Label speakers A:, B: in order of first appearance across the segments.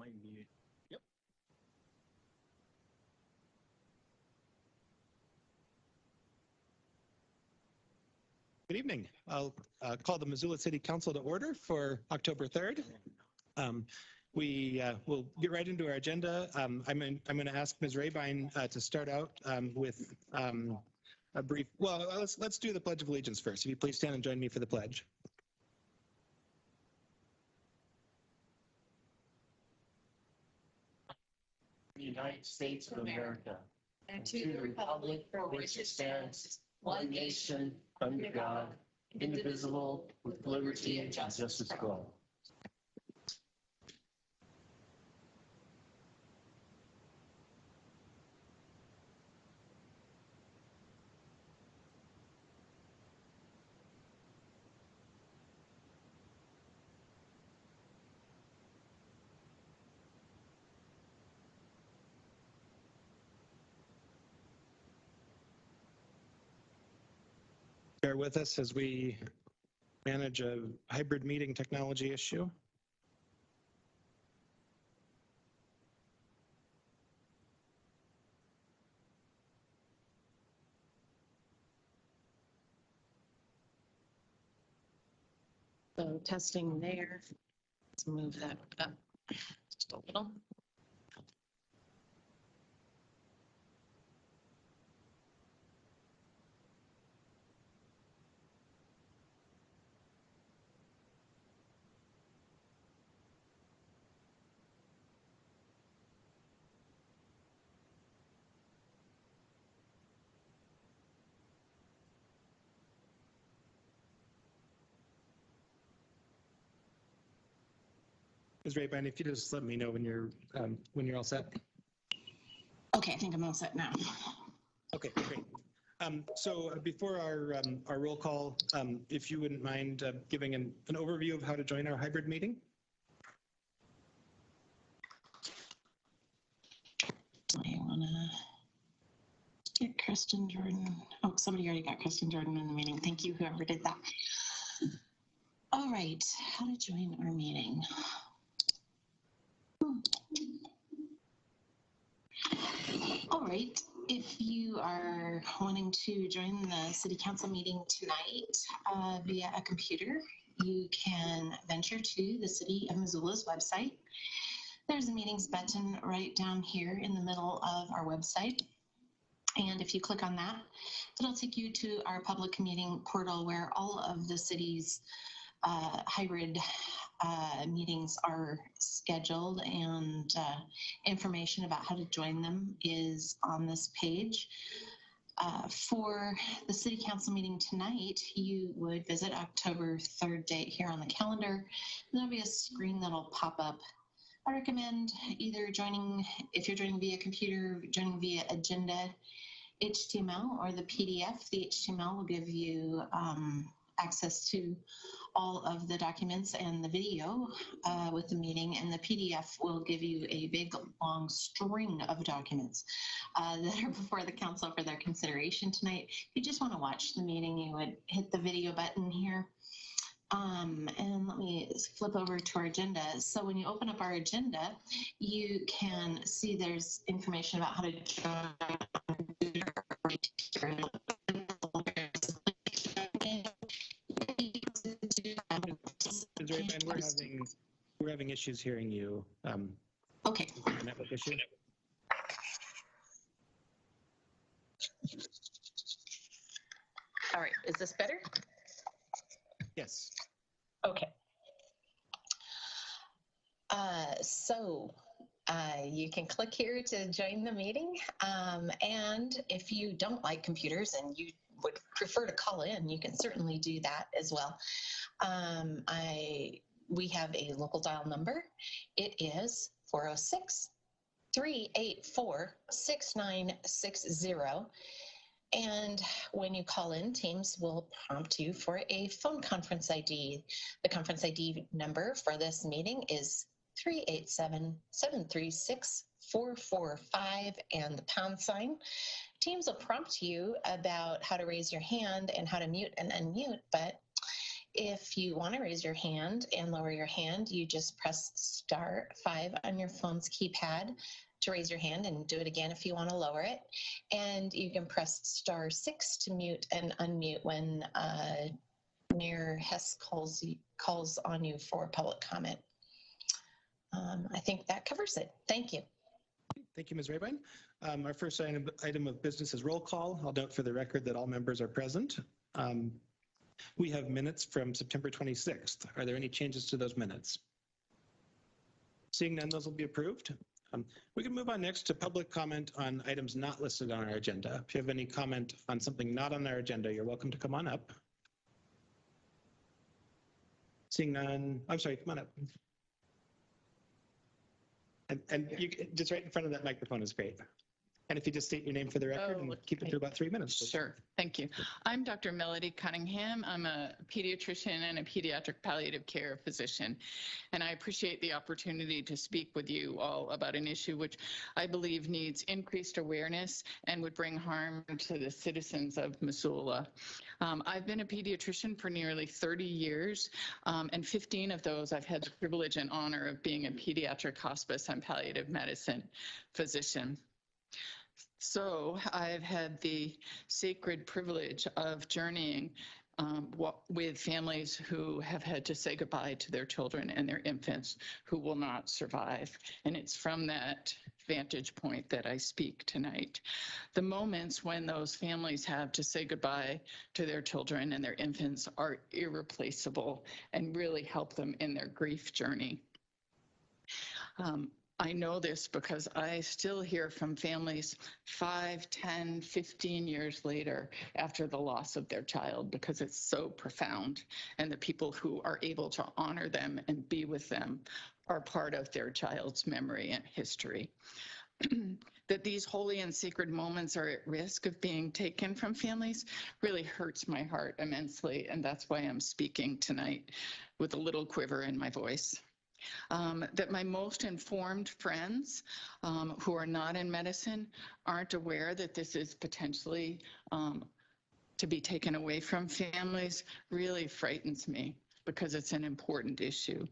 A: my mute. Yep. Good evening. I'll call the Missoula City Council to order for October 3rd. We will get right into our agenda. I'm going to ask Ms. Rabine to start out with a brief. Well, let's do the Pledge of Allegiance first. If you please stand and join me for the pledge.
B: The United States of America, and to the republic for which it stands, one nation, under God, indivisible, with liberty and justice for all.
A: Bear with us as we manage a hybrid meeting technology issue.
C: So testing there. Let's move that up just a little.
A: Ms. Rabine, if you just let me know when you're all set.
C: Okay, I think I'm all set now.
A: Okay, great. So before our roll call, if you wouldn't mind giving an overview of how to join our hybrid meeting.
C: I want to get Kristen Jordan. Oh, somebody already got Kristen Jordan in the meeting. Thank you, whoever did that. All right, how to join our meeting. All right, if you are wanting to join the city council meeting tonight via a computer, you can venture to the City of Missoula's website. There's a meetings button right down here in the middle of our website. And if you click on that, it'll take you to our public meeting portal where all of the city's hybrid meetings are scheduled, and information about how to join them is on this page. For the city council meeting tonight, you would visit October 3rd date here on the calendar, and there'll be a screen that'll pop up. I recommend either joining, if you're joining via computer, joining via agenda HTML or the PDF. The HTML will give you access to all of the documents and the video with the meeting, and the PDF will give you a big long string of documents that are before the council for their consideration tonight. If you just want to watch the meeting, you would hit the video button here. And let me flip over to our agenda. So when you open up our agenda, you can see there's information about how to join.
A: We're having issues hearing you.
C: Okay.
A: Network issue.
C: All right. Is this better?
A: Yes.
C: Okay. You can click here to join the meeting. And if you don't like computers and you would prefer to call in, you can certainly do that as well. We have a local dial number. It is 406-384-6960. And when you call in, Teams will prompt you for a phone conference ID. The conference ID number for this meeting is 387-736-445 and the pound sign. Teams will prompt you about how to raise your hand and how to mute and unmute, but If you want to raise your hand and lower your hand, you just press *5 on your phone's keypad to raise your hand, and do it again if you want to lower it. And you can press *6 to mute and unmute when Mayor Hess calls on you for public comment. I think that covers it. Thank you.
A: Thank you, Ms. Rabine. Our first item of business is roll call. I'll note for the record that all members are present. We have minutes from September 26th. Are there any changes to those minutes? Seeing none, those will be approved. We can move on next to public comment on items not listed on our agenda. If you have any comment on something not on our agenda, you're welcome to come on up. Seeing none, I'm sorry, come on up. And you just right in front of that microphone is great. And if you just state your name for the record and keep it to about 3 minutes. Please.
D: Sure. Thank you. I'm Dr. Melody Cunningham. I'm a pediatrician and a pediatric palliative care physician. And I appreciate the opportunity to speak with you all about an issue which I believe needs increased awareness and would bring harm to the citizens of Missoula. I've been a pediatrician for nearly 30 years, and 15 of those I've had the privilege and honor of being a pediatric hospice and palliative medicine physician. So I've had the sacred privilege of journeying with families who have had to say goodbye to their children and their infants who will not survive. And it's from that vantage point that I speak tonight. The moments when those families have to say goodbye to their children and their infants are irreplaceable and really help them in their grief journey. I know this because I still hear from families 5, 10, 15 years later after the loss of their child, because it's so profound, and the people who are able to honor them and be with them are part of their child's memory and history. That these holy and sacred moments are at risk of being taken from families really hurts my heart immensely, and that's why I'm speaking tonight with a little quiver in my voice. That my most informed friends who are not in medicine aren't aware that this is potentially to be taken away from families really frightens me, because it's an important issue.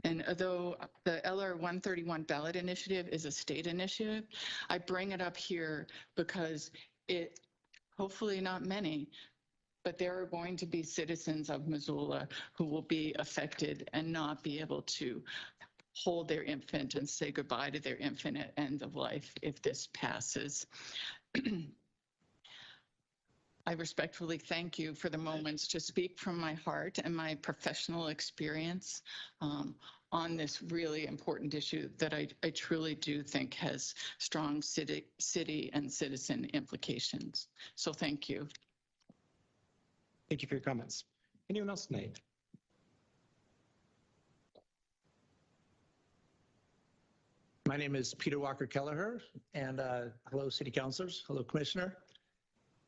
D: And although the LR 131 ballot initiative is a state initiative, I bring it up here because hopefully not many, but there are going to be citizens of Missoula who will be affected and not be able to hold their infant and say goodbye to their infant at end of life if this passes. I respectfully thank you for the moments to speak from my heart and my professional experience on this really important issue that I truly do think has strong city and citizen implications. So thank you.
A: Thank you for your comments. Anyone else tonight?
E: My name is Peter Walker Kelleher, and hello, City Councilors, hello, Commissioner.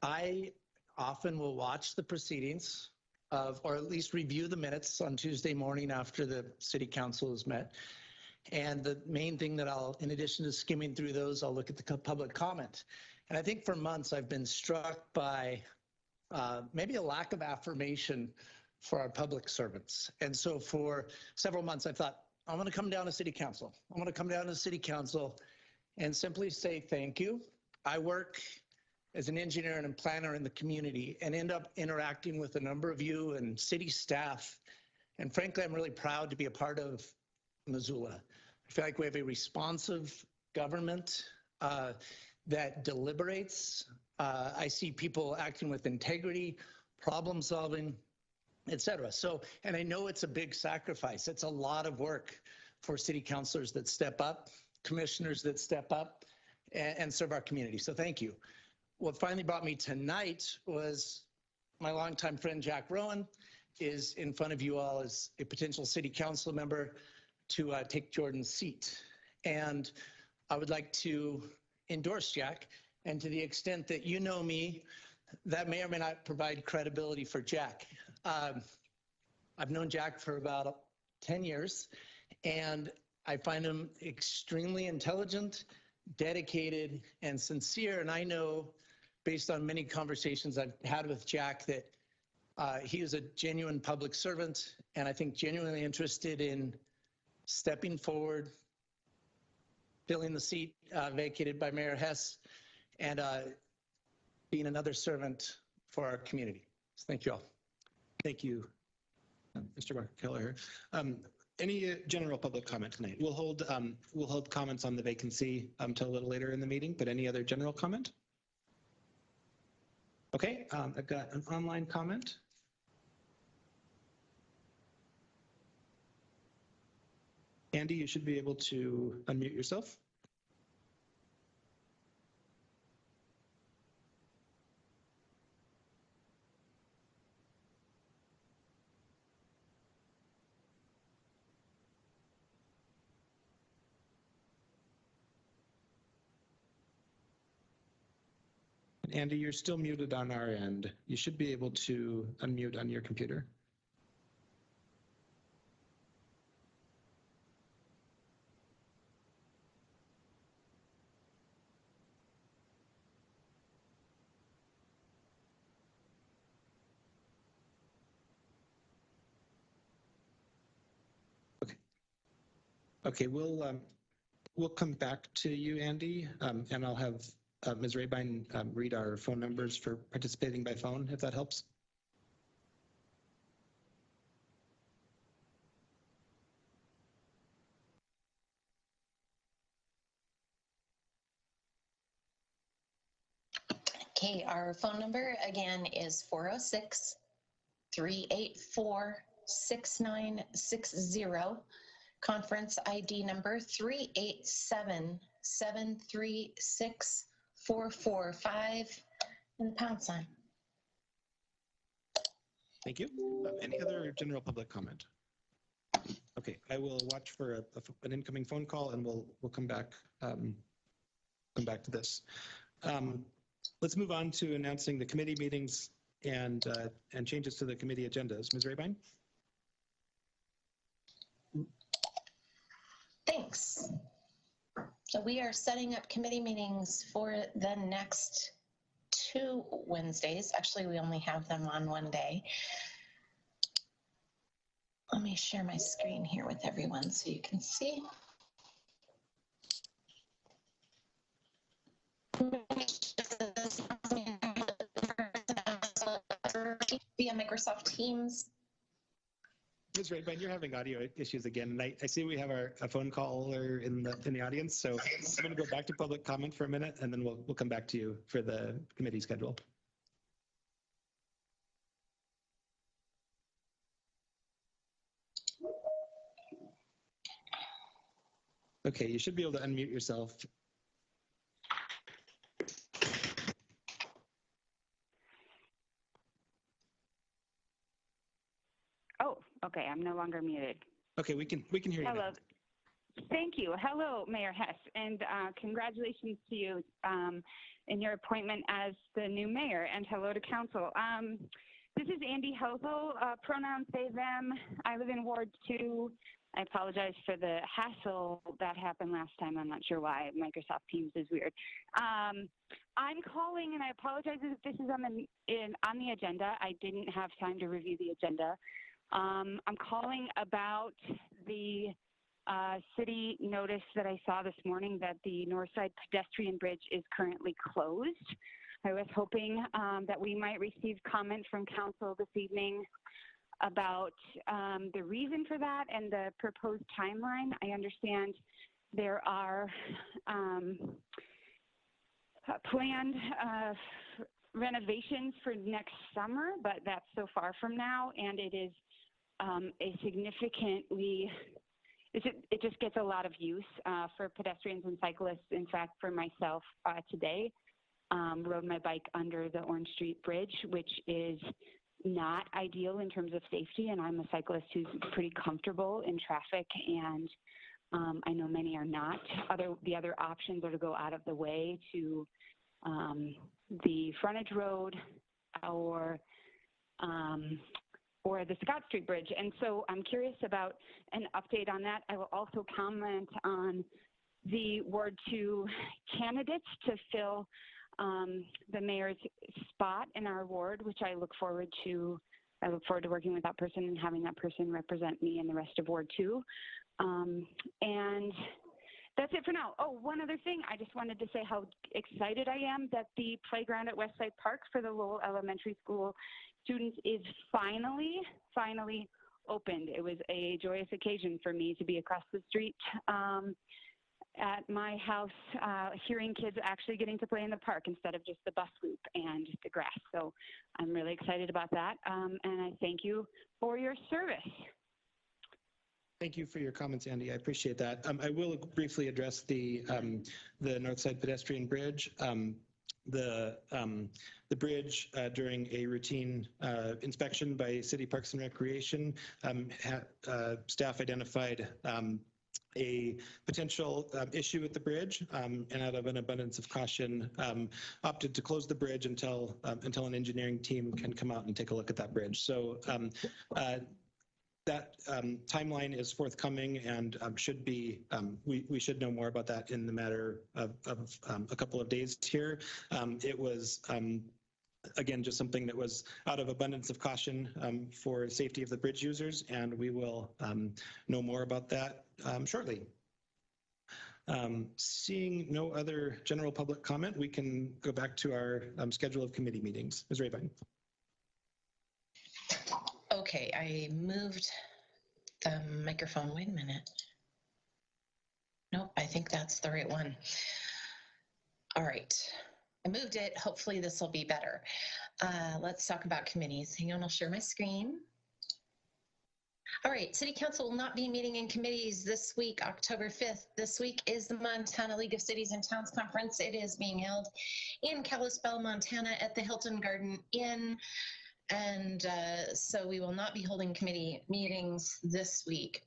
E: I often will watch the proceedings or at least review the minutes on Tuesday morning after the City Council is met. And the main thing that in addition to skimming through those, I'll look at the public comment. And I think for months I've been struck by maybe a lack of affirmation for our public servants. And so for several months, I thought, I'm going to come down to City Council. I'm going to come down to City Council and simply say thank you. I work as an engineer and a planner in the community and end up interacting with a number of you and city staff. And frankly, I'm really proud to be a part of Missoula. I feel like we have a responsive government that deliberates. I see people acting with integrity, problem solving, et cetera. So, and I know it's a big sacrifice. It's a lot of work for city councilors that step up, commissioners that step up and serve our community. So thank you. What finally brought me tonight was my longtime friend, Jack Rowan, is in front of you all as a potential city council member to take Jordan's seat. And I would like to endorse Jack. And to the extent that you know me, that may or may not provide credibility for Jack. I've known Jack for about 10 years, and I find him extremely intelligent, dedicated, and sincere. And I know, based on many conversations I've had with Jack, that He is a genuine public servant, and I think genuinely interested in stepping forward, filling the seat vacated by Mayor Hess, and being another servant for our community. So thank you all.
A: Thank you, Mr. Walker-Kelleher. Any general public comment tonight? We'll hold comments on the vacancy until a little later in the meeting, but any other general comment? Okay, I've got an online comment. Andy, you should be able to unmute yourself. Andy, you're still muted on our end. You should be able to unmute on your computer. Okay, we'll come back to you, Andy, and I'll have Ms. Rabine read our phone numbers for participating by phone, if that helps.
C: Okay, our phone number again is 406-384-6960. Conference ID number 387-736-445 and the pound sign.
A: Thank you. Any other general public comment? Okay, I will watch for an incoming phone call, and we'll come back to this. Let's move on to announcing the committee meetings and changes to the committee agendas. Ms. Rabine?
C: Thanks. So we are setting up committee meetings for the next 2 Wednesdays. Actually, we only have them on one day. Let me share my screen here with everyone so you can see. Via Microsoft Teams.
A: Ms. Rabine, you're having audio issues again, and I see we have a phone caller in the audience, so I'm going to go back to public comment for a minute, and then we'll come back to you for the committee schedule. Okay, you should be able to unmute yourself.
F: Oh, okay. I'm no longer muted.
A: Okay, we can hear you.
F: Hello.
A: Now.
F: Thank you. Hello, Mayor Hess, and congratulations to you in your appointment as the new mayor, and hello to council. This is Andy Hosel, pronouns they, them. I live in Ward 2. I apologize for the hassle that happened last time. I'm not sure why. Microsoft Teams is weird. I'm calling, and I apologize if this is on the agenda. I didn't have time to review the agenda. I'm calling about the city notice that I saw this morning that the Northside Pedestrian Bridge is currently closed. I was hoping that we might receive comment from council this evening about the reason for that and the proposed timeline. I understand there are planned renovations for next summer, but that's so far from now, and it is a significantly, it just gets a lot of use for pedestrians and cyclists. In fact, for myself today, rode my bike under the Orange Street Bridge, which is not ideal in terms of safety, and I'm a cyclist who's pretty comfortable in traffic, and I know many are not. The other options are to go out of the way to the frontage road or the Scott Street Bridge. And so I'm curious about an update on that. I will also comment on the Ward 2 candidates to fill the mayor's spot in our ward, which I look forward to I look forward to working with that person and having that person represent me and the rest of Ward 2. And that's it for now. Oh, one other thing. I just wanted to say how excited I am that the playground at Westside Park for the Lowell Elementary School students is finally opened. It was a joyous occasion for me to be across the street at my house, hearing kids actually getting to play in the park instead of just the bus loop and the grass. So I'm really excited about that. And I thank you for your service.
A: Thank you for your comments, Andy. I appreciate that. I will briefly address the Northside Pedestrian Bridge. The bridge during a routine inspection by City Parks and Recreation, staff identified a potential issue with the bridge, and out of an abundance of caution, opted to close the bridge until an engineering team can come out and take a look at that bridge. So that timeline is forthcoming and should be, we should know more about that in the matter of a couple of days here. It was, again, just something that was out of abundance of caution for safety of the bridge users, and we will know more about that shortly. Seeing no other general public comment, we can go back to our schedule of committee meetings. Ms. Rabine.
C: Okay, I moved the microphone. Wait a minute. Nope, I think that's the right one. All right, I moved it. Hopefully this will be better. Let's talk about committees. Hang on, I'll share my screen. All right, City Council will not be meeting in committees this week, October 5th. This week is the Montana League of Cities and Towns Conference. It is being held in Kalispell, Montana at the Hilton Garden Inn. And so we will not be holding committee meetings this week.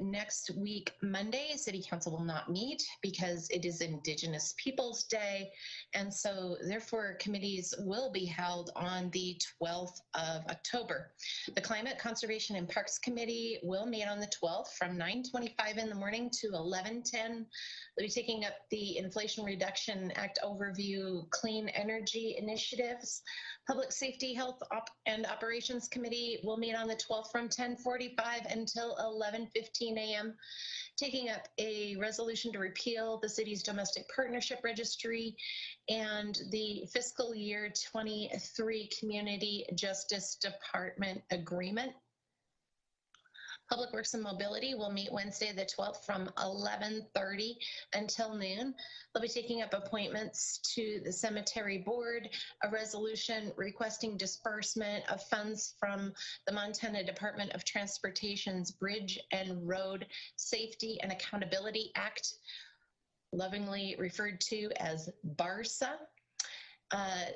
C: Next week, Monday, City Council will not meet because it is Indigenous Peoples Day. And so therefore committees will be held on the 12th of October. The Climate Conservation and Parks Committee will meet on the 12th from 9:25 in the morning to 11:10. They'll be taking up the Inflation Reduction Act overview, clean energy initiatives. Public Safety, Health and Operations Committee will meet on the 12th from 10:45 until 11:15 a.m., taking up a resolution to repeal the city's domestic partnership registry and the fiscal year 23 Community Justice Department agreement. Public Works and Mobility will meet Wednesday the 12th from 11:30 until noon. They'll be taking up appointments to the Cemetery Board, a resolution requesting disbursement of funds from the Montana Department of Transportation's Bridge and Road Safety and Accountability Act, lovingly referred to as BARSA.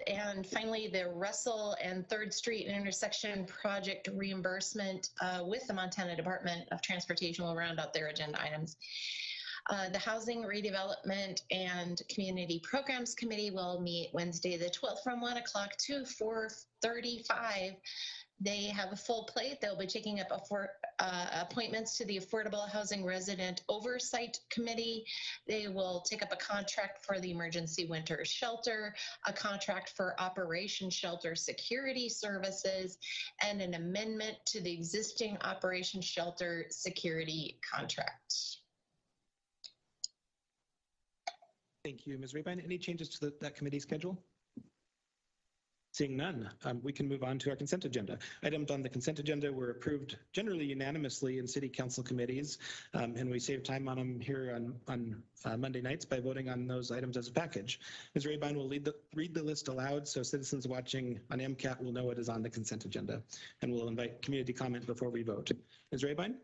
C: And finally, the Russell and 3rd Street intersection project reimbursement with the Montana Department of Transportation will round out their agenda items. The Housing Redevelopment and Community Programs Committee will meet Wednesday the 12th from 1 o'clock to 4:35. They have a full plate. They'll be taking up appointments to the Affordable Housing Resident Oversight Committee. They will take up a contract for the Emergency Winter Shelter, a contract for Operation Shelter Security Services, and an amendment to the existing Operation Shelter Security contract.
A: Thank you, Ms. Rabine. Any changes to that committee schedule? Seeing none, we can move on to our consent agenda. Items on the consent agenda were approved generally unanimously in city council committees, and we save time on them here on Monday nights by voting on those items as a package. Ms. Rabine will read the list aloud so citizens watching on MCAT will know what is on the consent agenda, and we'll invite community comment before we vote. Ms. Rabine?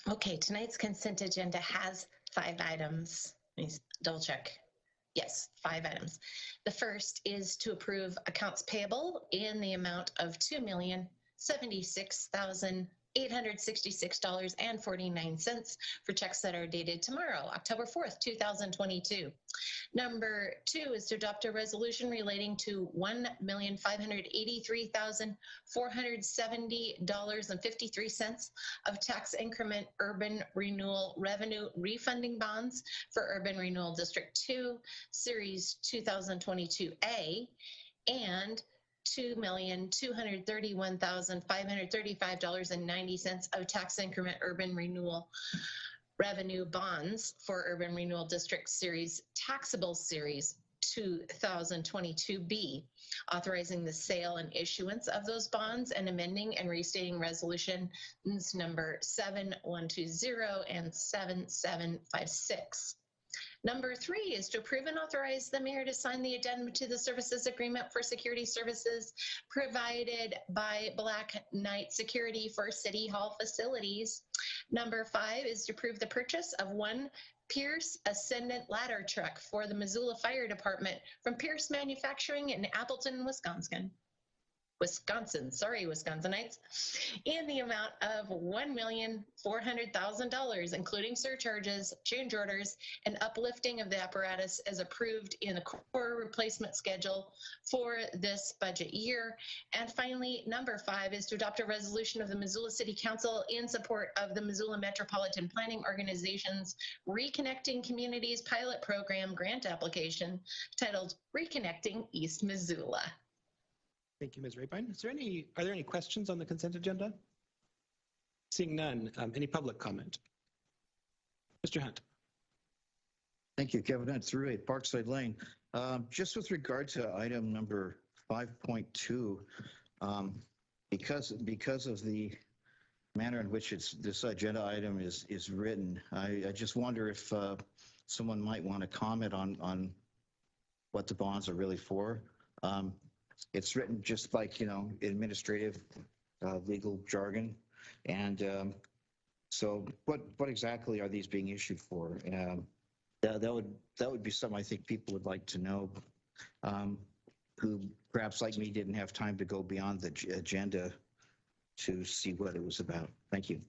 C: Okay, tonight's consent agenda has 5 items. Let me double check. Yes, 5 items. The first is to approve accounts payable in the amount of $2,076,800. $866.49 for checks that are dated tomorrow, October 4th, 2022. Number 2 is to adopt a resolution relating to $1,583,470.53 of tax increment urban renewal revenue refunding bonds for Urban Renewal District 2, Series 2022A, and $2,231,535.90 of tax increment urban renewal revenue bonds for Urban Renewal District Series Taxable Series 2022B, authorizing the sale and issuance of those bonds and amending and restating resolutions number 7120 and 7756. Number 3 is to approve and authorize the mayor to sign the addendum to the services agreement for security services provided by Black Knight Security for City Hall facilities. Number 5 is to approve the purchase of one Pierce Ascendant ladder truck for the Missoula Fire Department from Pierce Manufacturing in Appleton, Wisconsin, Wisconsinites, in the amount of $1,400,000, including surcharges, change orders, and uplifting of the apparatus as approved in the core replacement schedule for this budget year. And finally, number 5 is to adopt a resolution of the Missoula City Council in support of the Missoula Metropolitan Planning Organization's Reconnecting Communities Pilot Program grant application titled Reconnecting East Missoula.
A: Thank you, Ms. Rapine. Are there any questions on the consent agenda? Seeing none, any public comment? Mr. Hunt.
G: Thank you, Kevin. Hunt, 308 Parkside Lane. Just with regard to item number 5.2, because of the manner in which this agenda item is written, I just wonder if someone might want to comment on what the bonds are really for. It's written just like, administrative legal jargon. And so what exactly are these being issued for? That would be something I think people would like to know, who perhaps like me didn't have time to go beyond the agenda to see what it was about. Thank you.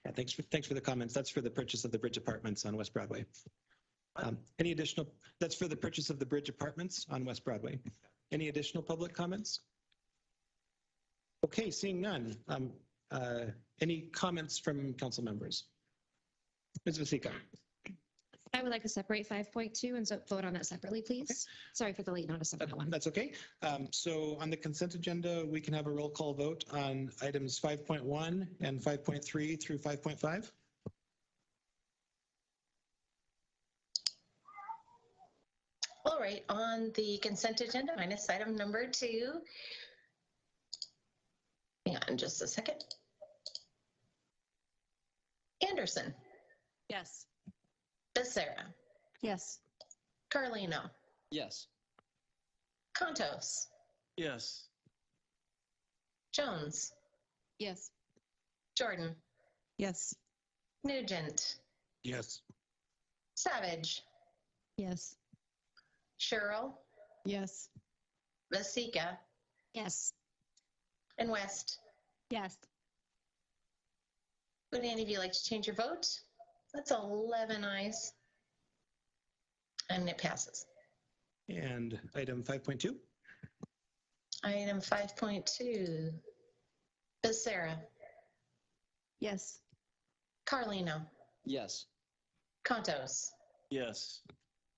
A: Yeah, thanks for the comments. That's for the purchase of the bridge apartments on West Broadway. That's for the purchase of the bridge apartments on West Broadway. Any additional public comments? Okay, seeing none. Any comments from council members? Ms. Vasika.
H: I would like to separate 5.2 and so vote on that separately, please. Okay. Sorry for the late notice of that one.
A: That's okay. So on the consent agenda, we can have a roll call vote on items 5.1 and 5.3 through 5.5.
C: All right, on the consent agenda, minus item number 2. Hang on just a second. Anderson.
H: Yes.
C: Becerra.
H: Yes.
C: Carlino.
B: Yes.
C: Contos.
B: Yes.
C: Jones.
H: Yes.
C: Jordan.
H: Yes.
C: Nugent.
A: Yes.
C: Savage.
H: Yes.
C: Sherrill.
H: Yes.
C: Vasika.
H: Yes.
C: And West.
H: Yes.
C: Would any of you like to change your vote? That's 11 ayes. And it passes.
A: And item 5.2.
C: Item 5.2. Becerra.
H: Yes.
C: Carlino.
B: Yes.
C: Contos.
B: Yes.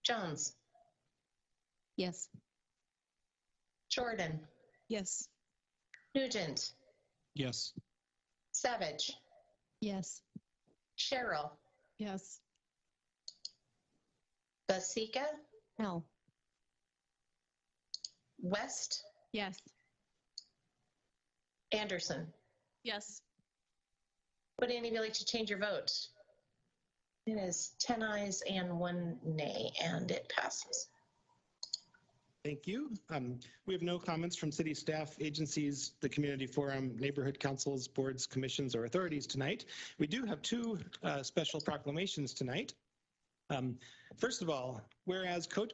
C: Jones.
H: Yes.
C: Jordan.
H: Yes.
C: Nugent.
A: Yes.
C: Savage.
H: Yes.
C: Sherrill.
H: Yes.
C: Vasika.
H: No.
C: West.
H: Yes.
C: Anderson.
H: Yes.
C: Would any of you like to change your vote? It is 10 ayes and 1 nay, and it passes.
A: Thank you. We have no comments from city staff, agencies, the community forum, neighborhood councils, boards, commissions, or authorities tonight. We do have 2 special proclamations tonight. First of all, whereas code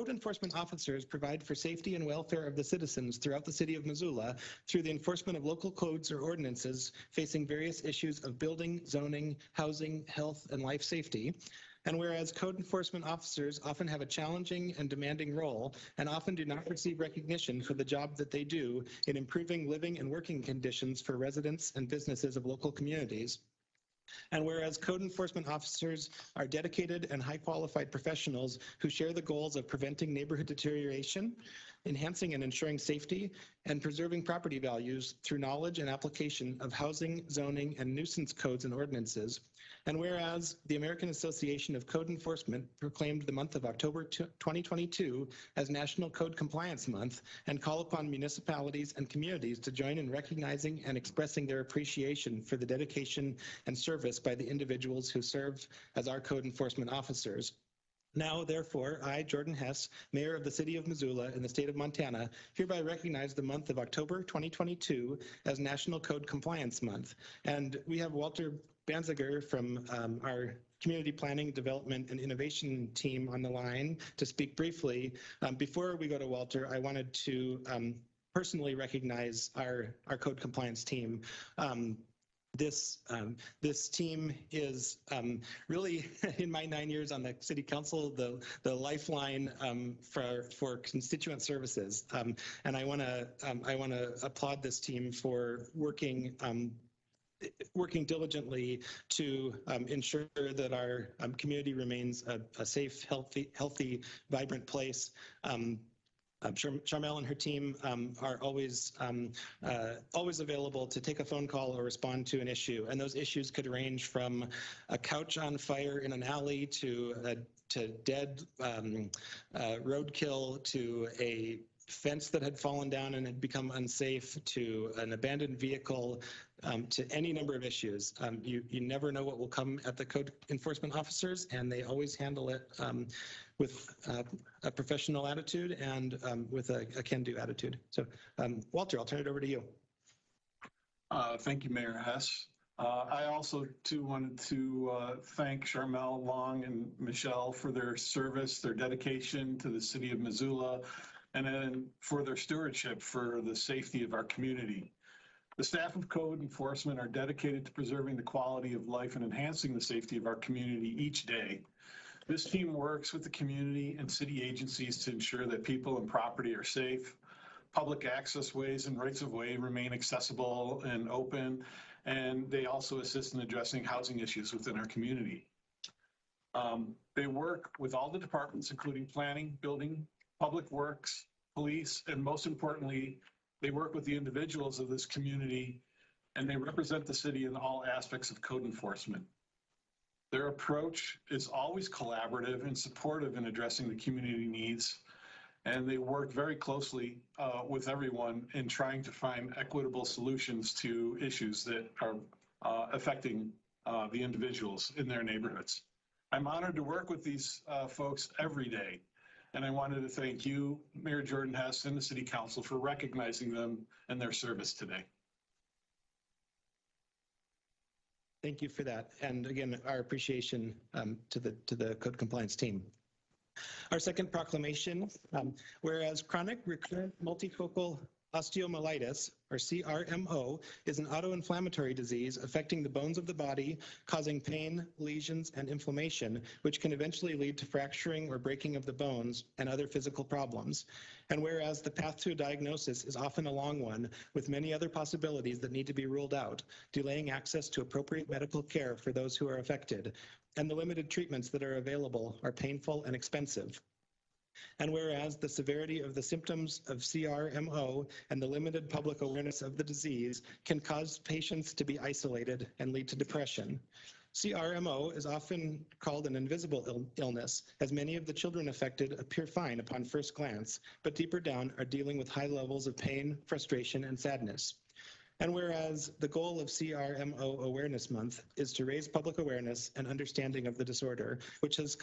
A: enforcement officers provide for safety and welfare of the citizens throughout the city of Missoula through the enforcement of local codes or ordinances facing various issues of building, zoning, housing, health, and life safety. And whereas code enforcement officers often have a challenging and demanding role and often do not receive recognition for the job that they do in improving living and working conditions for residents and businesses of local communities. And whereas code enforcement officers are dedicated and high qualified professionals who share the goals of preventing neighborhood deterioration, enhancing and ensuring safety, and preserving property values through knowledge and application of housing, zoning, and nuisance codes and ordinances. And whereas the American Association of Code Enforcement proclaimed the month of October 2022 as National Code Compliance Month and call upon municipalities and communities to join in recognizing and expressing their appreciation for the dedication and service by the individuals who serve as our code enforcement officers. Now, therefore, I, Jordan Hess, Mayor of the City of Missoula in the state of Montana, hereby recognize the month of October 2022 as National Code Compliance Month. And we have Walter Banziger from our Community Planning, Development, and Innovation team on the line to speak briefly. Before we go to Walter, I wanted to personally recognize our code compliance team. This team is really, in my 9 years on the city council, the lifeline for constituent services. And I want to applaud this team for working diligently to ensure that our community remains a safe, healthy, vibrant place. Charmel and her team are always available to take a phone call or respond to an issue, and those issues could range from a couch on fire in an alley to dead roadkill to a fence that had fallen down and had become unsafe to an abandoned vehicle, to any number of issues. You never know what will come at the code enforcement officers, and they always handle it with a professional attitude and with a can-do attitude. So, Walter, I'll turn it over to you.
I: Thank you, Mayor Hess. I also, too, wanted to thank Charmel Long and Michelle for their service, their dedication to the city of Missoula, and then for their stewardship for the safety of our community. The staff of code enforcement are dedicated to preserving the quality of life and enhancing the safety of our community each day. This team works with the community and city agencies to ensure that people and property are safe, public access ways and rights of way remain accessible and open, and they also assist in addressing housing issues within our community. They work with all the departments, including planning, building, public works, police, and most importantly, they work with the individuals of this community, and they represent the city in all aspects of code enforcement. Their approach is always collaborative and supportive in addressing the community needs, and they work very closely with everyone in trying to find equitable solutions to issues that are affecting the individuals in their neighborhoods. I'm honored to work with these folks every day. And I wanted to thank you, Mayor Jordan Hess, and the City Council for recognizing them and their service today.
A: Thank you for that. And again, our appreciation to the code compliance team. Our second proclamation, whereas chronic recurrent multifocal osteomyelitis, or CRMO, is an autoinflammatory disease affecting the bones of the body, causing pain, lesions, and inflammation, which can eventually lead to fracturing or breaking of the bones and other physical problems. And whereas the path to a diagnosis is often a long one, with many other possibilities that need to be ruled out, delaying access to appropriate medical care for those who are affected, and the limited treatments that are available are painful and expensive. And whereas the severity of the symptoms of CRMO and the limited public awareness of the disease can cause patients to be isolated and lead to depression. CRMO is often called an invisible illness, as many of the children affected appear fine upon first glance, but deeper down are dealing with high levels of pain, frustration, and sadness. And whereas the goal of CRMO Awareness Month is to raise public awareness and understanding of the disorder, which has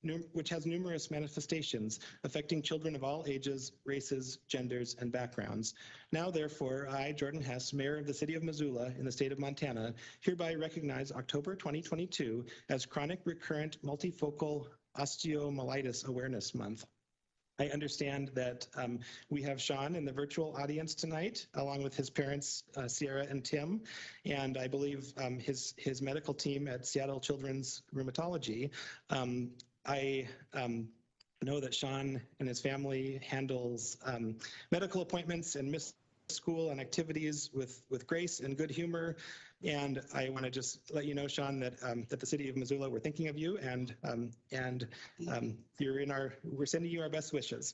A: numerous manifestations affecting children of all ages, races, genders, and backgrounds. Now, therefore, I, Jordan Hess, Mayor of the City of Missoula in the state of Montana, hereby recognize October 2022 as Chronic Recurrent Multifocal Osteomyelitis Awareness Month. I understand that we have Sean in the virtual audience tonight, along with his parents, Sierra and Tim, and I believe his medical team at Seattle Children's Rheumatology. I know that Sean and his family handles medical appointments and missed school and activities with grace and good humor. And I want to just let you know, Sean, that that the city of Missoula, we're thinking of you, and we're sending you our best wishes.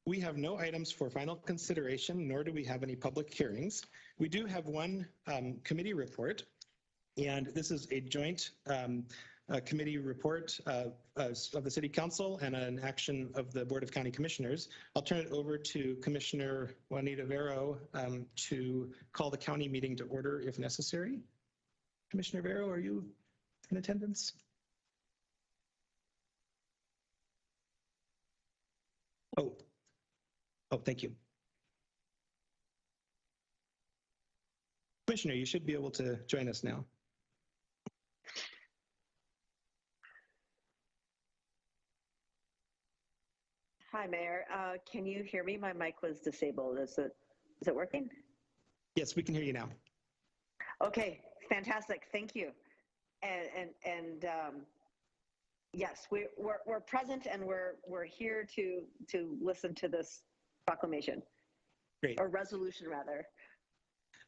A: We have no items for final consideration, nor do we have any public hearings. We do have one committee report, and this is a joint committee report of the City Council and an action of the Board of County Commissioners. I'll turn it over to Commissioner Juanita Vero to call the county meeting to order if necessary. Commissioner Vero, are you in attendance? Oh, thank you. Commissioner, you should be able to join us now.
J: Hi, Mayor. Can you hear me? My mic was disabled. Is it working?
A: Yes, we can hear you now.
J: Okay, fantastic. Thank you. And yes, we're present and we're here to listen to this proclamation.
A: Great.
J: Or resolution, rather.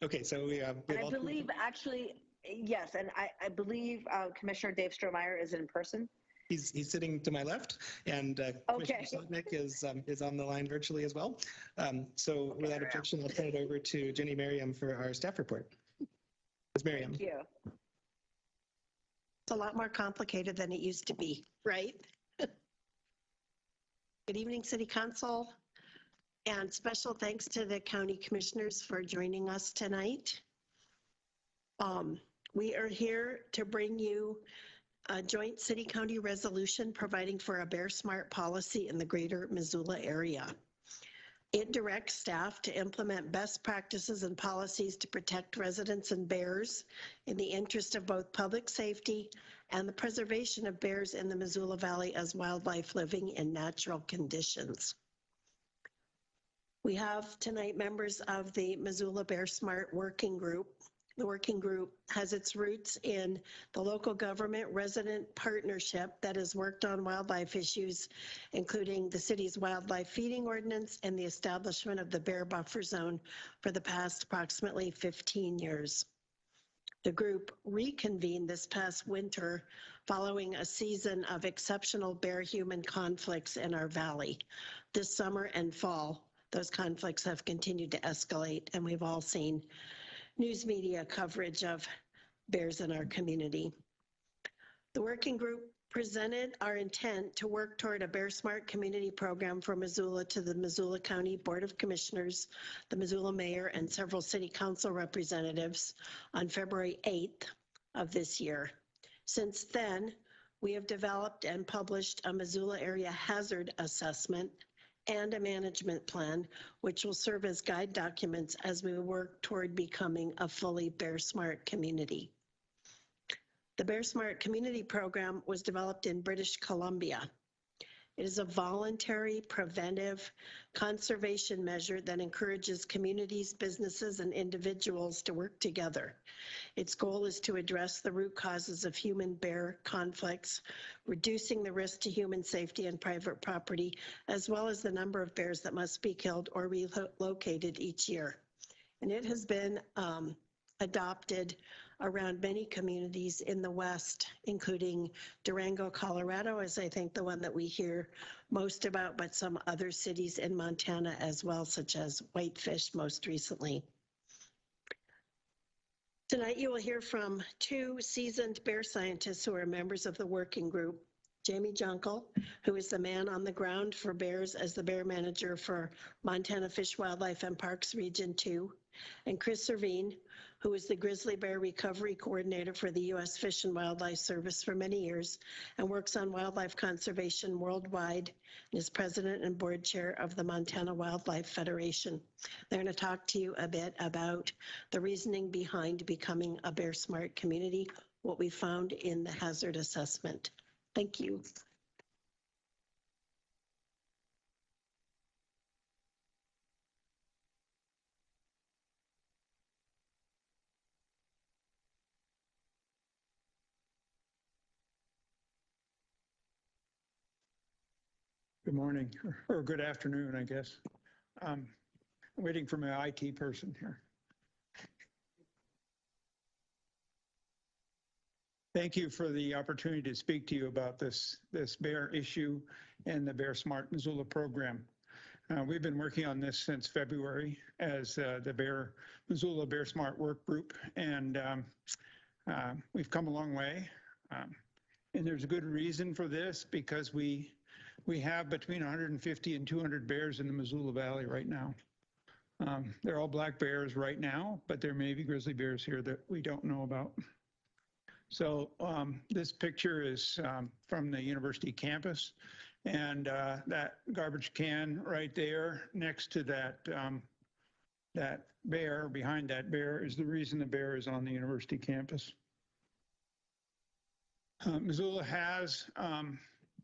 A: Okay, so we have
J: And I believe actually, yes, and I believe Commissioner Dave Strohmeyer is in person.
A: He's sitting to my left, and Commissioner Slotnick is on the line virtually as well. So without objection, I'll turn it over to Jenny Merriam for our staff report. Ms. Merriam.
J: Thank you.
K: It's a lot more complicated than it used to be, right? Good evening, City Council, and special thanks to the county commissioners for joining us tonight. We are here to bring you a joint city-county resolution providing for a Bear Smart policy in the greater Missoula area. It directs staff to implement best practices and policies to protect residents and bears in the interest of both public safety and the preservation of bears in the Missoula Valley as wildlife living in natural conditions. We have tonight members of the Missoula Bear Smart Working Group. The working group has its roots in the local government resident partnership that has worked on wildlife issues, including the city's wildlife feeding ordinance and the establishment of the bear buffer zone for the past approximately 15 years. The group reconvened this past winter following a season of exceptional bear-human conflicts in our valley. This summer and fall, those conflicts have continued to escalate, and we've all seen news media coverage of bears in our community. The working group presented our intent to work toward a Bear Smart community program for Missoula to the Missoula County Board of Commissioners, the Missoula Mayor, and several City Council representatives on February 8th of this year. Since then, we have developed and published a Missoula Area Hazard Assessment and a management plan, which will serve as guide documents as we work toward becoming a fully Bear Smart community. The Bear Smart Community Program was developed in British Columbia. It is a voluntary, preventive conservation measure that encourages communities, businesses, and individuals to work together. Its goal is to address the root causes of human-bear conflicts, reducing the risk to human safety and private property, as well as the number of bears that must be killed or relocated each year. And it has been adopted around many communities in the West, including Durango, Colorado, is I think the one that we hear most about, but some other cities in Montana as well, such as Whitefish most recently. Tonight you will hear from two seasoned bear scientists who are members of the working group. Jamie Junkel, who is the man on the ground for bears as the bear manager for Montana Fish, Wildlife and Parks Region 2, and Chris Servine, who is the Grizzly Bear Recovery Coordinator for the U.S. Fish and Wildlife Service for many years and works on wildlife conservation worldwide and is president and board chair of the Montana Wildlife Federation. They're going to talk to you a bit about the reasoning behind becoming a Bear Smart community, what we found in the hazard assessment. Thank you.
L: Good morning, or good afternoon, I guess. I'm waiting for my IT person here. Thank you for the opportunity to speak to you about this bear issue and the Bear Smart Missoula program. We've been working on this since February as the Missoula Bear Smart Work Group, and we've come a long way. And there's a good reason for this, because we have between 150 and 200 bears in the Missoula Valley right now. They're all black bears right now, but there may be grizzly bears here that we don't know about. So this picture is from the university campus, and that garbage can right there next to that bear, behind that bear, is the reason the bear is on the university campus. Missoula has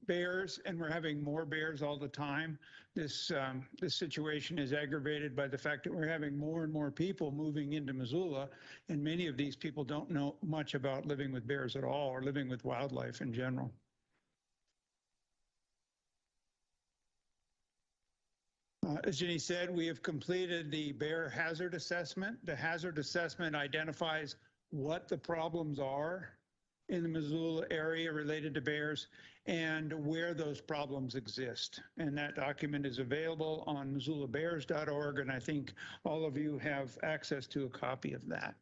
L: bears, and we're having more bears all the time. This situation is aggravated by the fact that we're having more and more people moving into Missoula, and many of these people don't know much about living with bears at all, or living with wildlife in general. As Jenny said, we have completed the bear hazard assessment. The hazard assessment identifies what the problems are in the Missoula area related to bears and where those problems exist. And that document is available on missoulabears.org, and I think all of you have access to a copy of that.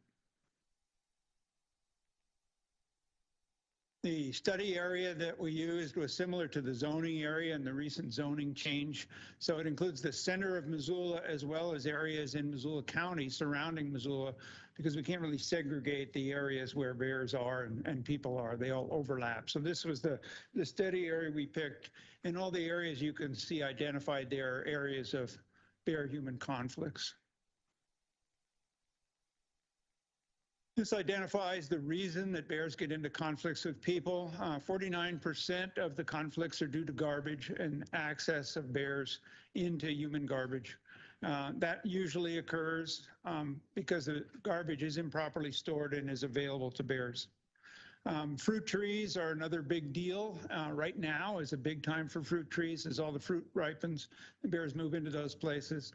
L: The study area that we used was similar to the zoning area and the recent zoning change. So it includes the center of Missoula as well as areas in Missoula County surrounding Missoula, because we can't really segregate the areas where bears are and people are. They all overlap. So this was the study area we picked, and all the areas you can see identified there are areas of bear-human conflicts. This identifies the reason that bears get into conflicts with people. 49% of the conflicts are due to garbage and access of bears into human garbage. That usually occurs because the garbage is improperly stored and is available to bears. Fruit trees are another big deal. Right now is a big time for fruit trees. As all the fruit ripens, the bears move into those places.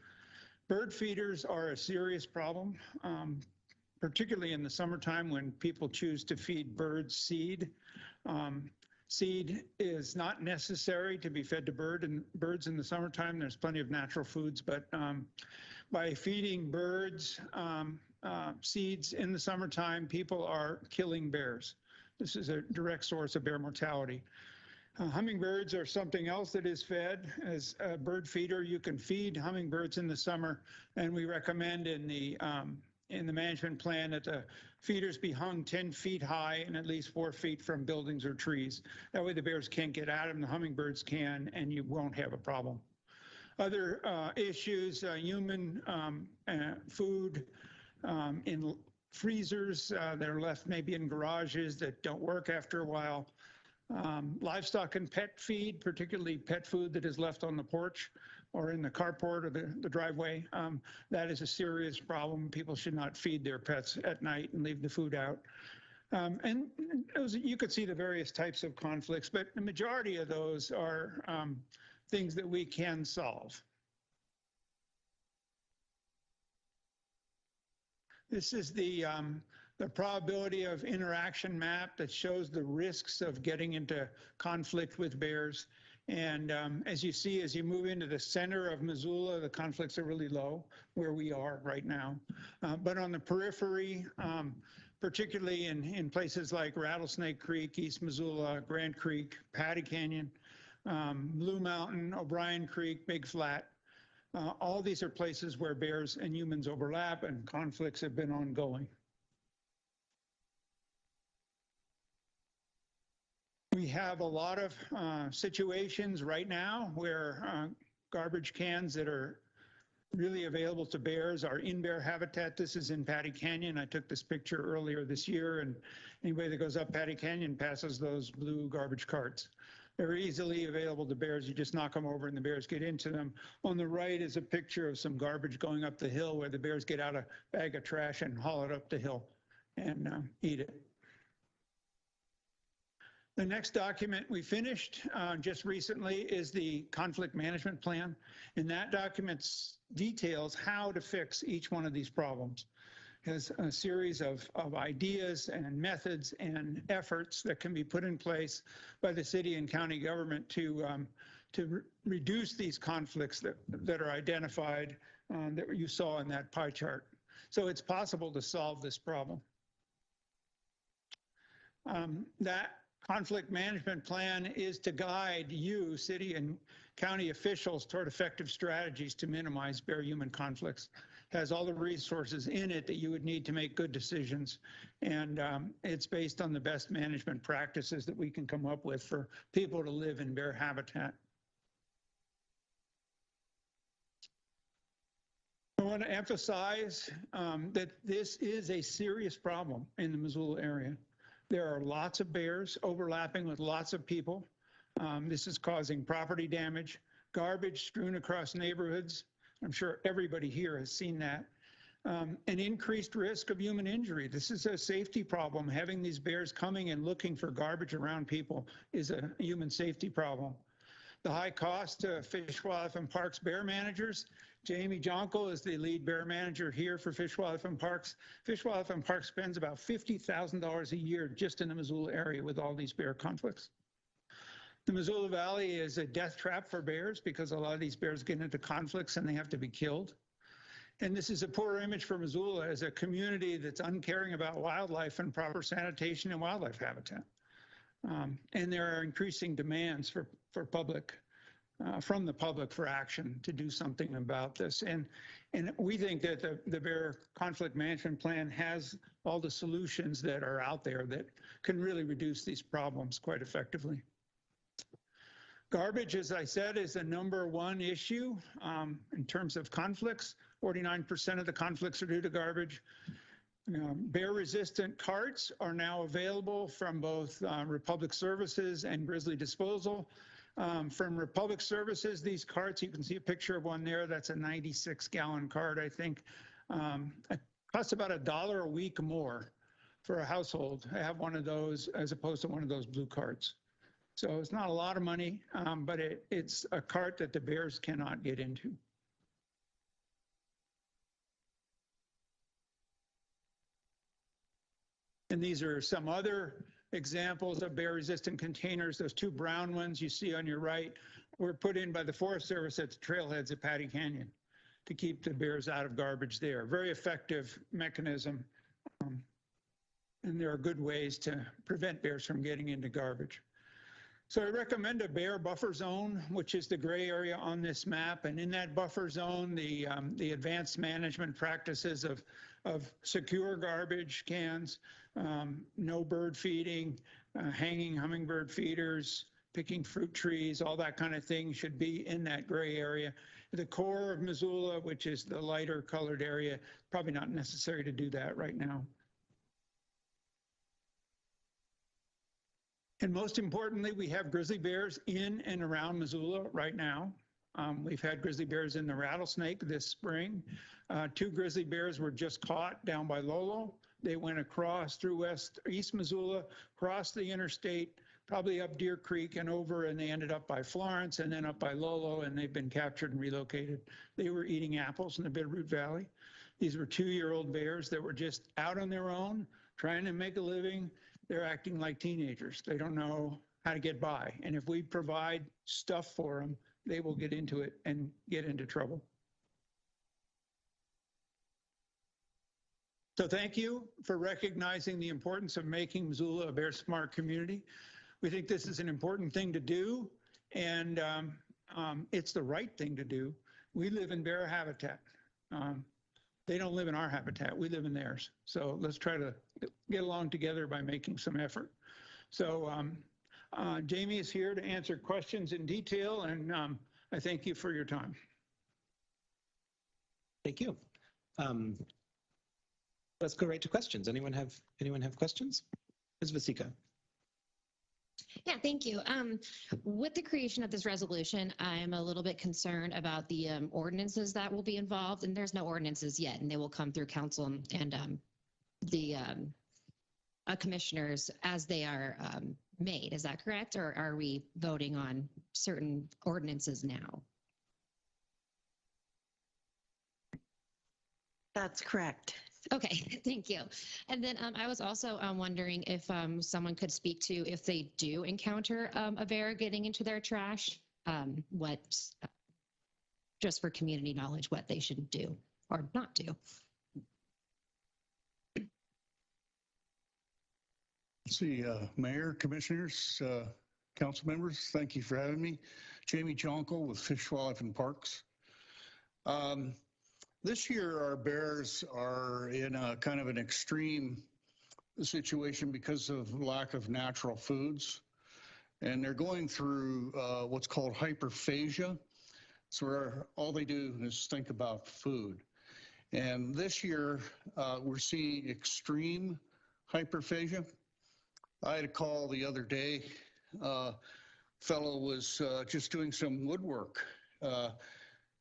L: Bird feeders are a serious problem, particularly in the summertime when people choose to feed birds seed. Seed is not necessary to be fed to birds in the summertime. There's plenty of natural foods, but by feeding birds seeds in the summertime, people are killing bears. This is a direct source of bear mortality. Hummingbirds are something else that is fed. As a bird feeder, you can feed hummingbirds in the summer, and we recommend in the management plan that the feeders be hung 10 feet high and at least 4 feet from buildings or trees. That way the bears can't get at them, the hummingbirds can, and you won't have a problem. Other issues, human food in freezers that are left maybe in garages that don't work after a while. Livestock and pet feed, particularly pet food that is left on the porch or in the carport or the driveway. That is a serious problem. People should not feed their pets at night and leave the food out. And you could see the various types of conflicts, but the majority of those are things that we can solve. This is the probability of interaction map that shows the risks of getting into conflict with bears. And as you see, as you move into the center of Missoula, the conflicts are really low where we are right now. But on the periphery, particularly in places like Rattlesnake Creek, East Missoula, Grand Creek, Patty Canyon, Blue Mountain, O'Brien Creek, Big Flat. All these are places where bears and humans overlap and conflicts have been ongoing. We have a lot of situations right now where garbage cans that are really available to bears are in bear habitat. This is in Patty Canyon. I took this picture earlier this year, and anybody that goes up Patty Canyon passes those blue garbage carts. They're easily available to bears. You just knock them over and the bears get into them. On the right is a picture of some garbage going up the hill where the bears get out a bag of trash and haul it up the hill and eat it. The next document we finished just recently is the conflict management plan. And that document details how to fix each one of these problems. It has a series of ideas and methods and efforts that can be put in place by the city and county government to reduce these conflicts that are identified that you saw in that pie chart. So it's possible to solve this problem. That conflict management plan is to guide you, city and county officials, toward effective strategies to minimize bear-human conflicts. It has all the resources in it that you would need to make good decisions, and it's based on the best management practices that we can come up with for people to live in bear habitat. I want to emphasize that this is a serious problem in the Missoula area. There are lots of bears overlapping with lots of people. This is causing property damage, garbage strewn across neighborhoods. I'm sure everybody here has seen that. An increased risk of human injury. This is a safety problem. Having these bears coming and looking for garbage around people is a human safety problem. The high cost to Fish, Wildlife, and Parks bear managers. Jamie Jonko is the lead bear manager here for Fish, Wildlife, and Parks. Fish, Wildlife, and Parks spends about $50,000 a year just in the Missoula area with all these bear conflicts. The Missoula Valley is a death trap for bears because a lot of these bears get into conflicts and they have to be killed. And this is a poor image for Missoula as a community that's uncaring about wildlife and proper sanitation and wildlife habitat. And there are increasing demands for public, from the public for action to do something about this. And we think that the Bear Conflict Management Plan has all the solutions that are out there that can really reduce these problems quite effectively. Garbage, as I said, is the #1 issue in terms of conflicts. 49% of the conflicts are due to garbage. Bear-resistant carts are now available from both Republic Services and Grizzly Disposal. From Republic Services, these carts, you can see a picture of one there. That's a 96-gallon cart, I think. It costs about $1 a week more for a household to have one of those as opposed to one of those blue carts. So it's not a lot of money, but it's a cart that the bears cannot get into. And these are some other examples of bear-resistant containers. Those two brown ones you see on your right were put in by the Forest Service at the trailheads at Patty Canyon to keep the bears out of garbage there. Very effective mechanism. And there are good ways to prevent bears from getting into garbage. So I recommend a bear buffer zone, which is the gray area on this map. And in that buffer zone, the advanced management practices of secure garbage cans, no bird feeding, hanging hummingbird feeders, picking fruit trees, all that kind of thing should be in that gray area. The core of Missoula, which is the lighter colored area, probably not necessary to do that right now. And most importantly, we have grizzly bears in and around Missoula right now. We've had grizzly bears in the Rattlesnake this spring. 2 grizzly bears were just caught down by Lolo. They went across through East Missoula, crossed the interstate, probably up Deer Creek and over, and they ended up by Florence and then up by Lolo, and they've been captured and relocated. They were eating apples in the Bitterroot Valley. These were 2-year-old bears that were just out on their own, trying to make a living. They're acting like teenagers. They don't know how to get by. And if we provide stuff for them, they will get into it and get into trouble. So thank you for recognizing the importance of making Missoula a bear smart community. We think this is an important thing to do, and it's the right thing to do. We live in bear habitat. They don't live in our habitat. We live in theirs. So let's try to get along together by making some effort. So Jamie is here to answer questions in detail, and I thank you for your time.
A: Thank you. Let's go right to questions. Anyone have questions? Ms. Vasika.
H: Yeah, thank you. With the creation of this resolution, I'm a little bit concerned about the ordinances that will be involved, and there's no ordinances yet, and they will come through council and the commissioners as they are made. Is that correct? Or are we voting on certain ordinances now?
K: That's correct.
H: Okay, thank you. And then I was also wondering if someone could speak to if they do encounter a bear getting into their trash, what, just for community knowledge, what they should do or not do.
M: Let's see, Mayor, Commissioners, Council members, thank you for having me. Jamie Jonkel with Fish, Wildlife, and Parks. This year, our bears are in a kind of an extreme situation because of lack of natural foods. And they're going through what's called hyperphagia. So where all they do is think about food. And this year, we're seeing extreme hyperphagia. I had a call the other day. Fellow was just doing some woodwork.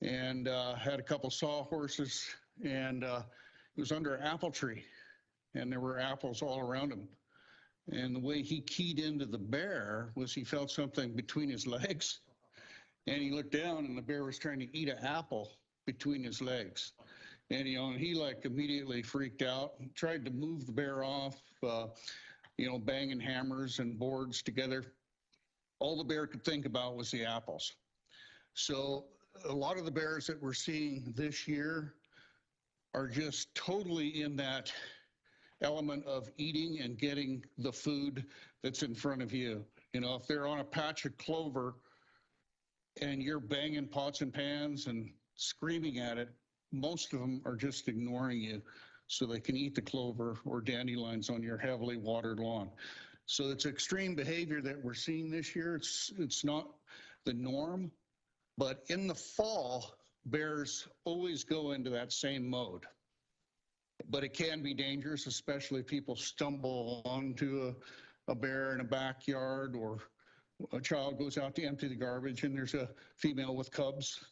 M: And had a couple sawhorses, and he was under an apple tree, and there were apples all around him. And the way he keyed into the bear was he felt something between his legs, and he looked down, and the bear was trying to eat an apple between his legs. And he like immediately freaked out, tried to move the bear off, banging hammers and boards together. All the bear could think about was the apples. So a lot of the bears that we're seeing this year are just totally in that element of eating and getting the food that's in front of you. If they're on a patch of clover and you're banging pots and pans and screaming at it, most of them are just ignoring you so they can eat the clover or dandelions on your heavily watered lawn. So it's extreme behavior that we're seeing this year. It's not the norm. But in the fall, bears always go into that same mode. But it can be dangerous, especially if people stumble onto a bear in a backyard, or a child goes out to empty the garbage and there's a female with cubs.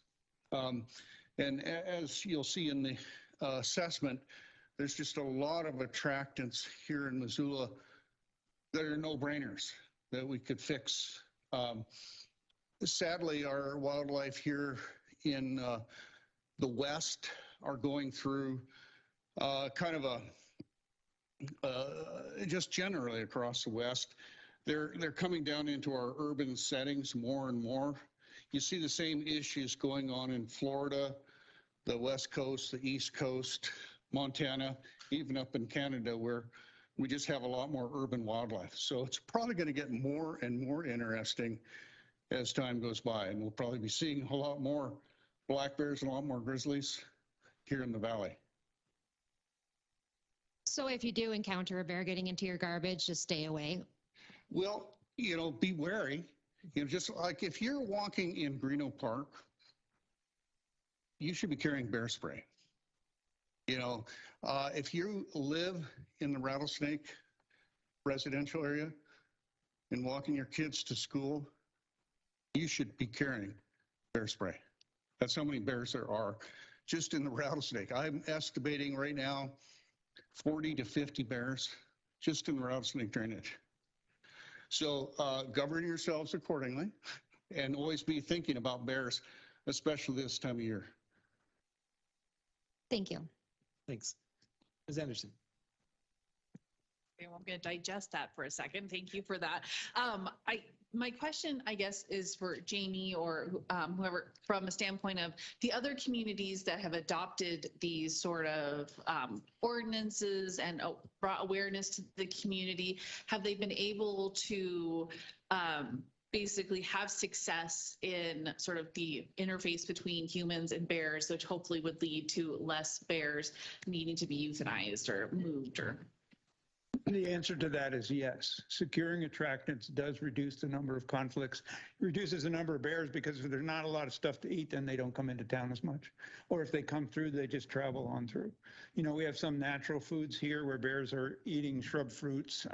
M: And as you'll see in the assessment, there's just a lot of attractants here in Missoula that are no-brainers that we could fix. Sadly, our wildlife here in the West are going through kind of just generally across the West, they're coming down into our urban settings more and more. You see the same issues going on in Florida, the West Coast, the East Coast, Montana, even up in Canada, where we just have a lot more urban wildlife. So it's probably going to get more and more interesting as time goes by, and we'll probably be seeing a lot more black bears and a lot more grizzlies here in the valley.
H: So if you do encounter a bear getting into your garbage, just stay away.
M: Well, be wary. Just like if you're walking in Greeno Park, you should be carrying bear spray. If you live in the rattlesnake residential area and walking your kids to school, you should be carrying bear spray. That's how many bears there are just in the rattlesnake. I'm estimating right now 40 to 50 bears just in the rattlesnake drainage. So govern yourselves accordingly and always be thinking about bears, especially this time of year.
H: Thank you.
A: Thanks. Ms. Anderson.
N: Okay, well, I'm going to digest that for a second. Thank you for that. My question, I guess, is for Jamie or whoever, from a standpoint of the other communities that have adopted these sort of ordinances and brought awareness to the community. Have they been able to basically have success in sort of the interface between humans and bears, which hopefully would lead to less bears needing to be euthanized or moved or?
L: The answer to that is yes. Securing attractants does reduce the number of conflicts, reduces the number of bears because if there's not a lot of stuff to eat, then they don't come into town as much. Or if they come through, they just travel on through. You know, we have some natural foods here where bears are eating shrub fruits,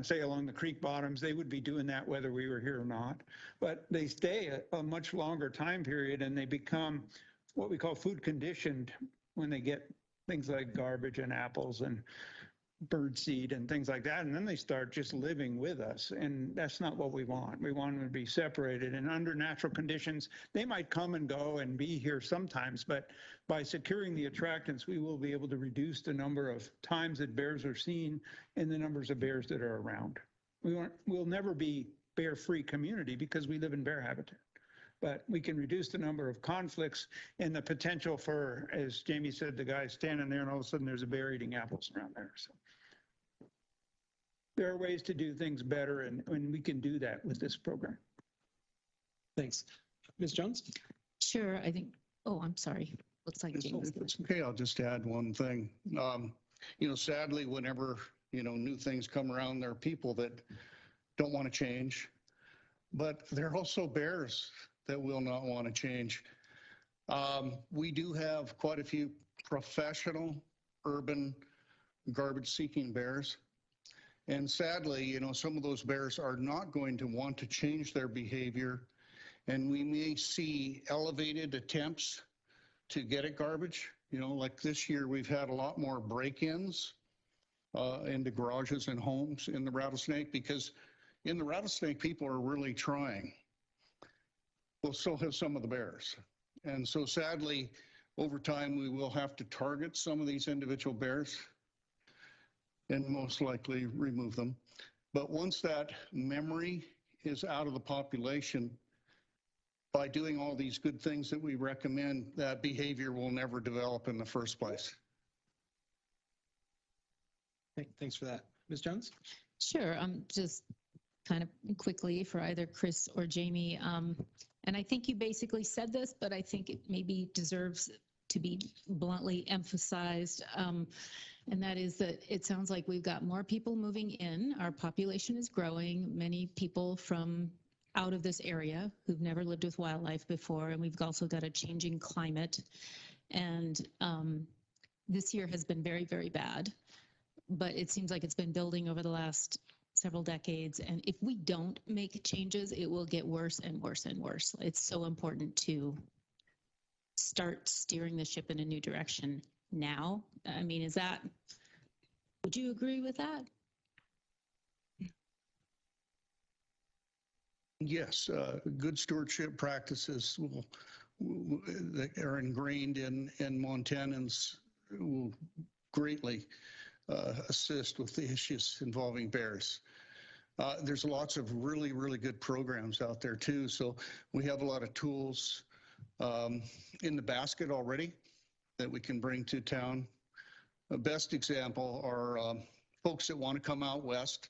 L: say along the creek bottoms. They would be doing that whether we were here or not. But they stay a much longer time period and they become what we call food conditioned when they get things like garbage and apples and bird seed and things like that. And then they start just living with us. And that's not what we want. We want them to be separated. And under natural conditions, they might come and go and be here sometimes. But by securing the attractants, we will be able to reduce the number of times that bears are seen and the numbers of bears that are around. We'll never be bear-free community because we live in bear habitat. But we can reduce the number of conflicts and the potential for, as Jamie said, the guy standing there and all of a sudden there's a bear eating apples around there. So there are ways to do things better, and we can do that with this program.
A: Thanks. Ms. Jones?
H: Sure, I think, oh, I'm sorry. Looks like James.
M: It's okay, I'll just add one thing. You know, sadly, whenever, you know, new things come around, there are people that don't want to change, but there are also bears that will not want to change. We do have quite a few professional urban garbage-seeking bears. And sadly, you know, some of those bears are not going to want to change their behavior. And we may see elevated attempts to get at garbage. You know, like this year, we've had a lot more break-ins into garages and homes in the rattlesnake, because in the rattlesnake, people are really trying. Well, so have some of the bears. And so sadly, over time, we will have to target some of these individual bears and most likely remove them. But once that memory is out of the population, by doing all these good things that we recommend, that behavior will never develop in the first place.
A: Thanks for that. Ms. Jones?
H: Sure, just kind of quickly for either Chris or Jamie. And I think you basically said this, but I think it maybe deserves to be bluntly emphasized. And that is that it sounds like we've got more people moving in. Our population is growing. Many people from out of this area who've never lived with wildlife before. And we've also got a changing climate. And this year has been very, very bad. But it seems like it's been building over the last several decades. And if we don't make changes, it will get worse and worse and worse. It's so important to start steering the ship in a new direction now. I mean, would you agree with that?
M: Yes, good stewardship practices that are ingrained in Montanans will greatly assist with the issues involving bears. There's lots of really, really good programs out there too. So we have a lot of tools in the basket already that we can bring to town. The best example are folks that want to come out west,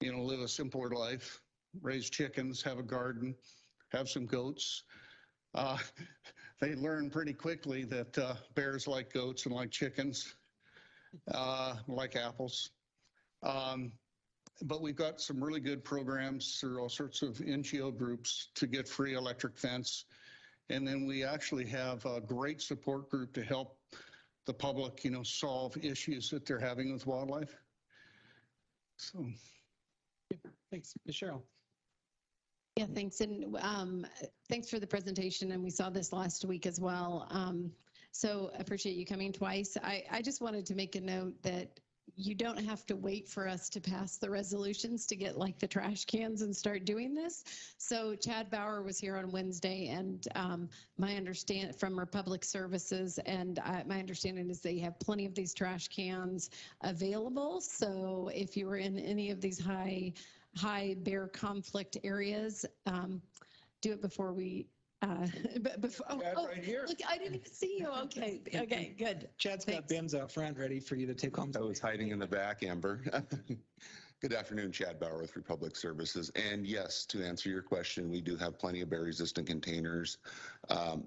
M: you know, live a simpler life, raise chickens, have a garden, have some goats. They learn pretty quickly that bears like goats and like chickens, like apples. But we've got some really good programs through all sorts of NGO groups to get free electric fence. And then we actually have a great support group to help the public, you know, solve issues that they're having with wildlife. So.
A: Thanks. Ms. Cheryl?
O: Yeah, thanks. And thanks for the presentation. And we saw this last week as well. So I appreciate you coming twice. I just wanted to make a note that you don't have to wait for us to pass the resolutions to get like the trash cans and start doing this. So Chad Bauer was here on Wednesday, and my understanding from our public services, and my understanding is they have plenty of these trash cans available. So if you were in any of these high high bear conflict areas. Do it before we, before,
L: Right here.
O: look, I didn't even see you. Okay, okay, good.
A: Chad's got
O: Thanks.
A: bins out front ready for you to take home.
P: I was hiding in the back, Amber. Good afternoon, Chad Bauer with Republic Services. And yes, to answer your question, we do have plenty of bear-resistant containers.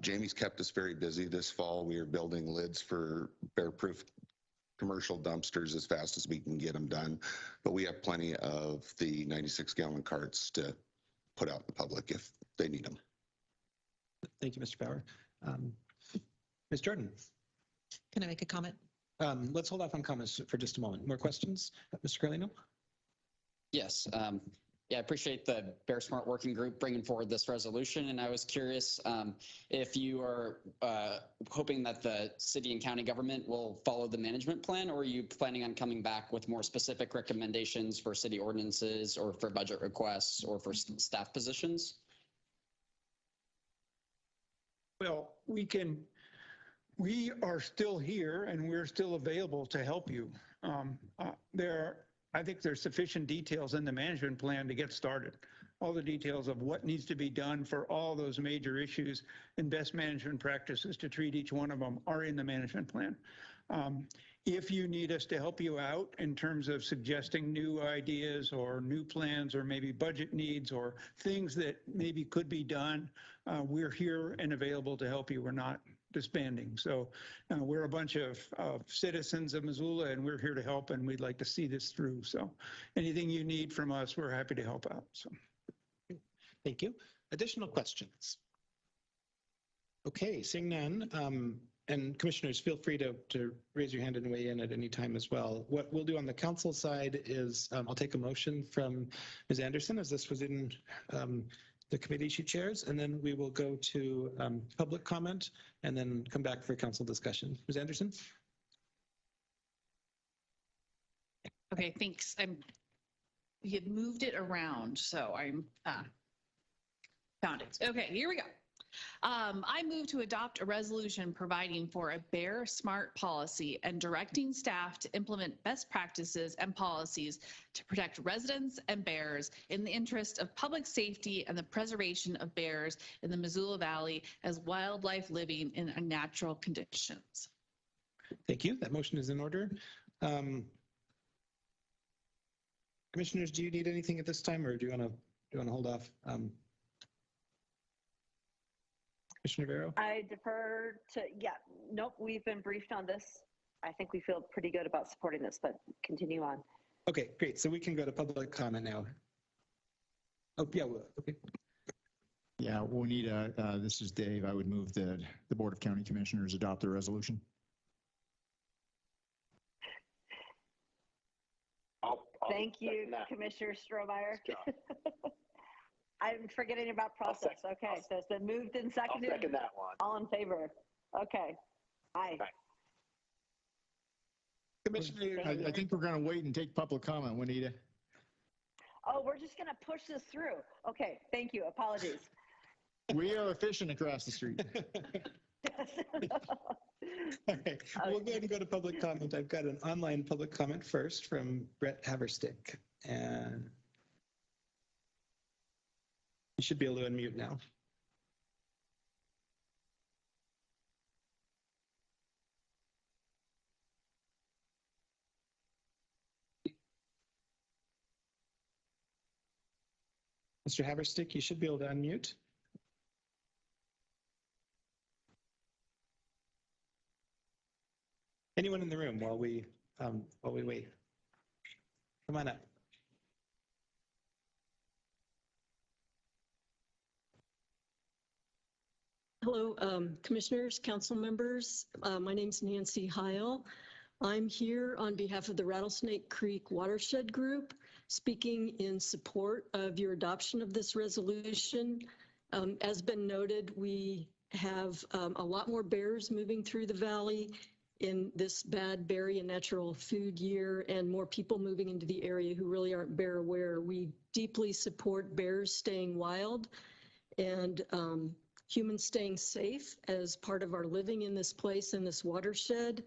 P: Jamie's kept us very busy this fall. We are building lids for bear-proof commercial dumpsters as fast as we can get them done. But we have plenty of the 96-gallon carts to put out in the public if they need them.
A: Thank you, Mr. Bauer. Ms. Jordan,
Q: Can I make a comment?
A: let's hold off on comments for just a moment. More questions? Mr. Carlino?
R: Yes. Yeah, I appreciate the Bear Smart Working Group bringing forward this resolution. And I was curious if you are hoping that the city and county government will follow the management plan, or are you planning on coming back with more specific recommendations for city ordinances or for budget requests or for staff positions?
L: Well, we are still here and we're still available to help you. I think there's sufficient details in the management plan to get started. All the details of what needs to be done for all those major issues and best management practices to treat each one of them are in the management plan. If you need us to help you out in terms of suggesting new ideas or new plans or maybe budget needs or things that maybe could be done, we're here and available to help you. We're not disbanding. So we're a bunch of citizens of Missoula and we're here to help and we'd like to see this through. So anything you need from us, we're happy to help out. So
A: Thank you. Additional questions? Okay, seeing none. And commissioners, feel free to raise your hand and weigh in at any time as well. What we'll do on the council side is I'll take a motion from Ms. Anderson, as this was in the committee she chairs, and then we will go to public comment and then come back for council discussion. Ms. Anderson?
N: Okay, thanks. We had moved it around, so I'm found it. Okay, here we go. I move to adopt a resolution providing for a Bear Smart policy and directing staff to implement best practices and policies to protect residents and bears in the interest of public safety and the preservation of bears in the Missoula Valley as wildlife living in unnatural conditions.
A: Thank you. That motion is in order. Commissioners, do you need anything at this time, or do you want to hold off? Commissioner Vero?
J: I defer to, nope, we've been briefed on this. I think we feel pretty good about supporting this, but continue on.
A: Okay, great. So we can go to public comment now. Oh, yeah, okay.
S: Yeah, Juanita, this is Dave. I would move that the Board of County Commissioners adopt the resolution.
J: Thank you, Commissioner Strohmeyer. I'm forgetting about process. Okay, so it's been moved and seconded.
B: I'll second that one.
J: All in favor? Okay. Aye.
A: Commissioner,
S: I think we're going to wait and take public comment, Juanita.
J: Oh, we're just going to push this through. Okay, thank you. Apologies.
S: We are efficient across the street.
A: Okay, we'll go ahead and go to public comment. I've got an online public comment first from Brett Haverstick, and you should be able to unmute now. Mr. Haverstick, you should be able to unmute. Anyone in the room while we wait? Come on up.
T: Hello, commissioners, council members. My name's Nancy Heil. I'm here on behalf of the Rattlesnake Creek Watershed Group, speaking in support of your adoption of this resolution. As been noted, we have a lot more bears moving through the valley in this bad berry and natural food year, and more people moving into the area who really aren't bear aware. We deeply support bears staying wild and humans staying safe as part of our living in this place, in this watershed.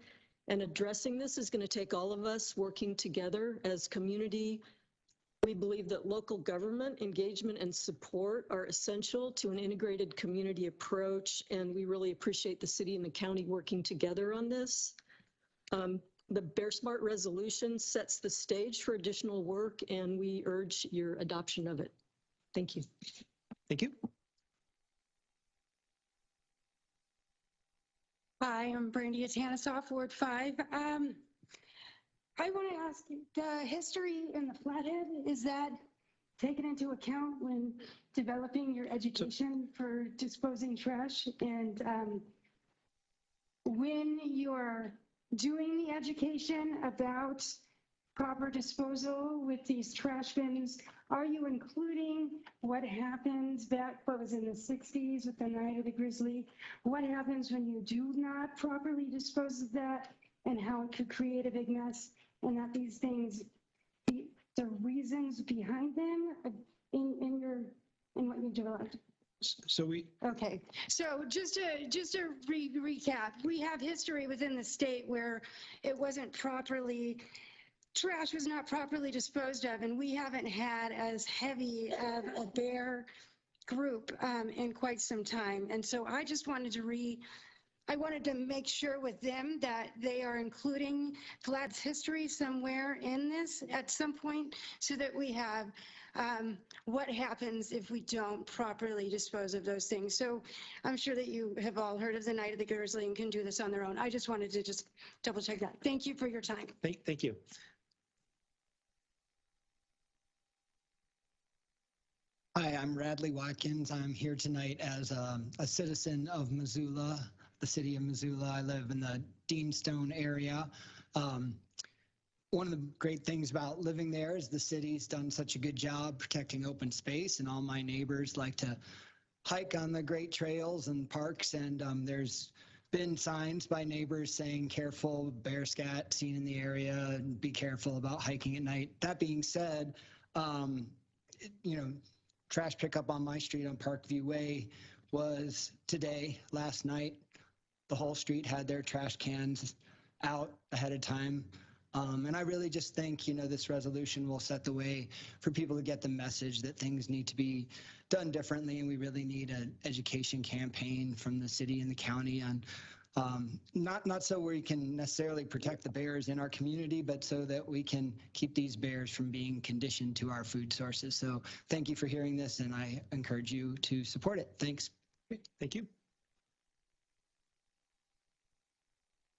T: And addressing this is going to take all of us working together as community, We believe that local government engagement and support are essential to an integrated community approach, and we really appreciate the city and the county working together on this. The Bear Smart resolution sets the stage for additional work, and we urge your adoption of it. Thank you.
A: Thank you.
U: Hi, I'm Brandy Atanasoff, Ward 5. I want to ask, the history in the Flathead, is that taken into account when developing your education for disposing trash? And when you're doing the education about proper disposal with these trash bins, are you including what happens back, what was in the 60s with the night of the Grizzly? What happens when you do not properly dispose of that and how it could create a big mess? And that these things, the reasons behind them in what you developed.
A: So we.
U: Okay, so just to recap, we have history within the state where it wasn't properly, trash was not properly disposed of, and we haven't had as heavy of a bear group in quite some time. And so I just wanted to I wanted to make sure with them that they are including Flat's history somewhere in this at some point so that we have what happens if we don't properly dispose of those things. So I'm sure that you have all heard of the Night of the Grizzly and can do this on their own. I just wanted to just double check that. Thank you for your time.
A: Thank you.
V: Hi, I'm Radley Watkins. I'm here tonight as a citizen of Missoula, the city of Missoula. I live in the Deanstone area. One of the great things about living there is the city's done such a good job protecting open space, and all my neighbors like to hike on the great trails and parks, and there's been signs by neighbors saying careful, bear scat seen in the area, and be careful about hiking at night. That being said, trash pickup on my street on Parkview Way was today, last night. The whole street had their trash cans out ahead of time. And I really just think, this resolution will set the way for people to get the message that things need to be done differently. And we really need an education campaign from the city and the county on not so we can necessarily protect the bears in our community, but so that we can keep these bears from being conditioned to our food sources. So thank you for hearing this, and I encourage you to support it. Thanks.
A: Thank you.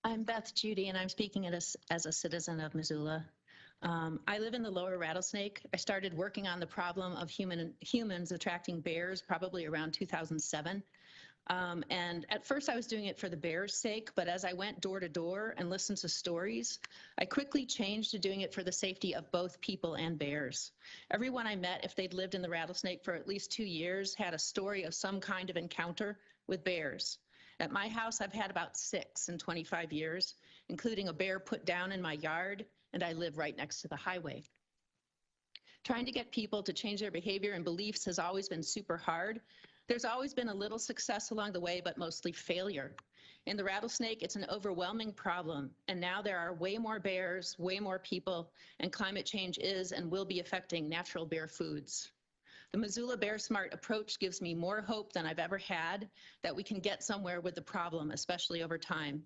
W: I'm Beth Judy, and I'm speaking as a citizen of Missoula. I live in the lower Rattlesnake. I started working on the problem of humans attracting bears probably around 2007. And at first I was doing it for the bears' sake, but as I went door to door and listened to stories, I quickly changed to doing it for the safety of both people and bears. Everyone I met, if they'd lived in the Rattlesnake for at least 2 years, had a story of some kind of encounter with bears. At my house, I've had about 6 in 25 years, including a bear put down in my yard, and I live right next to the highway. Trying to get people to change their behavior and beliefs has always been super hard. There's always been a little success along the way, but mostly failure. In the Rattlesnake, it's an overwhelming problem, and now there are way more bears, way more people, and climate change is and will be affecting natural bear foods. The Missoula Bear Smart approach gives me more hope than I've ever had that we can get somewhere with the problem, especially over time.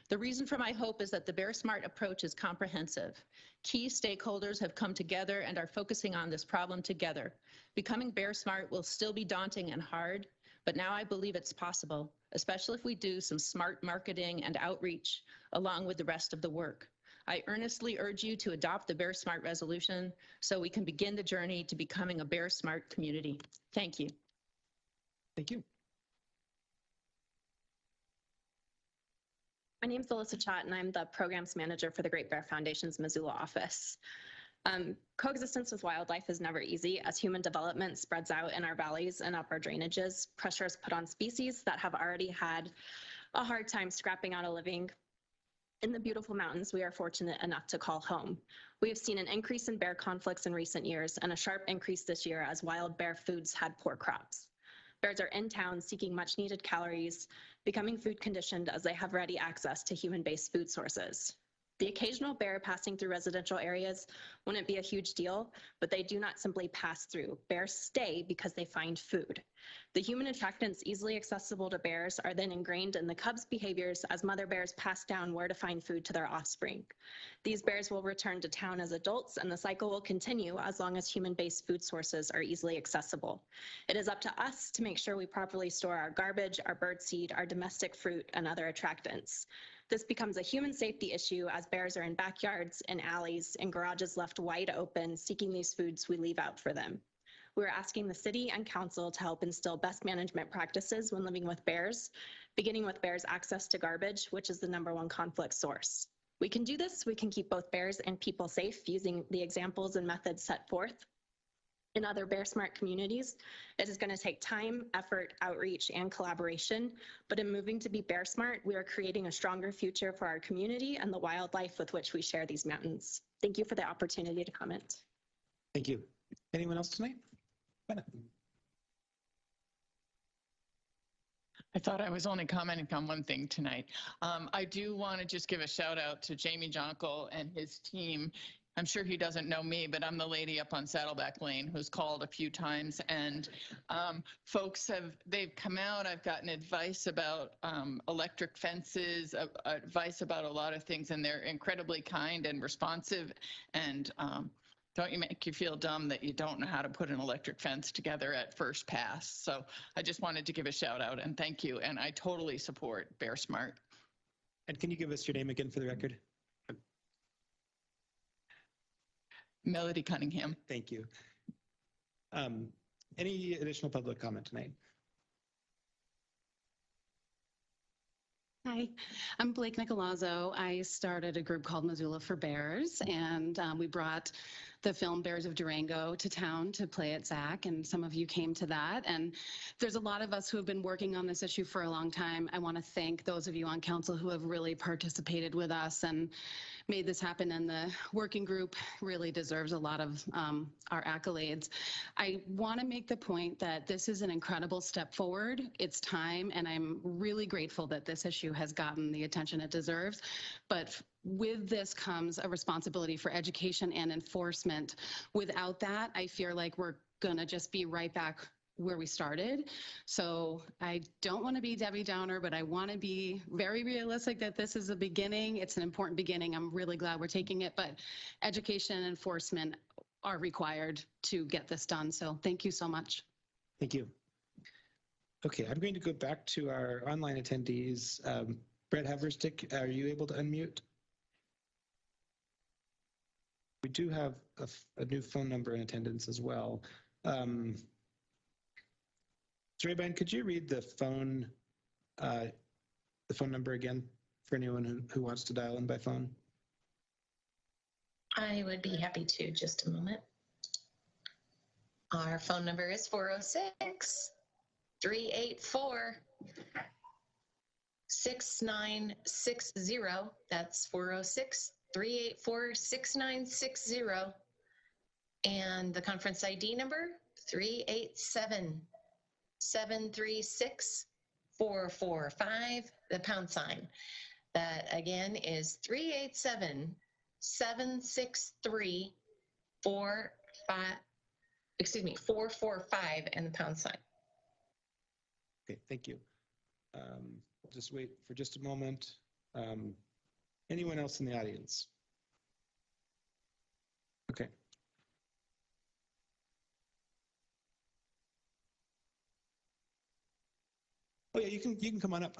W: The reason for my hope is that the Bear Smart approach is comprehensive. Key stakeholders have come together and are focusing on this problem together. Becoming Bear Smart will still be daunting and hard, but now I believe it's possible, especially if we do some smart marketing and outreach along with the rest of the work. I earnestly urge you to adopt the Bear Smart resolution so we can begin the journey to becoming a Bear Smart community. Thank you.
A: Thank you.
X: My name is Alyssa Chott, and I'm the programs manager for the Great Bear Foundation's Missoula office. Coexistence with wildlife is never easy as human development spreads out in our valleys and up our drainages. Pressure is put on species that have already had a hard time scrapping out a living in the beautiful mountains we are fortunate enough to call home. We have seen an increase in bear conflicts in recent years and a sharp increase this year as wild bear foods had poor crops. Bears are in town seeking much needed calories, becoming food conditioned as they have ready access to human-based food sources. The occasional bear passing through residential areas wouldn't be a huge deal, but they do not simply pass through. Bears stay because they find food. The human attractants easily accessible to bears are then ingrained in the cubs' behaviors as mother bears pass down where to find food to their offspring. These bears will return to town as adults, and the cycle will continue as long as human-based food sources are easily accessible. It is up to us to make sure we properly store our garbage, our birdseed, our domestic fruit, and other attractants. This becomes a human safety issue as bears are in backyards, in alleys, and garages left wide open, seeking these foods we leave out for them. We're asking the city and council to help instill best management practices when living with bears, beginning with bears' access to garbage, which is the #1 conflict source. We can do this. We can keep both bears and people safe using the examples and methods set forth in other Bear Smart communities. It is going to take time, effort, outreach, and collaboration, but in moving to be Bear Smart, we are creating a stronger future for our community and the wildlife with which we share these mountains. Thank you for the opportunity to comment.
A: Thank you. Anyone else tonight? Bennett.
D: I thought I was only commenting on one thing tonight. I do want to just give a shout out to Jamie Jonkel and his team. I'm sure he doesn't know me, but I'm the lady up on Saddleback Lane who's called a few times, and folks they've come out. I've gotten advice about electric fences, advice about a lot of things, and they're incredibly kind and responsive. And don't you make you feel dumb that you don't know how to put an electric fence together at first pass. So I just wanted to give a shout out and thank you. And I totally support Bear Smart.
A: And can you give us your name again for the record?
D: Melody Cunningham.
A: Thank you. Any additional public comment tonight?
E: Hi, I'm Blake Nicolazzo. I started a group called Missoula for Bears, and we brought the film Bears of Durango to town to play at ZAC, and some of you came to that. And there's a lot of us who have been working on this issue for a long time. I want to thank those of you on council who have really participated with us and made this happen, and the working group really deserves a lot of our accolades. I want to make the point that this is an incredible step forward. It's time, and I'm really grateful that this issue has gotten the attention it deserves. But with this comes a responsibility for education and enforcement. Without that, I feel like we're going to just be right back where we started. So I don't want to be Debbie Downer, but I want to be very realistic that this is a beginning. It's an important beginning. I'm really glad we're taking it, but education and enforcement are required to get this done. So thank you so much.
A: Thank you. Okay, I'm going to go back to our online attendees. Brett Haverstick, are you able to unmute? We do have a new phone number in attendance as well. Rabine, could you read the phone number again for anyone who wants to dial in by phone?
C: I would be happy to. Just a moment. Our phone number is 406-384-6960. That's 406-384-6960. And the conference ID number, 387-736-445, the pound sign. That again is 445, and the pound sign.
A: Okay, thank you. We'll just wait for just a moment. Anyone else in the audience? Okay. Oh yeah, you can come on up.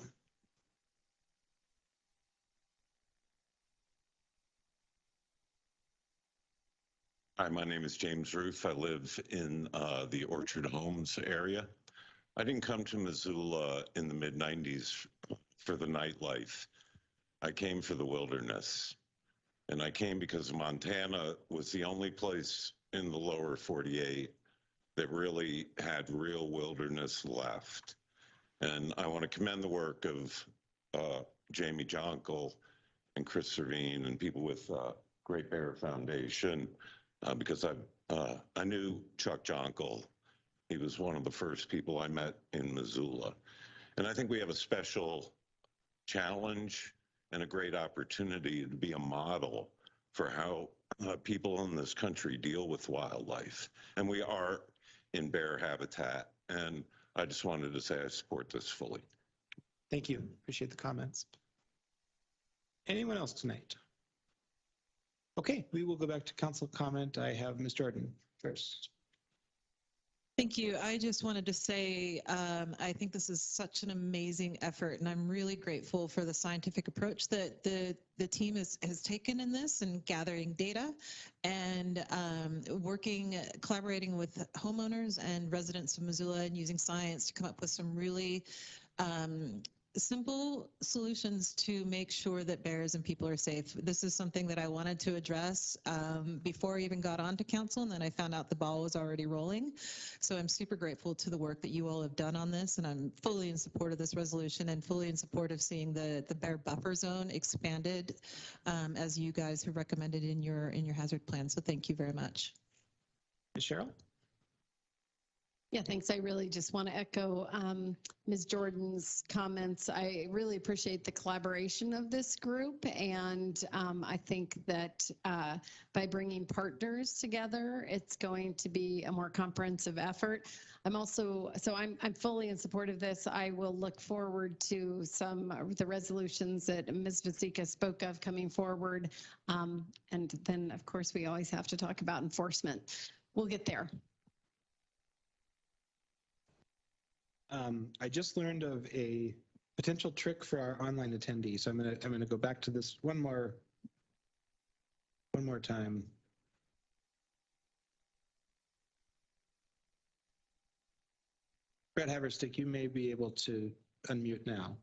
F: Hi, my name is James Roof. I live in the Orchard Homes area. I didn't come to Missoula in the mid-90s for the nightlife. I came for the wilderness. And I came because Montana was the only place in the lower 48 that really had real wilderness left. And I want to commend the work of Jamie Jonkel and Chris Servine and people with Great Bear Foundation because I knew Chuck Jonkel. He was one of the first people I met in Missoula. And I think we have a special challenge and a great opportunity to be a model for how people in this country deal with wildlife. And we are in bear habitat. And I just wanted to say I support this fully.
A: Thank you. Appreciate the comments. Anyone else tonight? Okay, we will go back to council comment. I have Ms. Jordan first.
Q: Thank you. I just wanted to say, I think this is such an amazing effort, and I'm really grateful for the scientific approach that the team has taken in this and gathering data and collaborating with homeowners and residents of Missoula and using science to come up with some really simple solutions to make sure that bears and people are safe. This is something that I wanted to address before I even got onto council, and then I found out the ball was already rolling. So I'm super grateful to the work that you all have done on this, and I'm fully in support of this resolution and fully in support of seeing the bear buffer zone expanded as you guys have recommended in your hazard plan. So thank you very much.
A: Ms. Cheryl?
E: Yeah, thanks. I really just want to echo Ms. Jordan's comments. I really appreciate the collaboration of this group, and I think that by bringing partners together, it's going to be a more comprehensive effort. I'm fully in support of this. I will look forward to some of the resolutions that Ms. Vasika spoke of coming forward, and then of course we always have to talk about enforcement. We'll get there.
A: I just learned of a potential trick for our online attendees. So I'm gonna go back to this one more time. Brett Haverstick, you may be able to unmute now.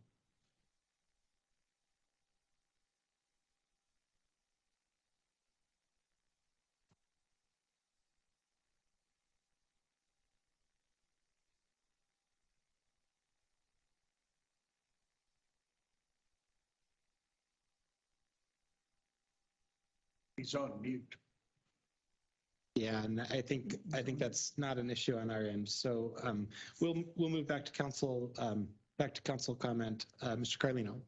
M: He's on mute.
A: Yeah, and I think that's not an issue on our end. So we'll move back to council comment. Mr. Carlino.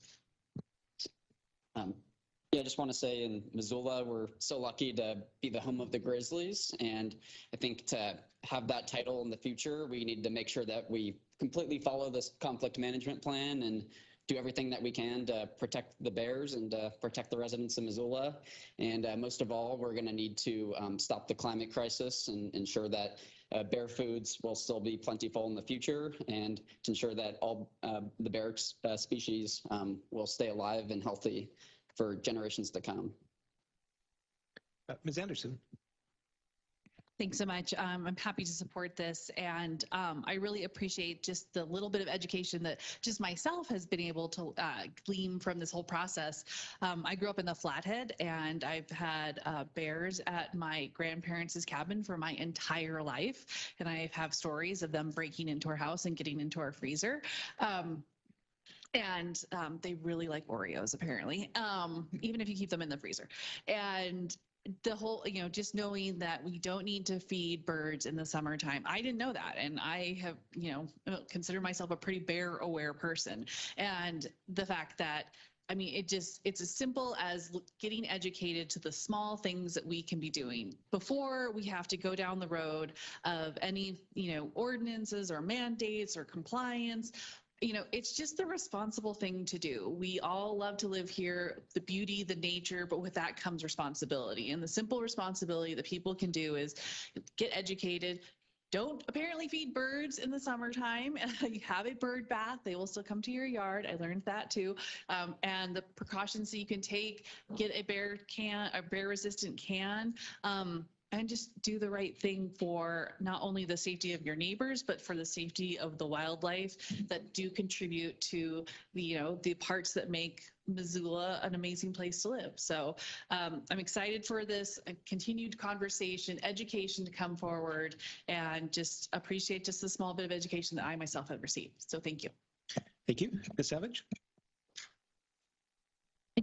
R: Yeah, I just want to say in Missoula, we're so lucky to be the home of the Grizzlies. And I think to have that title in the future, we need to make sure that we completely follow this conflict management plan and do everything that we can to protect the bears and protect the residents of Missoula. And most of all, we're going to need to stop the climate crisis and ensure that bear foods will still be plentiful in the future, and to ensure that all the bear species will stay alive and healthy for generations to come.
A: Ms. Anderson.
N: Thanks so much. I'm happy to support this, and I really appreciate just the little bit of education that just myself has been able to glean from this whole process. I grew up in the Flathead, and I've had bears at my grandparents' cabin for my entire life, and I have stories of them breaking into our house and getting into our freezer. And they really like Oreos, apparently, even if you keep them in the freezer. And the whole, just knowing that we don't need to feed birds in the summertime. I didn't know that. And I have, consider myself a pretty bear aware person. And the fact that, it's as simple as getting educated to the small things that we can be doing before we have to go down the road of any, ordinances or mandates or compliance. It's just the responsible thing to do. We all love to live here, the beauty, the nature, but with that comes responsibility. And the simple responsibility that people can do is get educated. Don't apparently feed birds in the summertime. You have a bird bath. They will still come to your yard. I learned that too. And the precautions that you can take, get a bear resistant can. And just do the right thing for not only the safety of your neighbors, but for the safety of the wildlife that do contribute to the parts that make Missoula an amazing place to live. So I'm excited for this continued conversation, education to come forward, and just appreciate just the small bit of education that I myself have received. So thank you.
A: Thank you. Ms. Savage.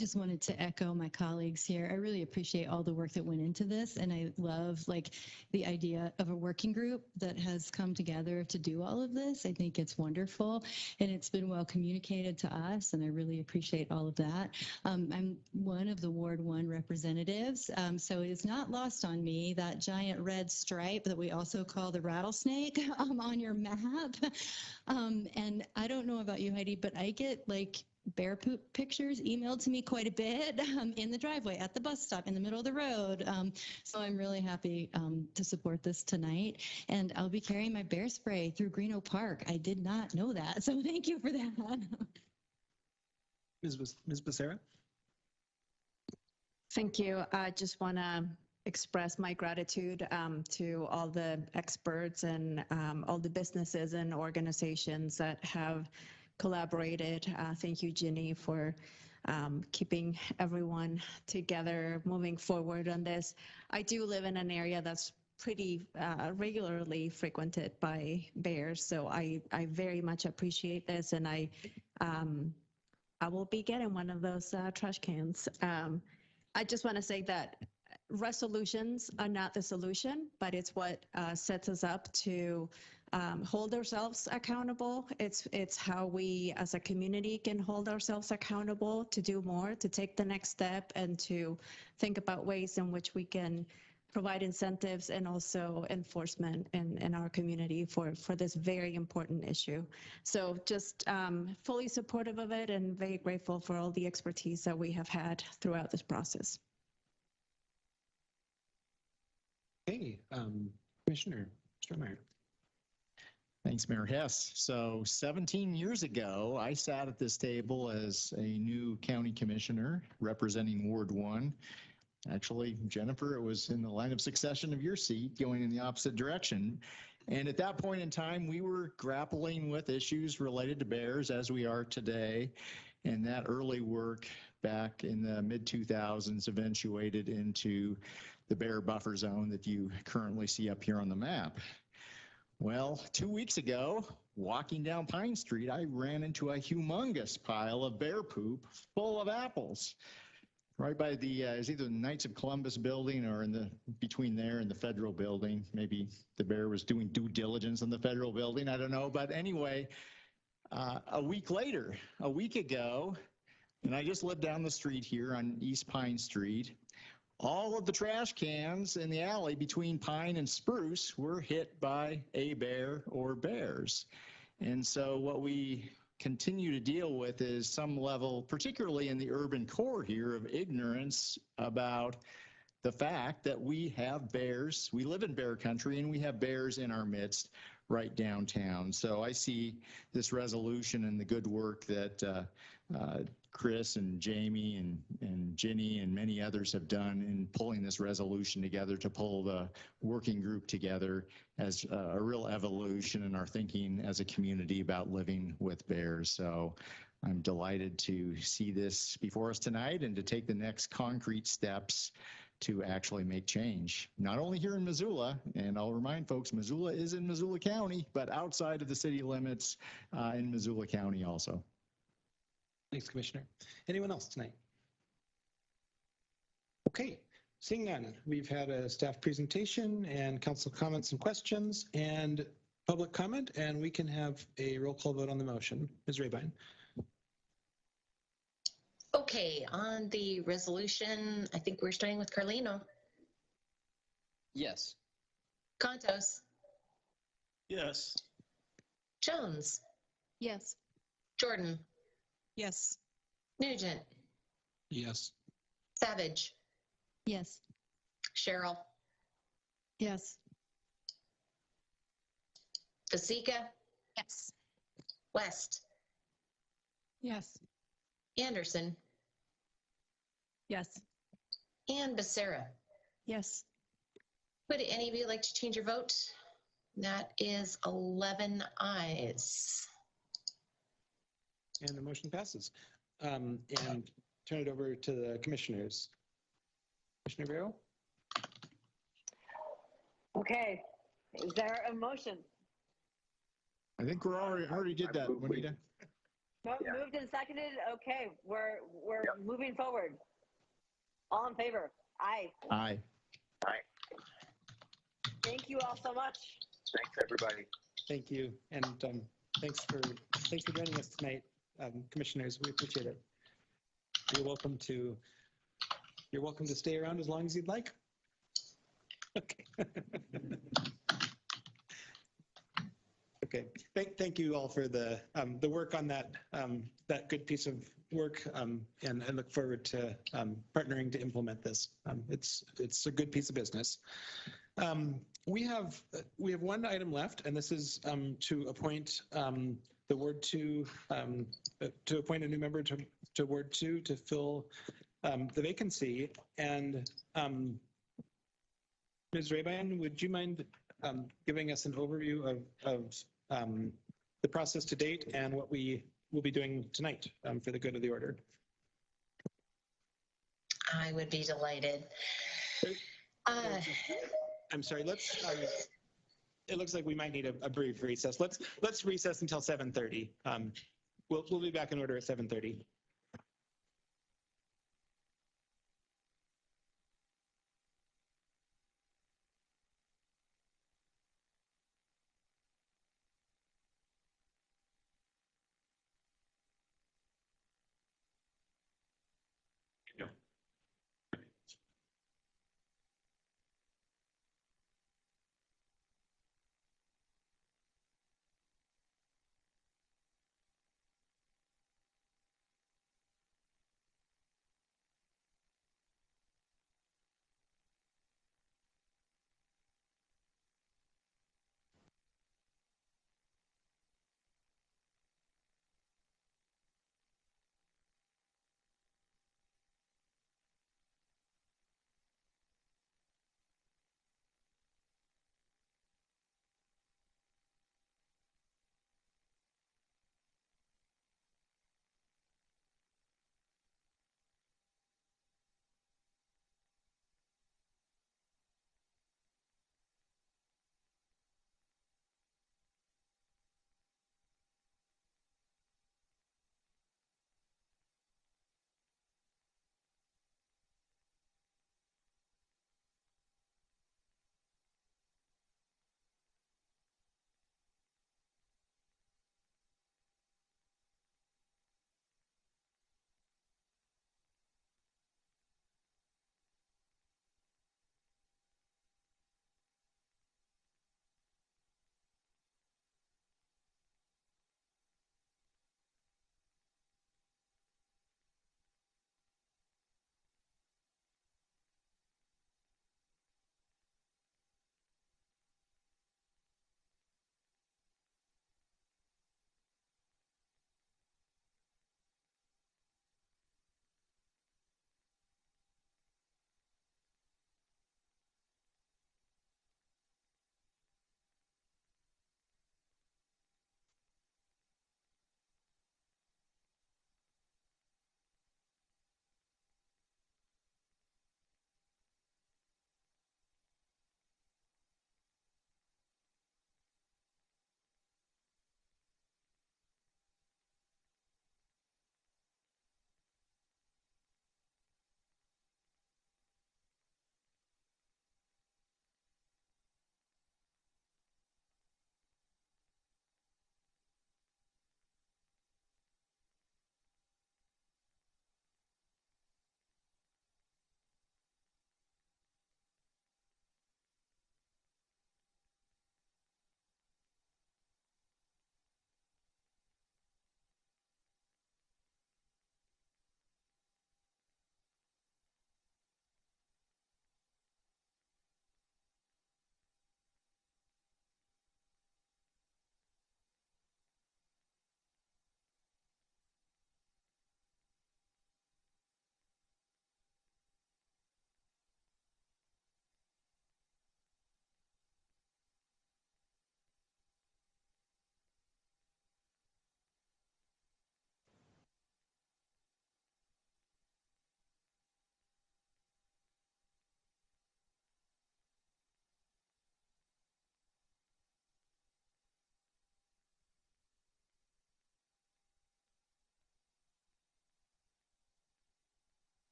G: just wanted to echo my colleagues here. I really appreciate all the work that went into this, and I love like the idea of a working group that has come together to do all of this. I think it's wonderful, and it's been well communicated to us, and I really appreciate all of that. I'm one of the Ward 1 representatives, so it is not lost on me that giant red stripe that we also call the rattlesnake on your map. And I don't know about you, Heidi, but I get like bear poop pictures emailed to me quite a bit in the driveway, at the bus stop, in the middle of the road. So I'm really happy to support this tonight. And I'll be carrying my bear spray through Greeno Park. I did not know that. So thank you for that.
A: Ms. Becerra?
H: Thank you. I just want to express my gratitude to all the experts and all the businesses and organizations that have collaborated. Thank you, Ginny, for keeping everyone together, moving forward on this. I do live in an area that's pretty regularly frequented by bears, so I very much appreciate this, and I will be getting one of those trash cans. I just want to say that resolutions are not the solution, but it's what sets us up to hold ourselves accountable. It's how we as a community can hold ourselves accountable to do more, to take the next step, and to think about ways in which we can provide incentives and also enforcement in our community for this very important issue. So just fully supportive of it and very grateful for all the expertise that we have had throughout this process.
A: Hey, Commissioner Strohmeyer.
S: Thanks, Mayor Hess. So 17 years ago, I sat at this table as a new county commissioner representing Ward 1. Actually, Jennifer, it was in the line of succession of your seat going in the opposite direction. And at that point in time, we were grappling with issues related to bears as we are today. And that early work back in the mid-2000s eventuated into the bear buffer zone that you currently see up here on the map. Well, 2 weeks ago, walking down Pine Street, I ran into a humongous pile of bear poop full of apples. Right by the, it's either the Knights of Columbus building or in the between there and the federal building. Maybe the bear was doing due diligence on the federal building. I don't know. But anyway, a week later, a week ago, and I just lived down the street here on East Pine Street, all of the trash cans in the alley between Pine and Spruce were hit by a bear or bears. And so what we continue to deal with is some level, particularly in the urban core here, of ignorance about the fact that we have bears. We live in bear country and we have bears in our midst right downtown. So I see this resolution and the good work that Chris and Jamie and Ginny and many others have done in pulling this resolution together to pull the working group together as a real evolution in our thinking as a community about living with bears. So I'm delighted to see this before us tonight and to take the next concrete steps to actually make change, not only here in Missoula, and I'll remind folks, Missoula is in Missoula County, but outside of the city limits in Missoula County also.
A: Thanks, Commissioner. Anyone else tonight? Okay, seeing none, we've had a staff presentation and council comments and questions and public comment, and we can have a roll call vote on the motion. Ms. Rabine.
C: Okay, on the resolution, I think we're starting with Carlino.
R: Yes.
C: Contos.
B: Yes.
C: Jones.
O: Yes.
C: Jordan.
Q: Yes.
C: Nugent.
B: Yes.
C: Savage.
O: Yes.
C: Cheryl.
O: Yes.
C: Vasika.
O: Yes.
C: West.
O: Yes.
C: Anderson.
O: Yes.
C: And Becerra.
O: Yes.
C: Would any of you like to change your vote? That is 11 ayes.
A: And the motion passes. And turn it over to the commissioners. Commissioner Vero?
J: Okay, is there a motion?
S: I think we already did that, Juanita.
J: Moved and seconded. Okay, we're moving forward. All in favor? Aye.
S: Aye.
J: Thank you all so much.
B: Thanks, everybody.
A: Thank you. And thanks for joining us tonight, commissioners. We appreciate it. You're welcome to stay around as long as you'd like. Okay. Okay. Thank you all for the work on that good piece of work, and I look forward to partnering to implement this. It's a good piece of business. We have one item left, and this is to appoint the Ward 2 to appoint a new member to Ward 2 to fill the vacancy. And Ms. Rabayan, would you mind giving us an overview of the process to date and what we will be doing tonight for the good of the order?
C: I would be delighted.
A: I'm sorry, let's, it looks like we might need a brief recess. Let's recess until 7:30. We'll be back in order at 7:30.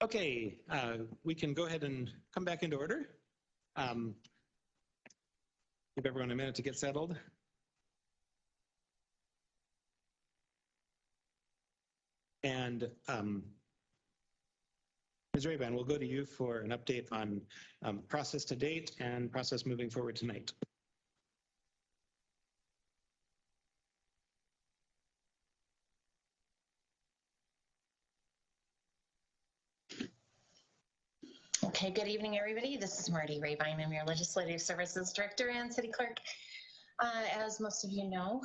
A: Okay, we can go ahead and come back into order. Give everyone a minute to get settled. And Ms. Rayban, we'll go to you for an update on process to date and process moving forward tonight.
C: Okay, good evening, everybody. This is Marty Rabine. I'm your Legislative Services Director and City Clerk. As most of you know,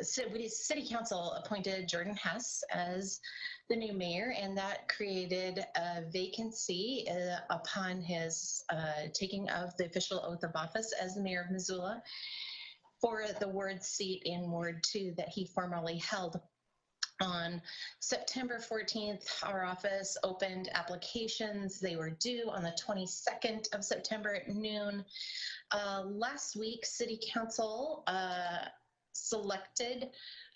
C: City Council appointed Jordan Hess as the new mayor, and that created a vacancy upon his taking of the official oath of office as the mayor of Missoula for the ward seat in Ward 2 that he formerly held. On September 14th, our office opened applications. They were due on the 22nd of September at noon. Last week, City Council selected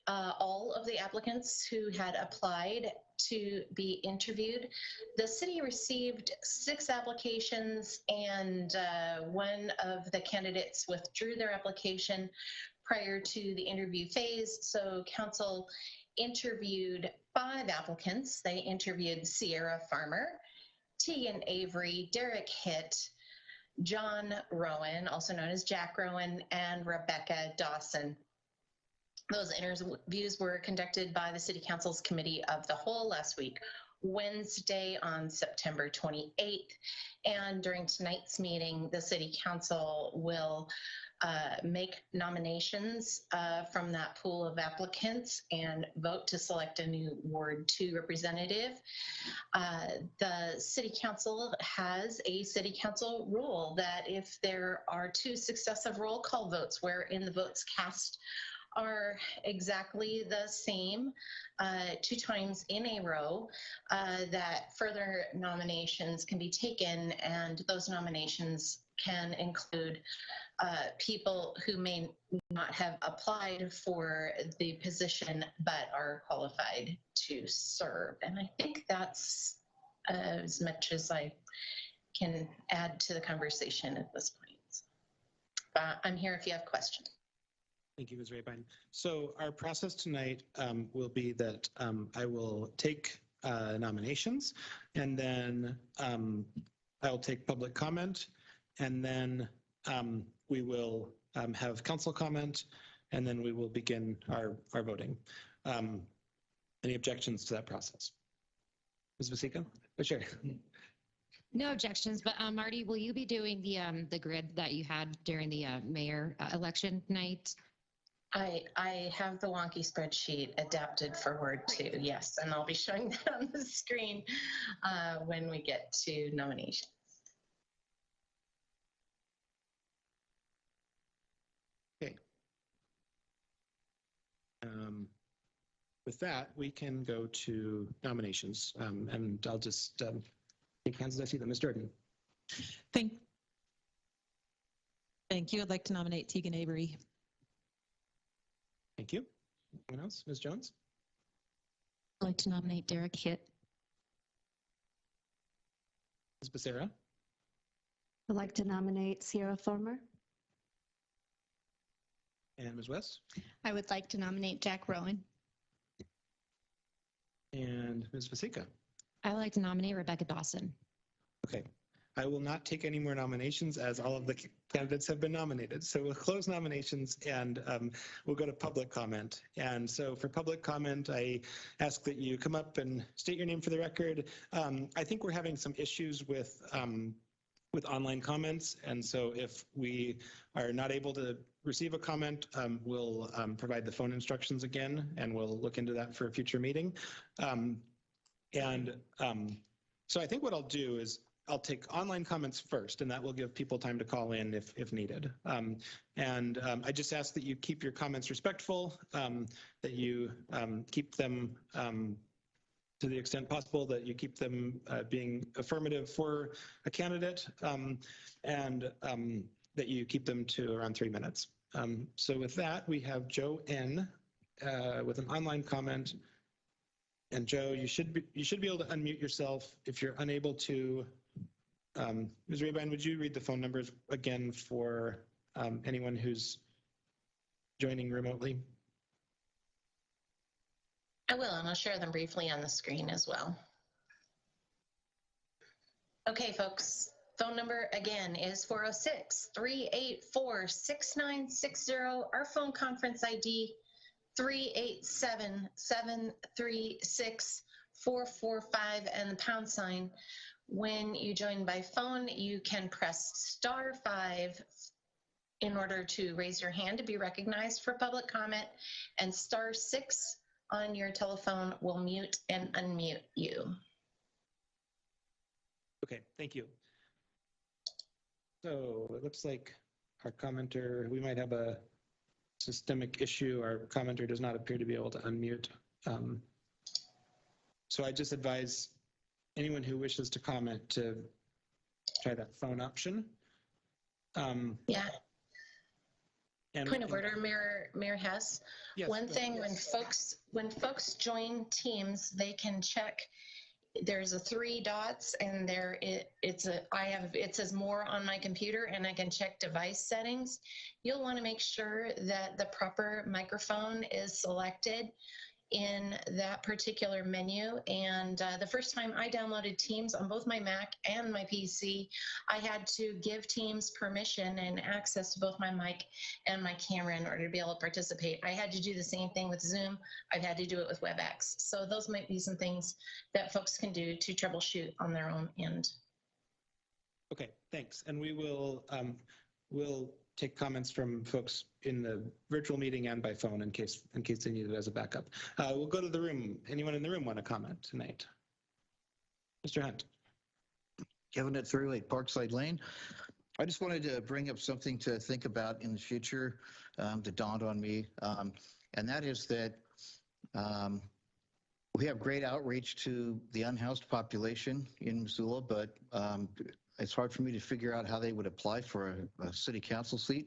C: all of the applicants who had applied to be interviewed. The city received 6 applications, and one of the candidates withdrew their application prior to the interview phase. So council interviewed 5 applicants. They interviewed Sierra Farmer, Tegan Avery, Derek Hitt, John Rowan, also known as Jack Rowan, and Rebecca Dawson. Those interviews were conducted by the City Council's Committee of the Whole last week, Wednesday on September 28th. And during tonight's meeting, the City Council will make nominations from that pool of applicants and vote to select a new Ward 2 representative. The City Council has a City Council rule that if there are 2 successive roll call votes wherein the votes cast are exactly the same 2 times in a row, that further nominations can be taken, and those nominations can include people who may not have applied for the position but are qualified to serve. And I think that's as much as I can add to the conversation at this point. I'm here if you have questions.
A: Thank you, Ms. Rabine. So our process tonight will be that I will take nominations, and then I'll take public comment, and then we will have council comment, and then we will begin our voting. Any objections to that process? Ms. Vasica? Oh, sure.
I: No objections, but Marty, will you be doing the grid that you had during the mayor election night?
C: I have the wonky spreadsheet adapted for Word 2, yes, and I'll be showing that on the screen when we get to nominations.
A: Okay. With that, we can go to nominations, and I'll just take hands as I see them. Ms. Jordan.
Q: Thank you. I'd like to nominate Tegan Avery.
A: Thank you. Anyone else? Ms. Jones?
I: I'd like to nominate Derek Hitt.
A: Ms. Becerra?
H: I'd like to nominate Sierra Farmer.
A: And Ms. West?
I: I would like to nominate Jack Rowan.
A: And Ms. Vasica?
I: I would like to nominate Rebecca Dawson.
A: Okay. I will not take any more nominations as all of the candidates have been nominated. So we'll close nominations, and we'll go to public comment. And so for public comment, I ask that you come up and state your name for the record. I think we're having some issues with online comments. And so if we are not able to receive a comment, we'll provide the phone instructions again, and we'll look into that for a future meeting. So I think what I'll do is I'll take online comments first, and that will give people time to call in if needed. I just ask that you keep your comments respectful, that you keep them to the extent possible, that you keep them being affirmative for a candidate. that you keep them to around 3 minutes. So with that, we have Joe N. With an online comment. And Joe, you should be able to unmute yourself. If you're unable to, Ms. Rabine, would you read the phone numbers again for anyone who's joining remotely?
C: I will, and I'll share them briefly on the screen as well. Okay, folks, phone number again is 406-384-6960. Our phone conference ID 387-736-445 and the pound sign. When you join by phone, you can press *5 in order to raise your hand to be recognized for public comment, and *6 on your telephone will mute and unmute you.
A: Okay, thank you. So it looks like our commenter, we might have a systemic issue. Our commenter does not appear to be able to unmute. So I just advise anyone who wishes to comment to try that phone option.
C: Yeah.
A: And
C: Point of order, Mayor Hess.
A: Yes,
C: One
A: go
C: thing,
A: ahead.
C: when folks join Teams, they can check. There's a 3 dots, and it says more on my computer, and I can check device settings. You'll want to make sure that the proper microphone is selected in that particular menu. And the first time I downloaded Teams on both my Mac and my PC, I had to give Teams permission and access to both my mic and my camera in order to be able to participate. I had to do the same thing with Zoom. I've had to do it with WebEx. So those might be some things that folks can do to troubleshoot on their own end.
A: Okay, thanks. And we will we'll take comments from folks in the virtual meeting and by phone in case they need it as a backup. We'll go to the room. Anyone in the room want to comment tonight? Mr. Hunt.
K: Kevin at 308 Parkside Lane. I just wanted to bring up something to think about in the future that dawned on me, and that is that we have great outreach to the unhoused population in Missoula, but it's hard for me to figure out how they would apply for a city council seat,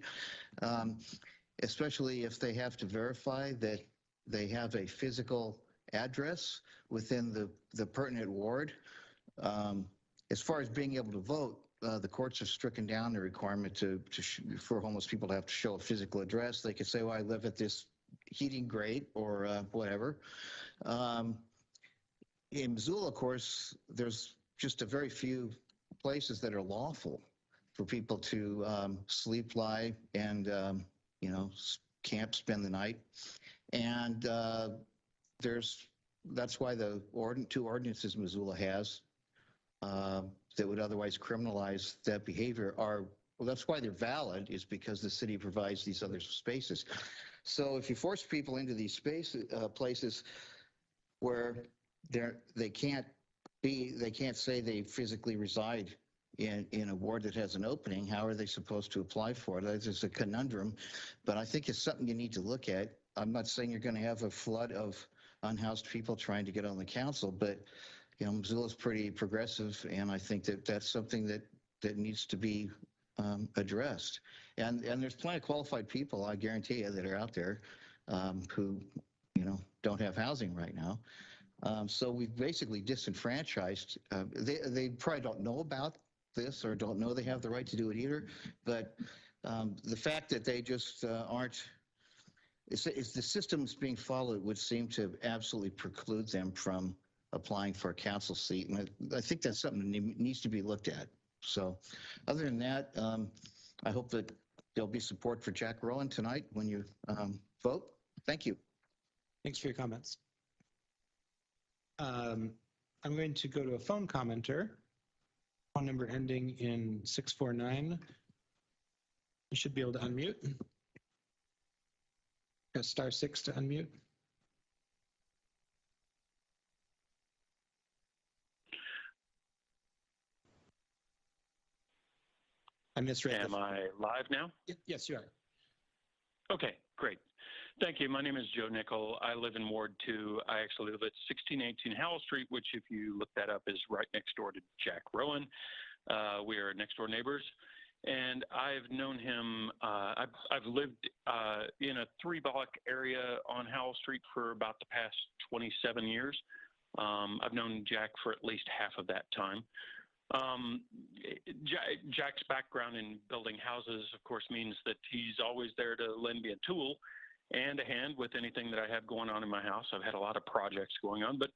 K: especially if they have to verify that they have a physical address within the pertinent ward. As far as being able to vote, the courts have stricken down the requirement for homeless people to have to show a physical address. They could say, well, I live at this heating grate or whatever. In Missoula, of course, there's just a very few places that are lawful for people to sleep, lie, and camp, spend the night, and that's why the 2 ordinances Missoula has that would otherwise criminalize that behavior that's why they're valid, is because the city provides these other spaces. So if you force people into these places where they can't say they physically reside in a ward that has an opening, how are they supposed to apply for it? It's a conundrum, but I think it's something you need to look at. I'm not saying you're going to have a flood of unhoused people trying to get on the council, but Missoula's pretty progressive, and I think that's something that needs to be addressed. And there's plenty of qualified people, I guarantee you, that are out there who don't have housing right now. So we've basically disenfranchised. They probably don't know about this or don't know they have the right to do it either. But the fact that they just aren't, if the system's being followed, would seem to absolutely preclude them from applying for a council seat. And I think that's something that needs to be looked at. So other than that, I hope that there'll be support for Jack Rowan tonight when you vote. Thank you.
A: Thanks for your comments. I'm going to go to a phone commenter. Phone number ending in 649. You should be able to unmute. Press *6 to unmute. I misread.
L: Am I live now?
A: Yes, you are.
L: Okay, great. Thank you. My name is Joe Nickel. I live in Ward 2. I actually live at 1618 Howell Street, which, if you look that up, is right next door to Jack Rowan. We are next door neighbors. And I've known him, I've lived in a 3-block area on Howell Street for about the past 27 years. I've known Jack for at least half of that time. Jack's background in building houses, of course, means that he's always there to lend me a tool and a hand with anything that I have going on in my house. I've had a lot of projects going on, but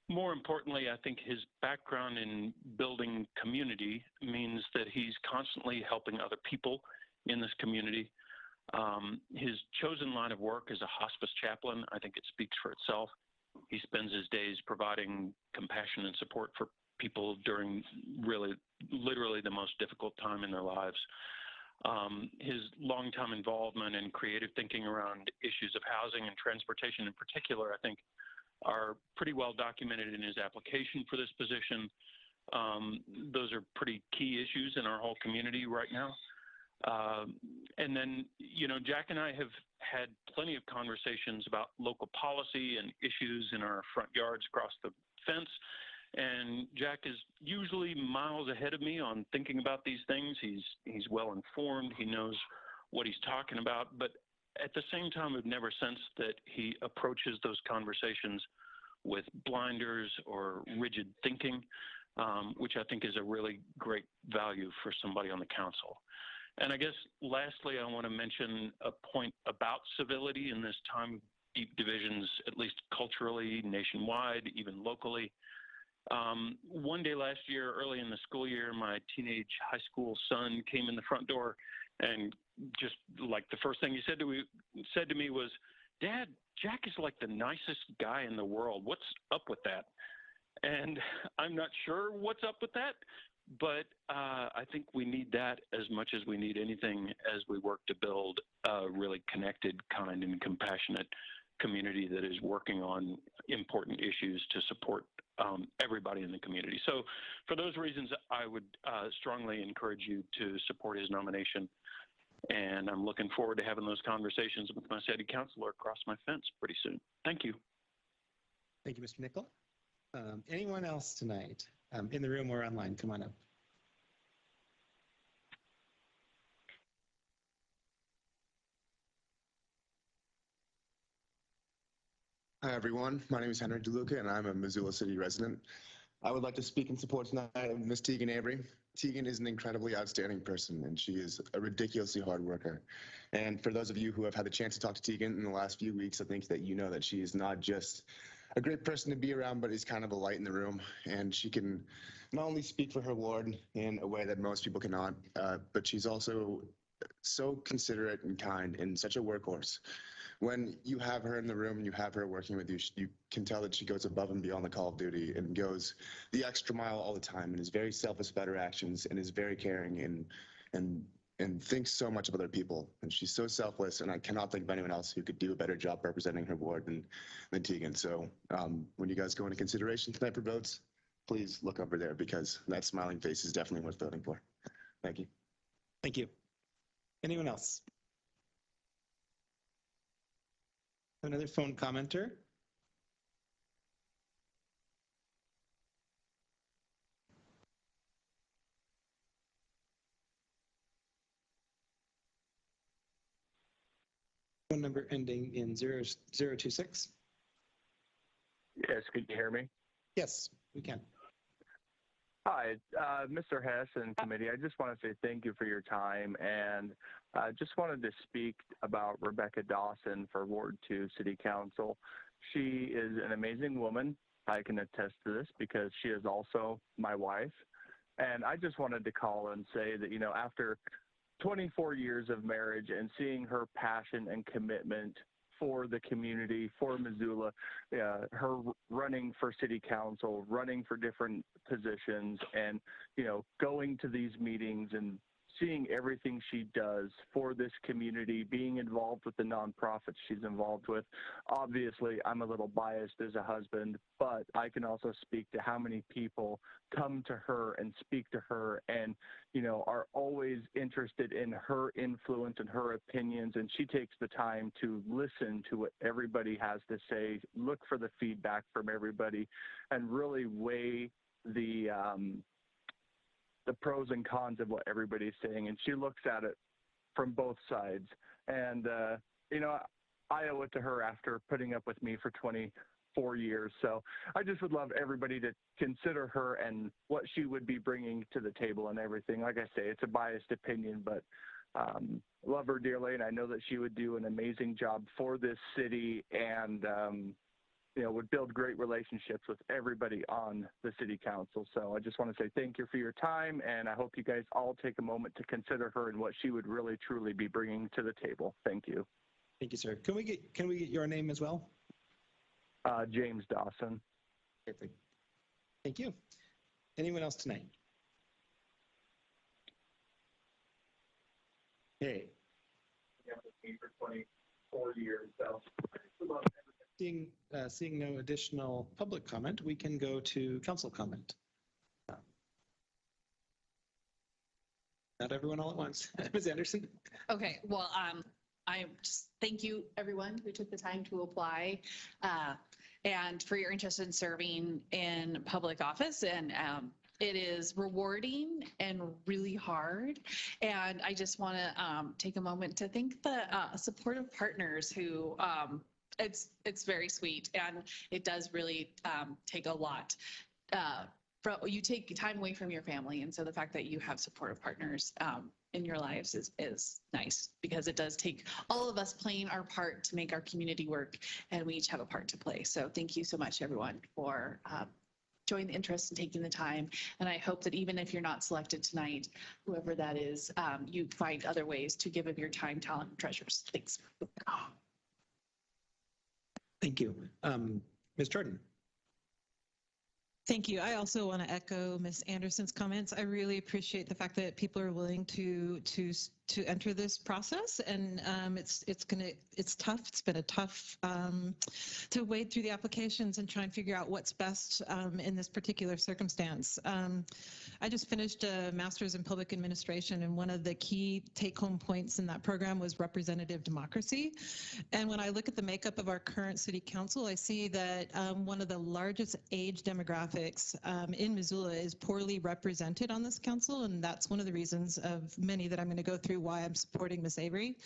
L: more importantly, I think his background in building community means that he's constantly helping other people in this community. His chosen line of work is a hospice chaplain. I think it speaks for itself. He spends his days providing compassion and support for people during literally the most difficult time in their lives. His long-time involvement in creative thinking around issues of housing and transportation in particular, I think, are pretty well documented in his application for this position. Those are pretty key issues in our whole community right now. And then, Jack and I have had plenty of conversations about local policy and issues in our front yards across the fence. And Jack is usually miles ahead of me on thinking about these things. He's well informed. He knows what he's talking about. But at the same time, we've never sensed that he approaches those conversations with blinders or rigid thinking, which I think is a really great value for somebody on the council. And I guess lastly, I want to mention a point about civility in this time of deep divisions, at least culturally, nationwide, even locally. One day last year, early in the school year, my teenage high school son came in the front door, and just like the first thing he said to me was, "Dad, Jack is like the nicest guy in the world. What's up with that?" And I'm not sure what's up with that, but I think we need that as much as we need anything as we work to build a really connected, kind, and compassionate community that is working on important issues to support everybody in the community. So for those reasons, I would strongly encourage you to support his nomination. And I'm looking forward to having those conversations with my city councilor across my fence pretty soon. Thank you.
A: Thank you, Mr. Nickel. Anyone else tonight in the room or online? Come on up.
P: Hi, everyone. My name is Henry DeLuca, and I'm a Missoula City resident. I would like to speak in support tonight of Ms. Tegan Avery. Tegan is an incredibly outstanding person, and she is a ridiculously hard worker. And for those of you who have had the chance to talk to Tegan in the last few weeks, I think that you know that she is not just a great person to be around, but is kind of a light in the room. And she can not only speak for her ward in a way that most people cannot, but she's also so considerate and kind and such a workhorse. When you have her in the room and you have her working with you, you can tell that she goes above and beyond the call of duty and goes the extra mile all the time and is very selfless about her actions and is very caring and thinks so much of other people. And she's so selfless, and I cannot think of anyone else who could do a better job representing her ward than Tegan. So when you guys go into consideration tonight for votes, please look over there, because that smiling face is definitely worth voting for. Thank you.
A: Thank you. Anyone else? Another phone commenter. Phone number ending in 0026.
T: Yes, can you hear me?
A: Yes, we can.
T: Hi, Mr. Hess and committee. I just want to say thank you for your time, and just wanted to speak about Rebecca Dawson for Ward 2 City Council. She is an amazing woman. I can attest to this because she is also my wife. And I just wanted to call and say that, after 24 years of marriage and seeing her passion and commitment for the community, for Missoula, her running for city council, running for different positions, and, going to these meetings and seeing everything she does for this community, being involved with the nonprofits she's involved with. Obviously, I'm a little biased as a husband, but I can also speak to how many people come to her and speak to her and, are always interested in her influence and her opinions. And she takes the time to listen to what everybody has to say, look for the feedback from everybody, and really weigh the the pros and cons of what everybody's saying, and she looks at it from both sides. And, I owe it to her after putting up with me for 24 years. So I just would love everybody to consider her and what she would be bringing to the table and everything. Like I say, it's a biased opinion, but love her dearly, and I know that she would do an amazing job for this city and, would build great relationships with everybody on the city council. So I just want to say thank you for your time, and I hope you guys all take a moment to consider her and what she would really, truly be bringing to the table. Thank you.
A: Thank you, sir. Can we get your name as well?
T: James Dawson.
A: Perfect. Thank you. Anyone else tonight? Hey.
T: I've been with me for 24 years, so I just love
A: Seeing no additional public comment, we can go to council comment. Not everyone all at once. Ms. Anderson?
N: Okay, well, I just thank you, everyone who took the time to apply and for your interest in serving in public office. And it is rewarding and really hard. And I just want to take a moment to thank the supportive partners who it's very sweet, and it does really take a lot. You take time away from your family, and so the fact that you have supportive partners in your lives is nice, because it does take all of us playing our part to make our community work, and we each have a part to play. So thank you so much, everyone, for showing the interest and taking the time. And I hope that even if you're not selected tonight, whoever that is, you find other ways to give of your time, talent, and treasures. Thanks.
A: Thank you. Ms. Jordan?
Q: Thank you. I also want to echo Ms. Anderson's comments. I really appreciate the fact that people are willing to enter this process, and it's tough. It's been a tough to wade through the applications and try and figure out what's best in this particular circumstance. I just finished a master's in public administration, and one of the key take-home points in that program was representative democracy. And when I look at the makeup of our current city council, I see that one of the largest age demographics in Missoula is poorly represented on this council, and that's one of the reasons of many that I'm going to go through why I'm supporting Ms. Avery.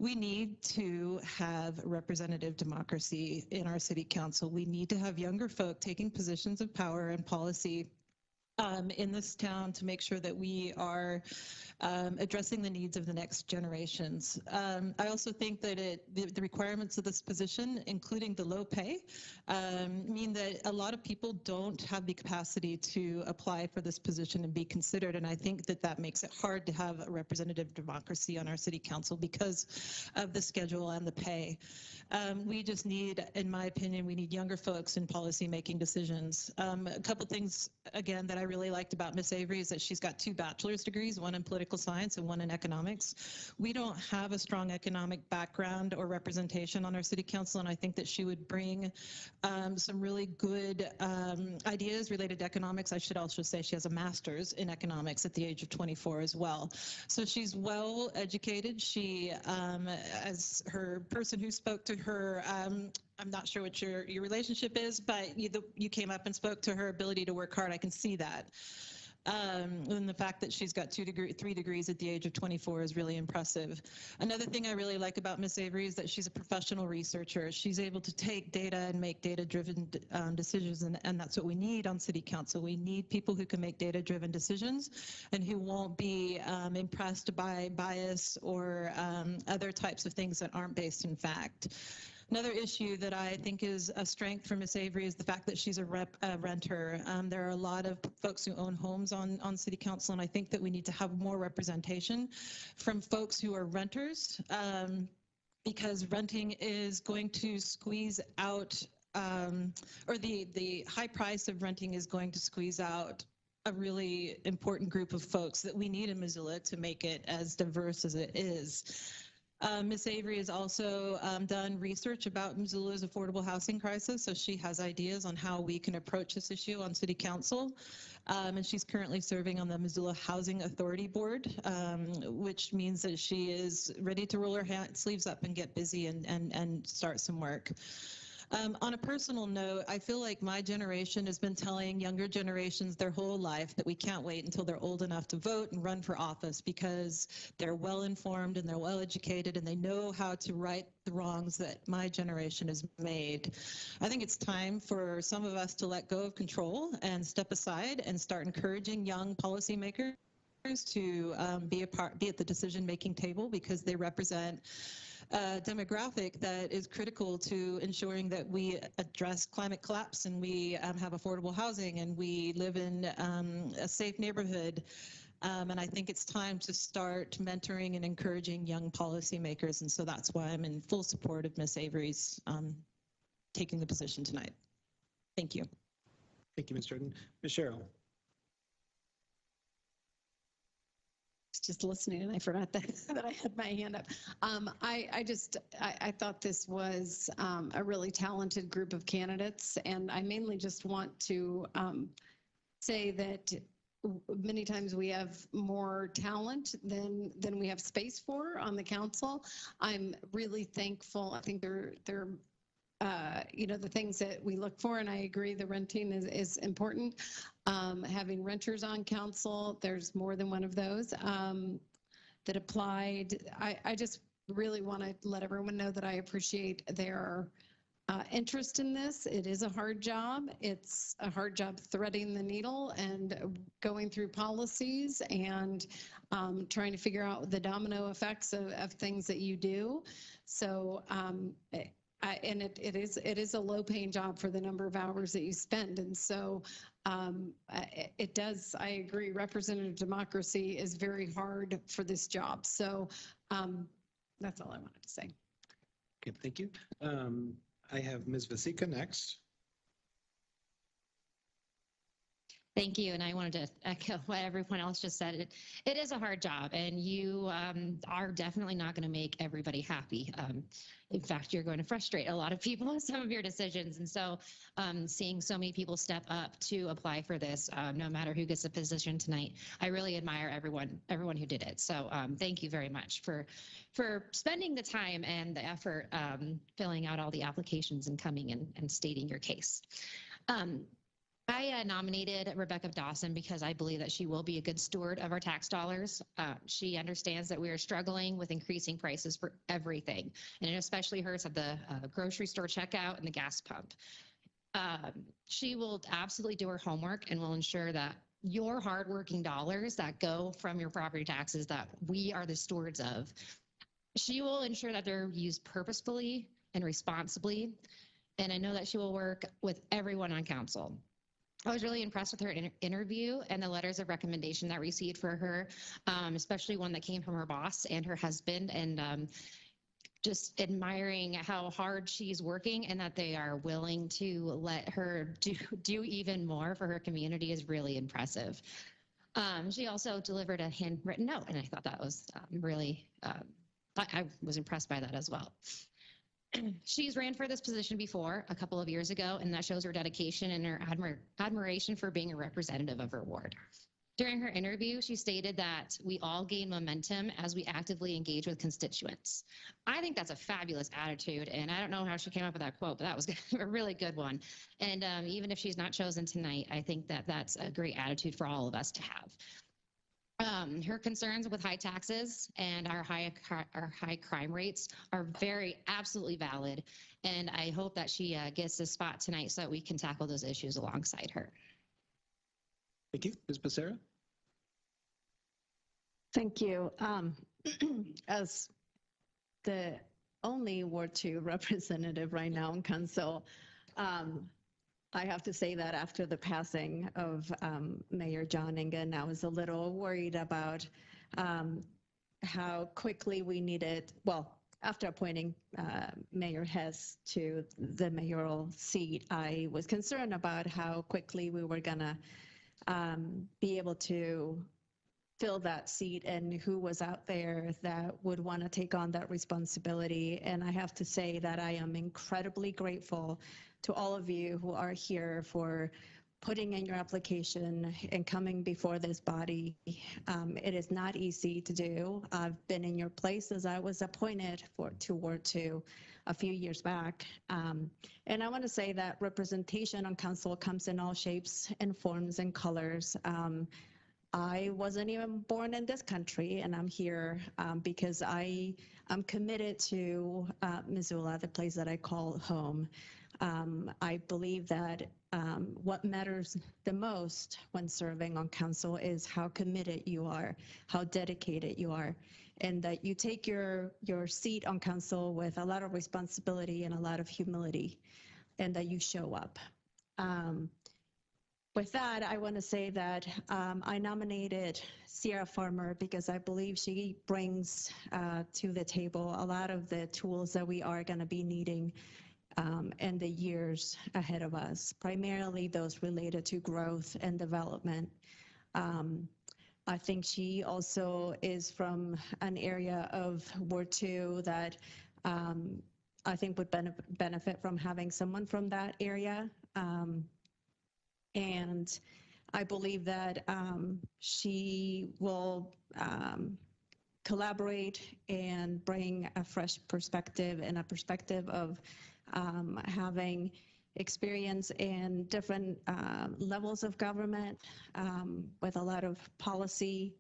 Q: We need to have representative democracy in our city council. We need to have younger folk taking positions of power and policy in this town to make sure that we are addressing the needs of the next generations. I also think that the requirements of this position, including the low pay, mean that a lot of people don't have the capacity to apply for this position and be considered. And I think that that makes it hard to have a representative democracy on our city council because of the schedule and the pay. We just need, in my opinion, we need younger folks in policy making decisions. A couple things, again, that I really liked about Miss Avery is that she's got 2 bachelor's degrees, one in political science and one in economics. We don't have a strong economic background or representation on our city council, and I think that she would bring some really good ideas related to economics. I should also say she has a master's in economics at the age of 24 as well. So she's well educated. She, as her person who spoke to her, I'm not sure what your relationship is, but you came up and spoke to her ability to work hard. I can see that. And the fact that she's got 3 degrees at the age of 24 is really impressive. Another thing I really like about Miss Avery is that she's a professional researcher. She's able to take data and make data-driven decisions, and that's what we need on city council. We need people who can make data-driven decisions and who won't be impressed by bias or other types of things that aren't based in fact. Another issue that I think is a strength for Miss Avery is the fact that she's a renter. There are a lot of folks who own homes on city council, and I think that we need to have more representation from folks who are renters, because renting is going to squeeze out, or the high price of renting is going to squeeze out a really important group of folks that we need in Missoula to make it as diverse as it is. Ms. Avery has also done research about Missoula's affordable housing crisis, so she has ideas on how we can approach this issue on city council. And she's currently serving on the Missoula Housing Authority Board, which means that she is ready to roll her sleeves up and get busy and start some work. On a personal note, I feel like my generation has been telling younger generations their whole life that we can't wait until they're old enough to vote and run for office because they're well informed and they're well educated and they know how to right the wrongs that my generation has made. I think it's time for some of us to let go of control and step aside and start encouraging young policymakers to be at the decision-making table because they represent a demographic that is critical to ensuring that we address climate collapse and we have affordable housing and we live in a safe neighborhood. And I think it's time to start mentoring and encouraging young policymakers. And so that's why I'm in full support of Ms. Avery's taking the position tonight. Thank you.
A: Thank you, Ms. Jordan. Ms. Sherrill.
O: Just listening and I forgot that I had my hand up. I thought this was a really talented group of candidates, and I mainly just want to say that many times we have more talent than we have space for on the council. I'm really thankful. I think they're the things that we look for, and I agree the renting is important. Having renters on council, there's more than one of those that applied. I just really want to let everyone know that I appreciate their interest in this. It is a hard job. It's a hard job threading the needle and going through policies and trying to figure out the domino effects of things that you do. So and it is a low-paying job for the number of hours that you spend, and so it does. I agree. Representative democracy is very hard for this job. So that's all I wanted to say.
A: Okay, thank you. I have Ms. Vasika next.
I: Thank you. And I wanted to echo what everyone else just said. It is a hard job, and you are definitely not going to make everybody happy. In fact, you're going to frustrate a lot of people with some of your decisions. And so seeing so many people step up to apply for this, no matter who gets a position tonight, I really admire everyone who did it. So thank you very much for spending the time and the effort filling out all the applications and coming and stating your case. I nominated Rebecca Dawson because I believe that she will be a good steward of our tax dollars. She understands that we are struggling with increasing prices for everything, and it especially hurts at the grocery store checkout and the gas pump. She will absolutely do her homework and will ensure that your hardworking dollars that go from your property taxes that we are the stewards of, she will ensure that they're used purposefully and responsibly. And I know that she will work with everyone on council. I was really impressed with her interview and the letters of recommendation that received for her, especially one that came from her boss and her husband, and just admiring how hard she's working and that they are willing to let her do even more for her community is really impressive. She also delivered a handwritten note, and I thought that was really, I was impressed by that as well. She's ran for this position before a couple of years ago, and that shows her dedication and her admiration for being a representative of her ward. During her interview, she stated that we all gain momentum as we actively engage with constituents. I think that's a fabulous attitude, and I don't know how she came up with that quote, but that was a really good one. And even if she's not chosen tonight, I think that that's a great attitude for all of us to have. Her concerns with high taxes and our high crime rates are absolutely valid, and I hope that she gets this spot tonight so that we can tackle those issues alongside her.
A: Thank you. Ms. Becerra?
H: Thank you. As the only Ward 2 representative right now in council, I have to say that after the passing of Mayor John Engen, I was a little worried about how quickly we needed, well, after appointing Mayor Hess to the mayoral seat, I was concerned about how quickly we were gonna be able to fill that seat and who was out there that would want to take on that responsibility. And I have to say that I am incredibly grateful to all of you who are here for putting in your application and coming before this body. It is not easy to do. I've been in your place as I was appointed to Ward 2. a few years back. And I want to say that representation on council comes in all shapes and forms and colors. I wasn't even born in this country, and I'm here because I'm committed to Missoula, the place that I call home. I believe that what matters the most when serving on council is how committed you are, how dedicated you are, and that you take your seat on council with a lot of responsibility and a lot of humility, and that you show up. With that, I want to say that I nominated Sierra Farmer because I believe she brings to the table a lot of the tools that we are going to be needing in the years ahead of us, primarily those related to growth and development. I think she also is from an area of Ward 2 that I think would benefit from having someone from that area. And I believe that she will collaborate and bring a fresh perspective and a perspective of having experience in different levels of government with a lot of policy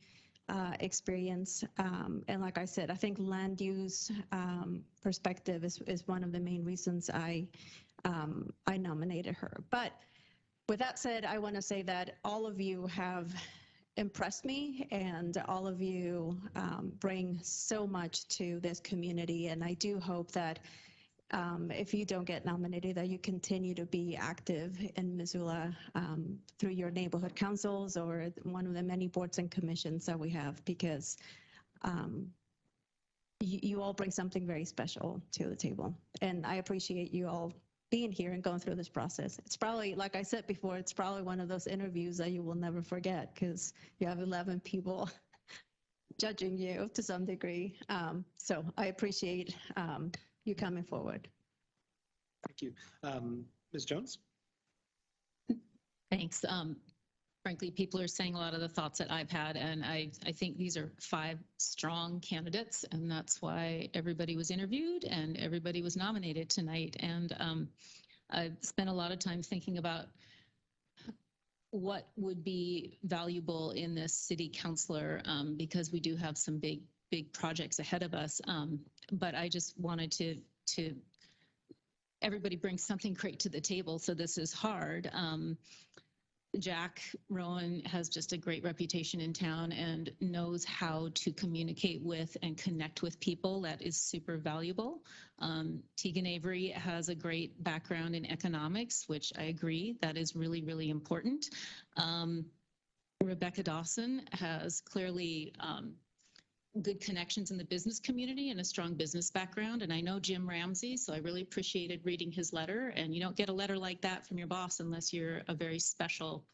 H: experience. And like I said, I think land use perspective is one of the main reasons I nominated her. But with that said, I want to say that all of you have impressed me, and all of you bring so much to this community. And I do hope that if you don't get nominated, that you continue to be active in Missoula through your neighborhood councils or one of the many boards and commissions that we have, because you all bring something very special to the table. And I appreciate you all being here and going through this process. It's probably, like I said before, it's probably one of those interviews that you will never forget because you have 11 people judging you to some degree. So I appreciate you coming forward.
A: Thank you. Ms. Jones?
I: Thanks. Frankly, people are saying a lot of the thoughts that I've had, and I think these are 5 strong candidates, and that's why everybody was interviewed and everybody was nominated tonight. And I've spent a lot of time thinking about what would be valuable in this city councilor, because we do have some big projects ahead of us. But I just wanted to everybody brings something great to the table, so this is hard. Jack Rowan has just a great reputation in town and knows how to communicate with and connect with people. That is super valuable. Tegan Avery has a great background in economics, which I agree, that is really, really important. Rebecca Dawson has clearly good connections in the business community and a strong business background. And I know Jim Ramsey, so I really appreciated reading his letter. And you don't get a letter like that from your boss unless you're a very special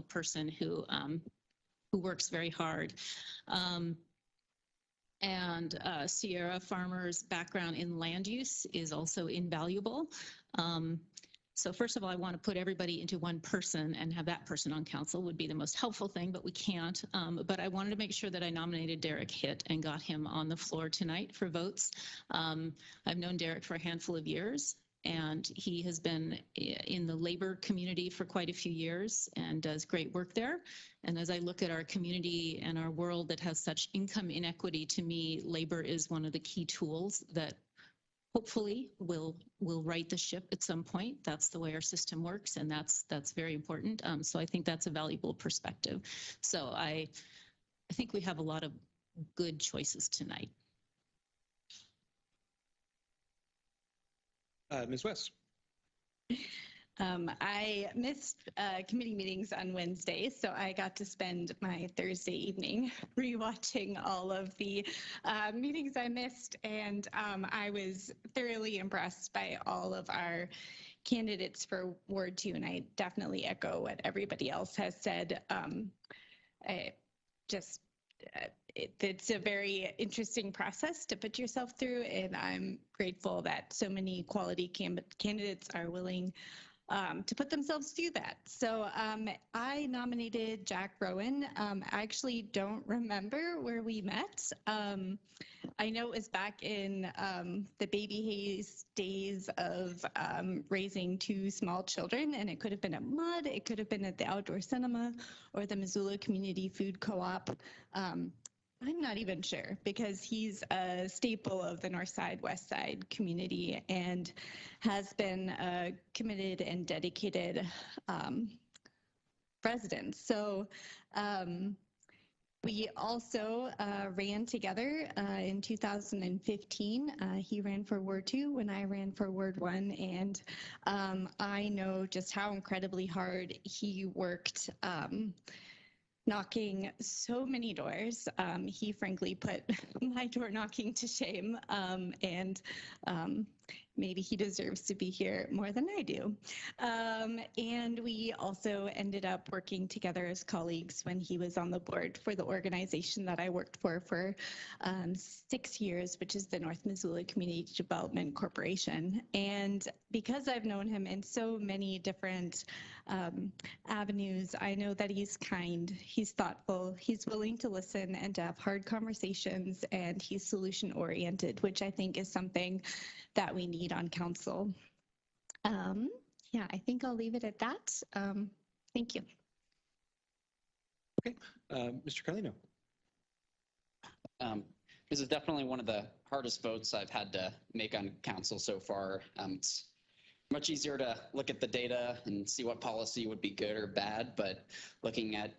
I: person who works very hard. And Sierra Farmer's background in land use is also invaluable. So first of all, I want to put everybody into one person and have that person on council would be the most helpful thing, but we can't. But I wanted to make sure that I nominated Derek Hitt and got him on the floor tonight for votes. I've known Derek for a handful of years, and he has been in the labor community for quite a few years and does great work there. And as I look at our community and our world that has such income inequity, to me, labor is one of the key tools that hopefully will right the ship at some point. That's the way our system works, and that's very important. So I think that's a valuable perspective. So I think we have a lot of good choices tonight.
A: Ms. West?
U: I missed committee meetings on Wednesday, so I got to spend my Thursday evening rewatching all of the meetings I missed, and I was thoroughly impressed by all of our candidates for Ward 2, and I definitely echo what everybody else has said. It's a very interesting process to put yourself through, and I'm grateful that so many quality candidates are willing to put themselves through that. So I nominated Jack Rowan. I actually don't remember where we met. I know it was back in the baby haze days of raising two small children, and it could have been at Mud, it could have been at the Outdoor Cinema or the Missoula Community Food Co-op. I'm not even sure because he's a staple of the Northside, Westside community and has been a committed and dedicated resident. So we also ran together in 2015. He ran for Ward 2 when I ran for Ward 1, and I know just how incredibly hard he worked knocking so many doors. He frankly put my door knocking to shame, and maybe he deserves to be here more than I do. And we also ended up working together as colleagues when he was on the board for the organization that I worked for 6 years, which is the North Missoula Community Development Corporation. And because I've known him in so many different avenues, I know that he's kind, he's thoughtful, he's willing to listen and to have hard conversations, and he's solution oriented, which I think is something that we need on council. Yeah, I think I'll leave it at that. Thank you.
A: Okay, Mr. Carlino.
R: This is definitely one of the hardest votes I've had to make on council so far. It's much easier to look at the data and see what policy would be good or bad, but looking at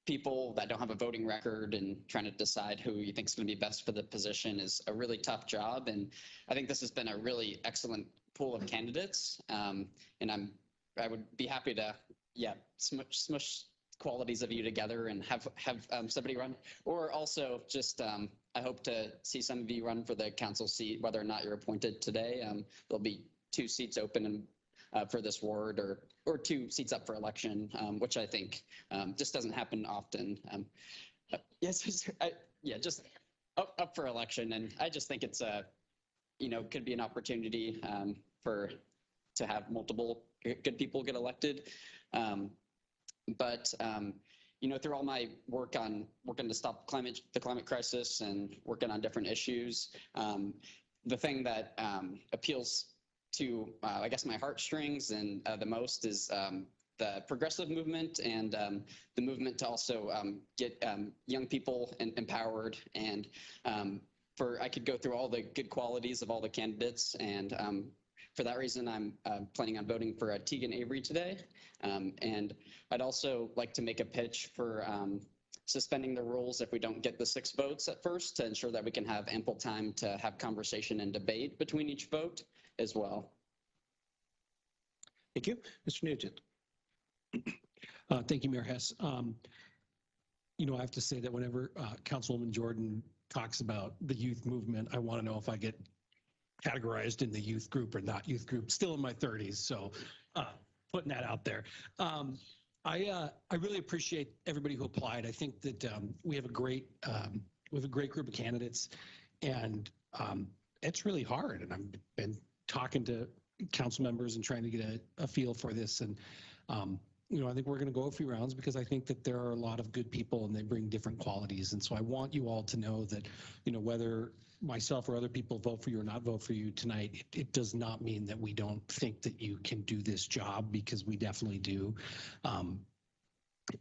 R: people that don't have a voting record and trying to decide who you think is going to be best for the position is a really tough job. And I think this has been a really excellent pool of candidates. And I would be happy to, smush qualities of you together and have somebody run. Or also just, I hope to see some of you run for the council seat, whether or not you're appointed today. There'll be 2 seats open for this ward, or 2 seats up for election, which I think just doesn't happen often. Just up for election, and I just think it's could be an opportunity to have multiple good people get elected. But through all my working to stop the climate crisis and working on different issues, the thing that appeals to, I guess, my heartstrings and the most is the progressive movement and the movement to also get young people empowered. And I could go through all the good qualities of all the candidates, and for that reason, I'm planning on voting for Tegan Avery today. And I'd also like to make a pitch for suspending the rules if we don't get the 6 votes at first, to ensure that we can have ample time to have conversation and debate between each vote as well.
A: Thank you. Mr. Nugent.
D: Thank you, Mayor Hess. I have to say that whenever Councilwoman Jordan talks about the youth movement, I want to know if I get categorized in the youth group or not youth group. Still in my 30s, so putting that out there. I really appreciate everybody who applied. I think that we have a great group of candidates, and it's really hard. And I've been talking to council members and trying to get a feel for this. And I think we're going to go a few rounds because I think that there are a lot of good people and they bring different qualities. And so I want you all to know that, whether myself or other people vote for you or not vote for you tonight, it does not mean that we don't think that you can do this job, because we definitely do.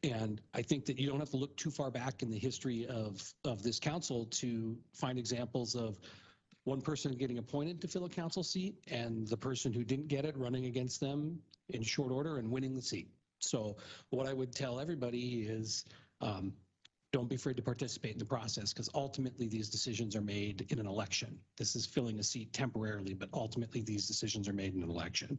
D: And I think that you don't have to look too far back in the history of this council to find examples of one person getting appointed to fill a council seat and the person who didn't get it running against them in short order and winning the seat. So what I would tell everybody is don't be afraid to participate in the process, because ultimately these decisions are made in an election. This is filling a seat temporarily, but ultimately these decisions are made in an election.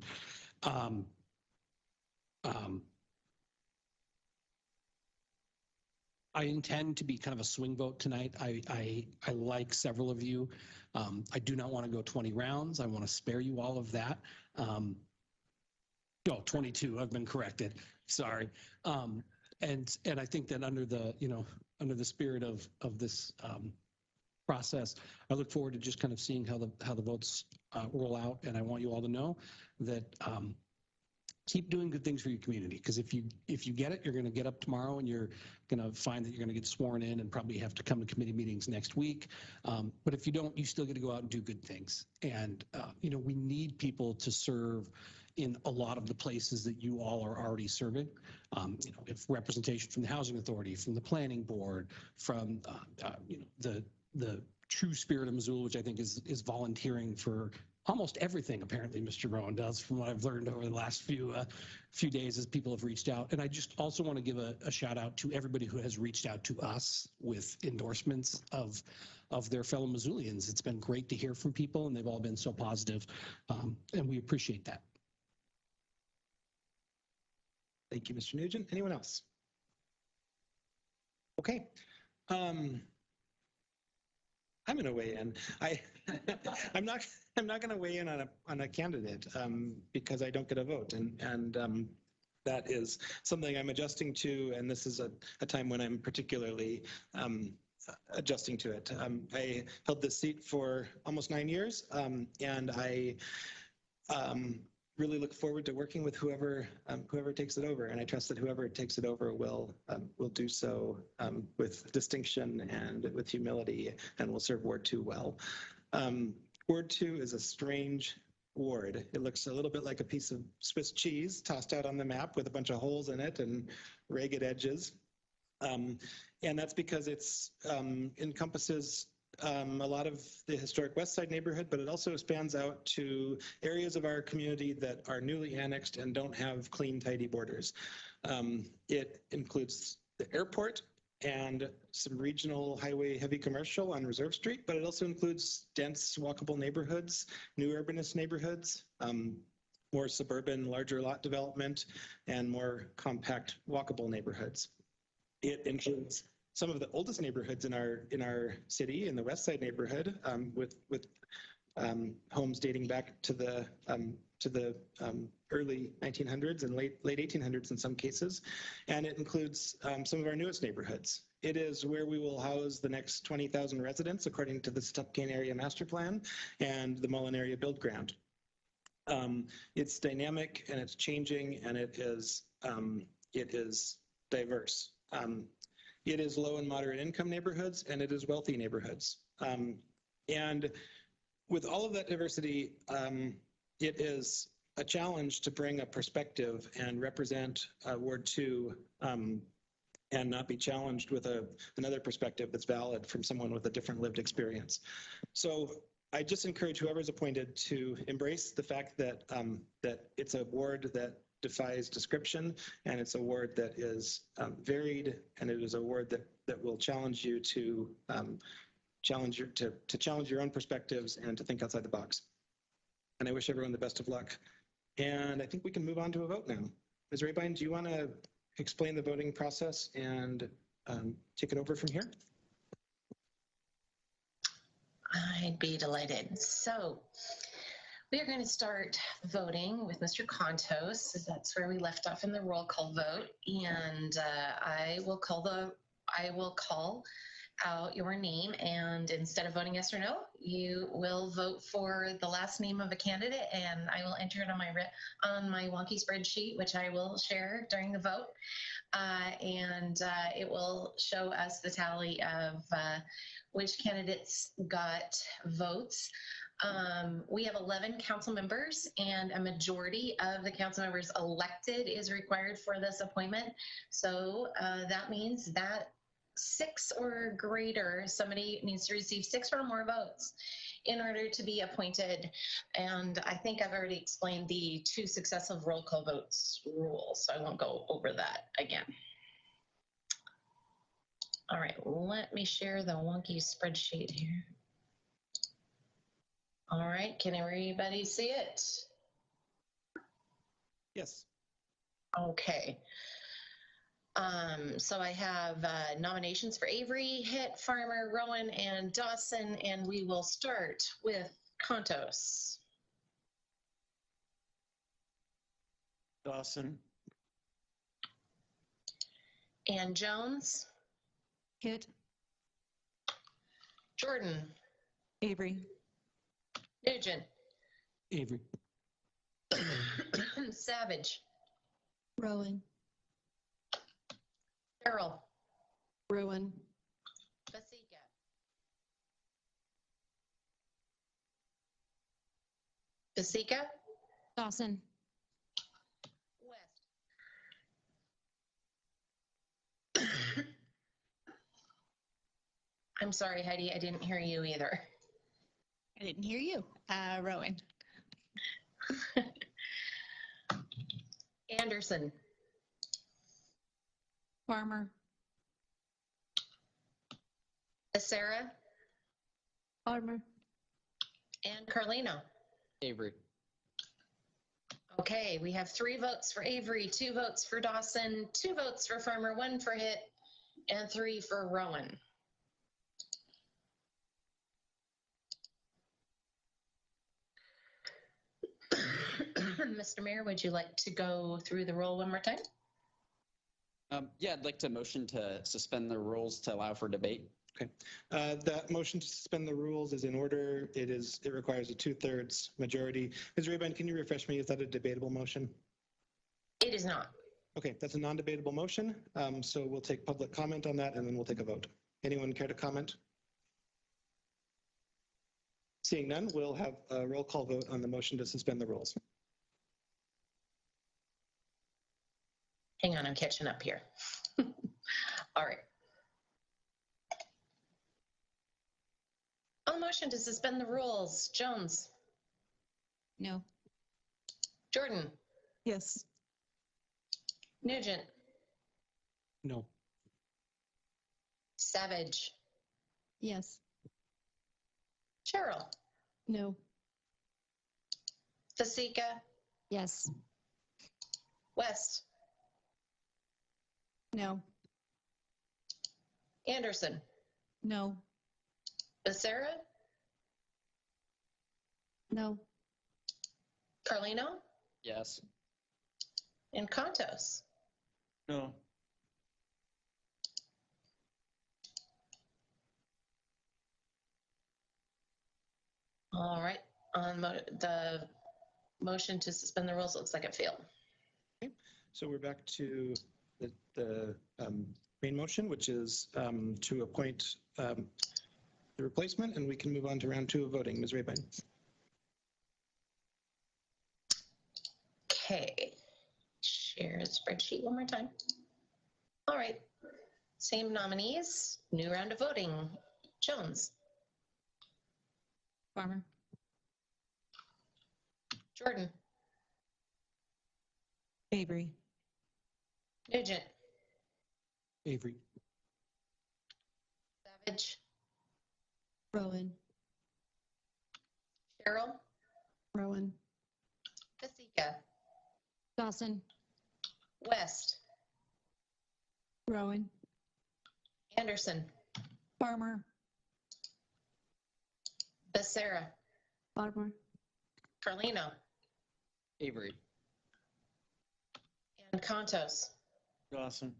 D: I intend to be kind of a swing vote tonight. I like several of you. I do not want to go 20 rounds. I want to spare you all of that. 22, I've been corrected. Sorry. And I think that under the spirit of this process, I look forward to just kind of seeing how the votes roll out. And I want you all to know that keep doing good things for your community, because if you get it, you're going to get up tomorrow and you're going to find that you're going to get sworn in and probably have to come to committee meetings next week. But if you don't, you still get to go out and do good things. And we need people to serve in a lot of the places that you all are already serving. If representation from the Housing Authority, from the Planning Board, from the true spirit of Missoula, which I think is volunteering for almost everything. Apparently, Mr. Rowan does, from what I've learned over the last few days as people have reached out. And I just also want to give a shout out to everybody who has reached out to us with endorsements of their fellow Missoulians. It's been great to hear from people, and they've all been so positive, and we appreciate that.
A: Thank you, Mr. Nugent. Anyone else? Okay. I'm going to weigh in. I'm not going to weigh in on a candidate because I don't get a vote, and that is something I'm adjusting to. And this is a time when I'm particularly adjusting to it. I held this seat for almost 9 years, and I really look forward to working with whoever takes it over. And I trust that whoever takes it over will do so with distinction and with humility, and will serve Ward 2 well. Ward 2 is a strange ward. It looks a little bit like a piece of Swiss cheese tossed out on the map with a bunch of holes in it and ragged edges. And that's because it's encompasses a lot of the historic West Side neighborhood, but it also spans out to areas of our community that are newly annexed and don't have clean, tidy borders. It includes the airport and some regional highway heavy commercial on Reserve Street, but it also includes dense walkable neighborhoods, new urbanist neighborhoods, more suburban, larger lot development, and more compact walkable neighborhoods. It includes some of the oldest neighborhoods in our city, in the West Side neighborhood, with homes dating back to the early 1900s and late 1800s in some cases, and it includes some of our newest neighborhoods. It is where we will house the next 20,000 residents according to the Stupkane Area Master Plan and the Mullen Area Build Ground. It's dynamic and it's changing, and it is diverse. It is low and moderate income neighborhoods, and it is wealthy neighborhoods. And with all of that diversity, it is a challenge to bring a perspective and represent Ward 2 and not be challenged with another perspective that's valid from someone with a different lived experience. So I just encourage whoever's appointed to embrace the fact that it's a ward that defies description, and it's a ward that is varied, and it is a ward that will challenge you to challenge your own perspectives and to think outside the box. And I wish everyone the best of luck. And I think we can move on to a vote now. Ms. Rabine, do you want to explain the voting process and take it over from here?
C: I'd be delighted. So we are going to start voting with Mr. Contos. That's where we left off in the roll call vote. And I will call out your name, and instead of voting yes or no, you will vote for the last name of a candidate, and I will enter it on my wonky spreadsheet, which I will share during the vote. And it will show us the tally of which candidates got votes. We have 11 council members, and a majority of the council members elected is required for this appointment. So that means that 6 or greater, somebody needs to receive 6 or more votes in order to be appointed. And I think I've already explained the 2 successive roll call votes rule, so I won't go over that again. All right, let me share the wonky spreadsheet here. All right, can everybody see it?
A: Yes.
C: Okay. So I have nominations for Avery, Hitt, Farmer, Rowan, and Dawson, and we will start with Contos.
B: Dawson.
C: And Jones.
H: Hitt.
C: Jordan.
H: Avery.
C: Nugent.
D: Avery.
C: Savage.
G: Rowan.
F: Carol,
O: Rowan.
F: Basika, Basika,
I: Dawson.
F: I'm sorry, Heidi, I didn't hear you either.
U: I didn't hear you. Rowan.
F: Anderson,
N: Farmer.
F: Sarah,
H: Farmer.
F: and Carlino.
R: Avery.
F: Okay, we have 3 votes for Avery, 2 votes for Dawson, 2 votes for Farmer, 1 for Hit, and 3 for Rowan. Mr. Mayor, would you like to go through the roll one more time?
R: Yeah, I'd like to motion to suspend the rules to allow for debate.
A: Okay. That motion to suspend the rules is in order. It requires a 2/3 majority. Ms. Rabine, can you refresh me? Is that a debatable motion?
F: It is not.
A: Okay, that's a non-debatable motion. So we'll take public comment on that and then we'll take a vote. Anyone care to comment? Seeing none, we'll have a roll call vote on the motion to suspend the rules.
F: Hang on, I'm catching up here. All right. On the motion to suspend the rules, Jones,
G: No.
F: Jordan,
H: Yes.
F: Nugent,
D: No.
F: Savage,
G: Yes.
F: Cheryl,
O: No.
F: Fasika,
I: Yes.
F: West,
G: No.
F: Anderson,
G: No.
F: Becerra,
G: No.
F: Carlino,
R: Yes.
F: and Contos.
S: No.
F: All right, on the motion to suspend the rules, looks like it failed.
A: So we're back to the main motion, which is to appoint the replacement, and we can move on to round 2 of voting. Ms. Rabine.
F: Okay, share the spreadsheet one more time. All right, same nominees, new round of voting. Jones,
G: Farmer.
F: Jordan,
Q: Avery.
F: Nugent,
D: Avery.
F: Savage,
G: Rowan.
F: Cheryl,
O: Rowan.
F: Fasika,
I: Dawson.
F: West,
G: Rowan.
F: Anderson,
H: Farmer.
F: Becerra,
H: Farmer.
F: Carlino,
R: Avery.
F: and Contos.
S: Dawson.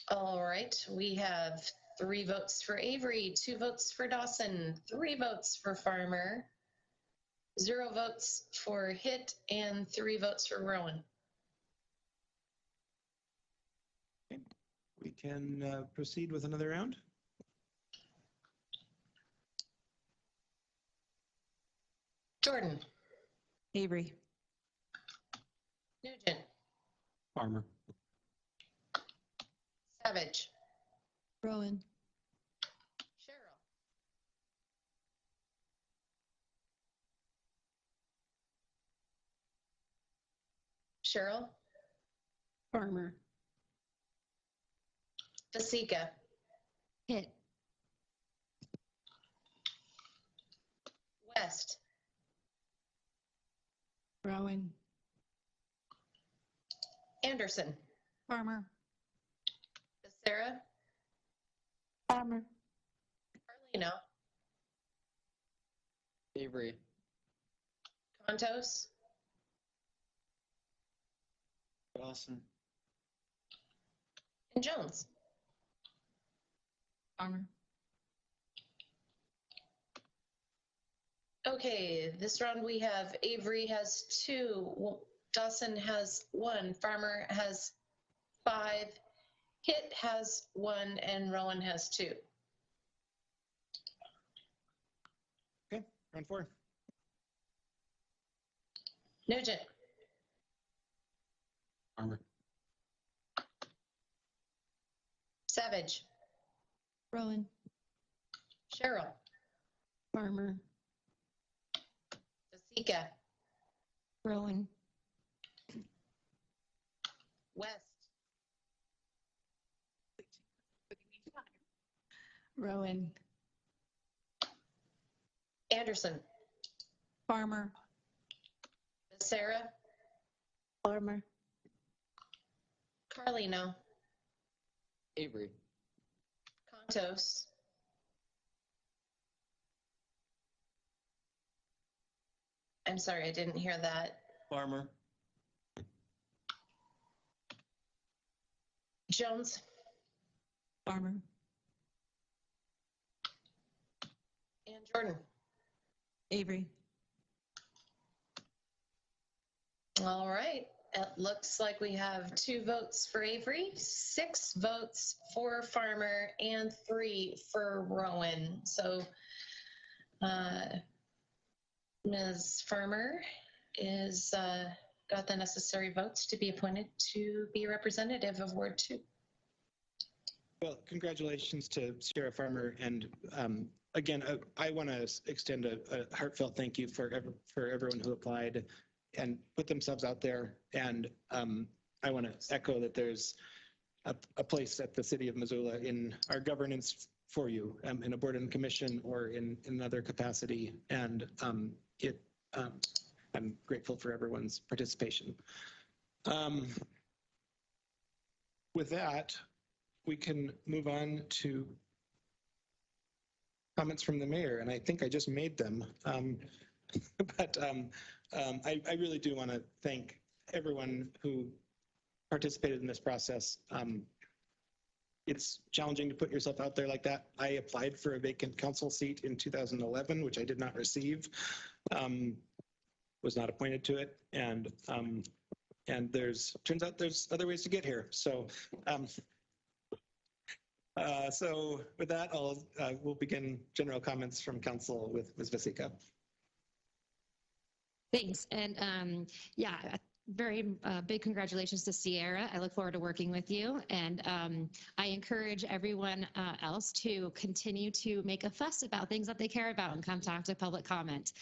F: All right, we have 3 votes for Avery, 2 votes for Dawson, 3 votes for Farmer, 0 votes for Hit, and 3 votes for Rowan.
A: We can proceed with another round.
F: Jordan,
Q: Avery.
F: Nugent,
D: Farmer.
F: Savage,
G: Rowan.
F: Cheryl, Cheryl,
O: Farmer.
F: Fasika,
I: Hit.
F: West,
G: Rowan.
F: Anderson,
H: Farmer.
F: Becerra,
H: Farmer.
F: Carlino,
R: Avery.
F: Contos,
S: Dawson.
F: and Jones.
G: Farmer.
F: Okay, this round we have Avery has 2, Dawson has 1, Farmer has 5, Hit has 1, and Rowan has 2.
A: Okay, round 4.
F: Nugent.
D: Farmer.
F: Savage.
G: Rowan.
F: Cheryl.
O: Farmer.
F: Vasika.
I: Rowan.
F: West.
O: Rowan.
F: Anderson.
O: Farmer.
F: Sarah.
H: Farmer.
F: Carlino.
R: Avery.
F: Contos. I'm sorry, I didn't hear that.
B: Farmer.
F: Jones.
O: Farmer.
F: And Jordan.
O: Avery.
F: All right. It looks like we have 2 votes for Avery, 6 votes for Farmer, and 3 for Rowan. So Ms. Farmer is got the necessary votes to be appointed to be representative of Ward 2.
A: Well, congratulations to Sierra Farmer. And again, I want to extend a heartfelt thank you for everyone who applied and put themselves out there. And I want to echo that there's a place at the city of Missoula in our governance for you, in a board and commission or in another capacity. And I'm grateful for everyone's participation. With that, we can move on to comments from the mayor, and I think I just made them. But I really do want to thank everyone who participated in this process. It's challenging to put yourself out there like that. I applied for a vacant council seat in 2011, which I did not receive, was not appointed to it, and turns out there's other ways to get here. So so with that, we'll begin general comments from council with Ms. Vasika.
I: Thanks. And yeah, very big congratulations to Sierra. I look forward to working with you. And I encourage everyone else to continue to make a fuss about things that they care about and come talk to public comment.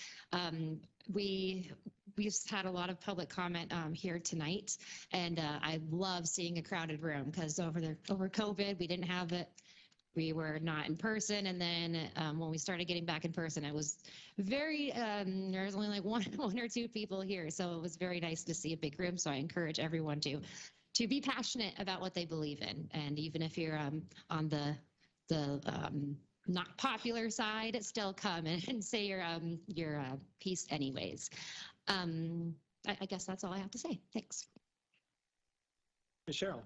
I: We just had a lot of public comment here tonight, and I love seeing a crowded room because over COVID, we didn't have it. We were not in person, and then when we started getting back in person, it was very. There was only like one or two people here, so it was very nice to see a big room. So I encourage everyone to be passionate about what they believe in, and even if you're on the not popular side, still come and say your piece anyways. I guess that's all I have to say. Thanks.
A: Cheryl.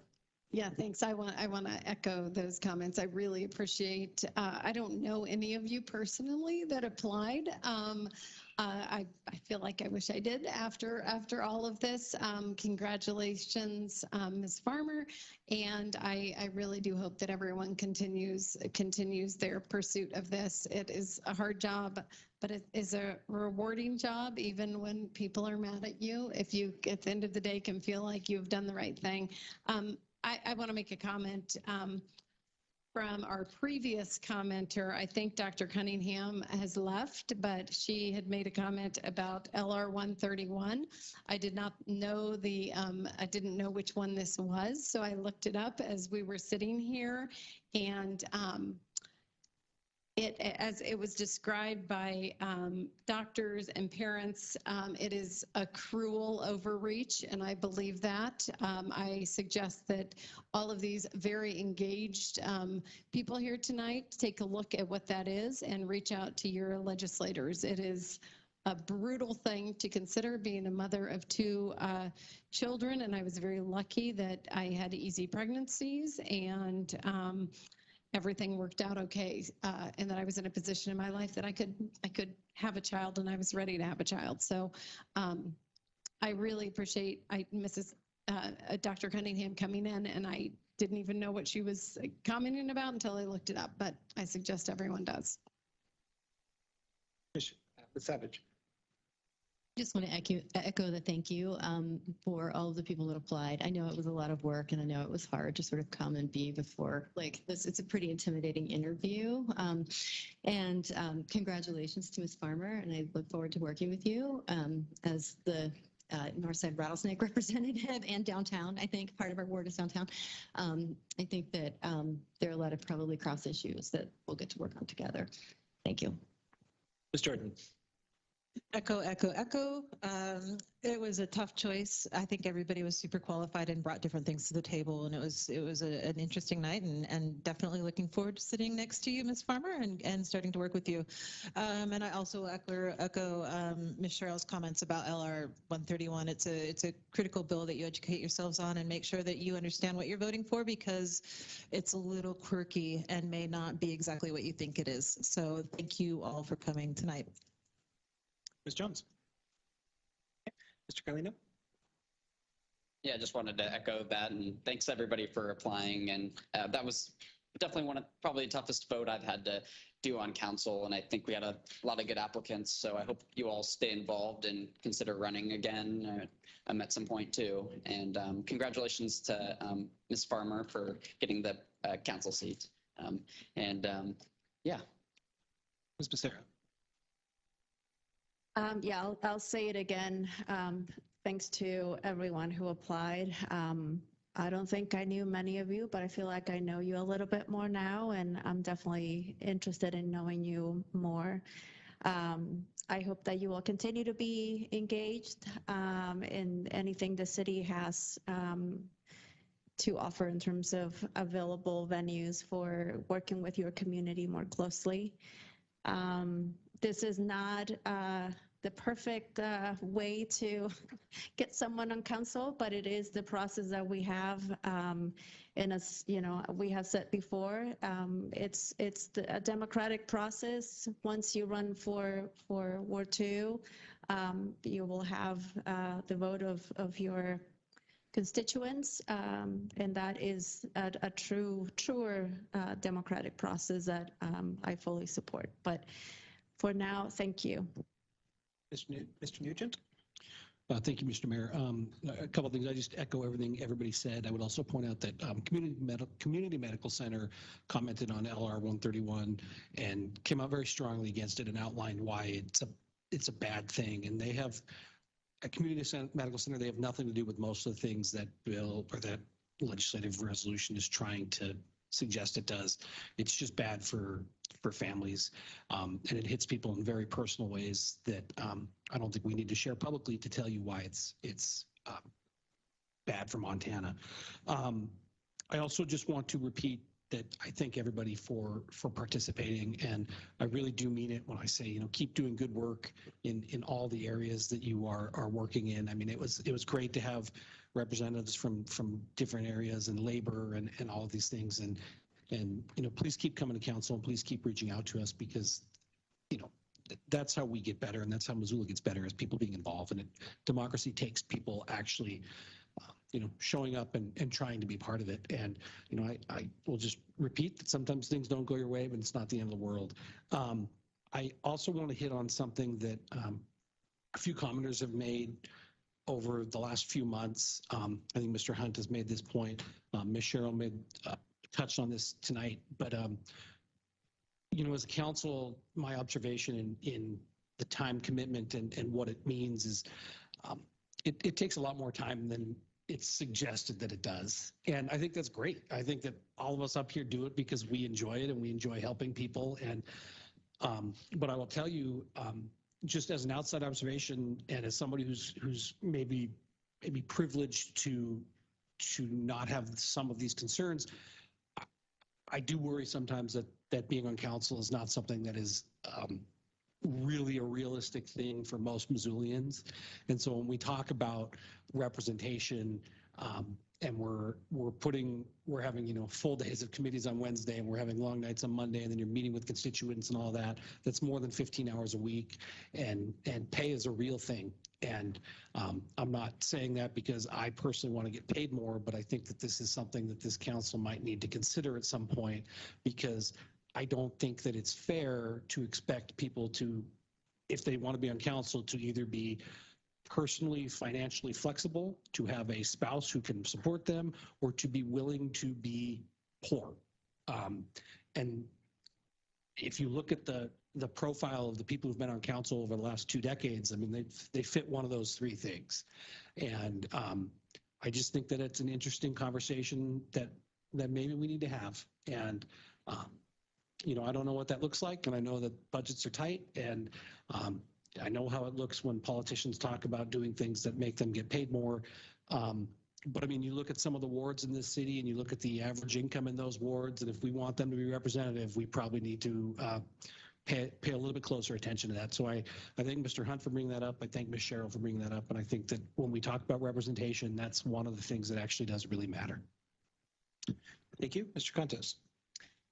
O: Yeah, thanks. I want to echo those comments. I really appreciate. I don't know any of you personally that applied. I feel like I wish I did after all of this. Congratulations, Ms. Farmer, and I really do hope that everyone continues their pursuit of this. It is a hard job, but it is a rewarding job, even when people are mad at you. If you, at the end of the day, can feel like you've done the right thing. I want to make a comment from our previous commenter. I think Dr. Cunningham has left, but she had made a comment about LR 131. I did not know I didn't know which one this was, so I looked it up as we were sitting here, and as it was described by doctors and parents, it is a cruel overreach, and I believe that. I suggest that all of these very engaged people here tonight take a look at what that is and reach out to your legislators. It is a brutal thing to consider, being a mother of 2 children, and I was very lucky that I had easy pregnancies, and everything worked out okay, and that I was in a position in my life that I could have a child, and I was ready to have a child. So I really appreciate Dr. Cunningham coming in, and I didn't even know what she was commenting about until I looked it up, but I suggest everyone does.
A: Ms. Savage.
G: Just want to echo the thank you for all of the people that applied. I know it was a lot of work, and I know it was hard to sort of come and be before like this. It's a pretty intimidating interview. And congratulations to Ms. Farmer, and I look forward to working with you as the Northside Rattlesnake representative and downtown. I think part of our ward is downtown. I think that there are a lot of probably cross issues that we'll get to work on together. Thank you.
A: Ms. Jordan.
Q: Echo. It was a tough choice. I think everybody was super qualified and brought different things to the table, and it was an interesting night, and definitely looking forward to sitting next to you, Ms. Farmer, and starting to work with you. And I also echo Ms. Sherrill's comments about LR 131. It's a critical bill that you educate yourselves on and make sure that you understand what you're voting for, because it's a little quirky and may not be exactly what you think it is. So thank you all for coming tonight.
A: Ms. Jones. Mr. Carlino.
R: Yeah, I just wanted to echo that, and thanks everybody for applying. And that was definitely probably the toughest vote I've had to do on council, and I think we had a lot of good applicants. So I hope you all stay involved and consider running again at some point too. And congratulations to Ms. Farmer for getting the council seat. Yeah.
A: Ms. Becerra.
H: Yeah, I'll say it again. Thanks to everyone who applied. I don't think I knew many of you, but I feel like I know you a little bit more now, and I'm definitely interested in knowing you more. I hope that you will continue to be engaged in anything the city has to offer in terms of available venues for working with your community more closely. This is not the perfect way to get someone on council, but it is the process that we have. And as you know, we have said before, it's a democratic process. Once you run for Ward 2, you will have the vote of your constituents, and that is a truer democratic process that I fully support. But for now, thank you.
A: Mr. Nugent.
D: Thank you, Mr. Mayor. A couple of things. I just echo everything everybody said. I would also point out that Community Medical Center commented on LR 131 and came out very strongly against it and outlined why it's a bad thing. And they have a Medical Center. They have nothing to do with most of the things that bill or that legislative resolution is trying to suggest it does. It's just bad for families, and it hits people in very personal ways that I don't think we need to share publicly to tell you why it's bad for Montana. I also just want to repeat that I thank everybody for participating, and I really do mean it when I say, keep doing good work in all the areas that you are working in. I mean, it was great to have representatives from different areas and labor and all of these things, and please keep coming to council, and please keep reaching out to us, because that's how we get better, and that's how Missoula gets better, is people being involved. And democracy takes people actually showing up and trying to be part of it. And I will just repeat that sometimes things don't go your way, but it's not the end of the world. I also want to hit on something that a few commenters have made over the last few months. I think Mr. Hunt has made this point. Ms. Sherrill touched on this tonight, but as a council, my observation in the time commitment and what it means is it takes a lot more time than it's suggested that it does. And I think that's great. I think that all of us up here do it because we enjoy it and we enjoy helping people. And but I will tell you, just as an outside observation and as somebody who's maybe privileged to not have some of these concerns, I do worry sometimes that being on council is not something that is really a realistic thing for most Missoulians. And so when we talk about representation, And we're having, full days of committees on Wednesday, and we're having long nights on Monday, and then you're meeting with constituents and all that. That's more than 15 hours a week, and pay is a real thing. And I'm not saying that because I personally want to get paid more, but I think that this is something that this council might need to consider at some point, because I don't think that it's fair to expect people to, if they want to be on council, to either be personally, financially flexible, to have a spouse who can support them, or to be willing to be poor. And if you look at the profile of the people who've been on council over the last 2 decades, I mean, they fit one of those 3 things. And I just think that it's an interesting conversation that maybe we need to have. And, I don't know what that looks like, and I know that budgets are tight, and I know how it looks when politicians talk about doing things that make them get paid more. But I mean, you look at some of the wards in this city and you look at the average income in those wards, and if we want them to be representative, we probably need to pay a little bit closer attention to that. So I thank Mr. Hunt for bringing that up. I thank Ms. Sherrill for bringing that up. And I think that when we talk about representation, that's one of the things that actually does really matter. Thank you. Mr. Contes.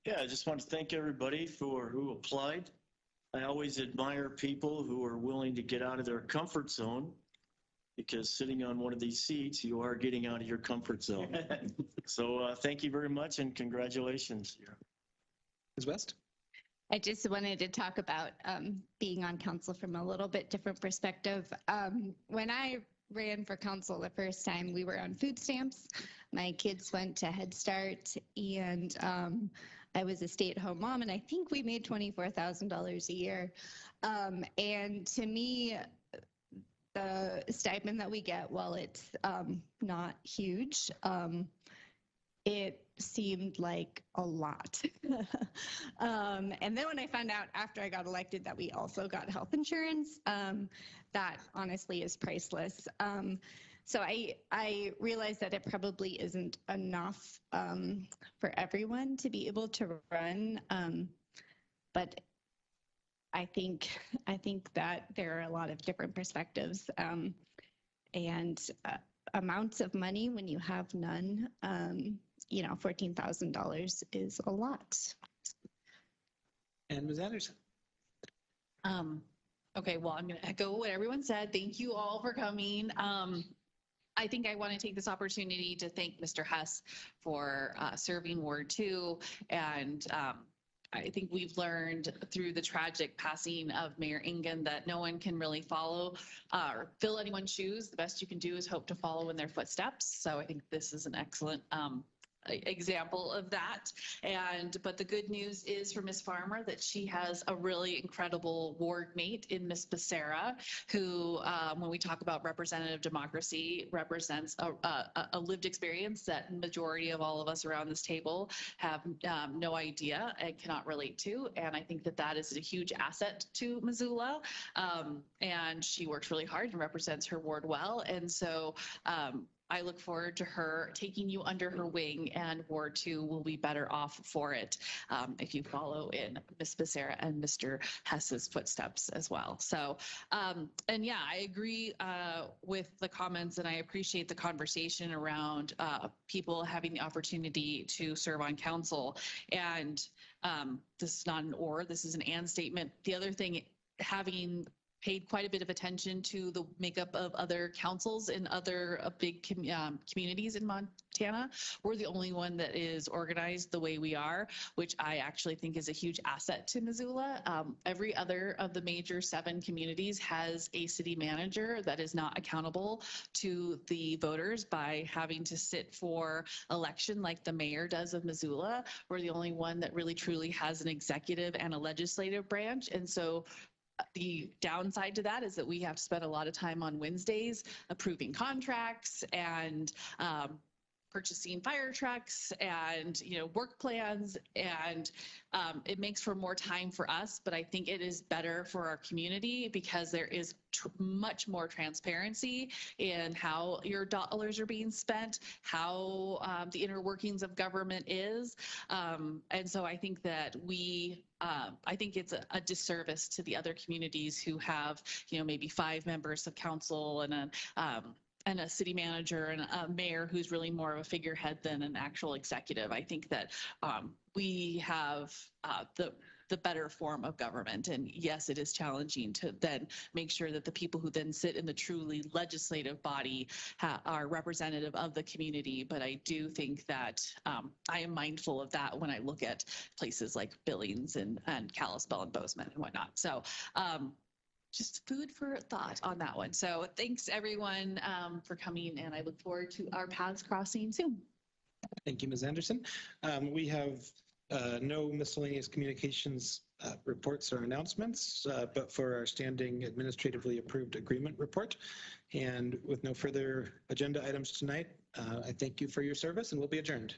E: Yeah, I just want to thank everybody who applied. I always admire people who are willing to get out of their comfort zone, because sitting on one of these seats, you are getting out of your comfort zone. So thank you very much, and congratulations.
D: Ms. West?
U: I just wanted to talk about being on council from a little bit different perspective. When I ran for council the first time, we were on food stamps. My kids went to Head Start, and I was a stay-at-home mom, and I think we made $24,000 a year. And to me, the stipend that we get, while it's not huge, it seemed like a lot. And then when I found out after I got elected that we also got health insurance, that honestly is priceless. So I realized that it probably isn't enough for everyone to be able to run, but I think that there are a lot of different perspectives and amounts of money when you have none. $14,000 is a lot.
D: And Ms. Anderson.
N: Okay, well, I'm going to echo what everyone said. Thank you all for coming. I think I want to take this opportunity to thank Mr. Hess for serving Ward 2. And I think we've learned through the tragic passing of Mayor Ingen that no one can really follow or fill anyone's shoes. The best you can do is hope to follow in their footsteps. So I think this is an excellent example of that. But the good news is for Ms. Farmer that she has a really incredible ward mate in Ms. Becerra, who, when we talk about representative democracy, represents a lived experience that majority of all of us around this table have no idea and cannot relate to. And I think that that is a huge asset to Missoula. And she works really hard and represents her ward well. And so I look forward to her taking you under her wing, and Ward 2 will be better off for it if you follow in Ms. Becerra and Mr. Hess's footsteps as well. So, and yeah, I agree with the comments, and I appreciate the conversation around people having the opportunity to serve on council. And this is not an or, this is an and statement. The other thing, having paid quite a bit of attention to the makeup of other councils in other big communities in Montana. We're the only one that is organized the way we are, which I actually think is a huge asset to Missoula. Every other of the major 7 communities has a city manager that is not accountable to the voters by having to sit for election like the mayor does of Missoula. We're the only one that really truly has an executive and a legislative branch. And so the downside to that is that we have to spend a lot of time on Wednesdays approving contracts and purchasing fire trucks and, work plans, and it makes for more time for us, but I think it is better for our community because there is much more transparency in how your dollars are being spent, how the inner workings of government is. And so I think that I think it's a disservice to the other communities who have, maybe 5 members of council and and a city manager and a mayor who's really more of a figurehead than an actual executive. I think that we have the better form of government. And yes, it is challenging to then make sure that the people who then sit in the truly legislative body are representative of the community. But I do think that I am mindful of that when I look at places like Billings and Kalispell and Bozeman and whatnot. So just food for thought on that one. So thanks everyone for coming, and I look forward to our paths crossing soon.
A: Thank you, Ms. Anderson. We have no miscellaneous communications reports or announcements, but for our standing administratively approved agreement report. And with no further agenda items tonight, I thank you for your service and we'll be adjourned.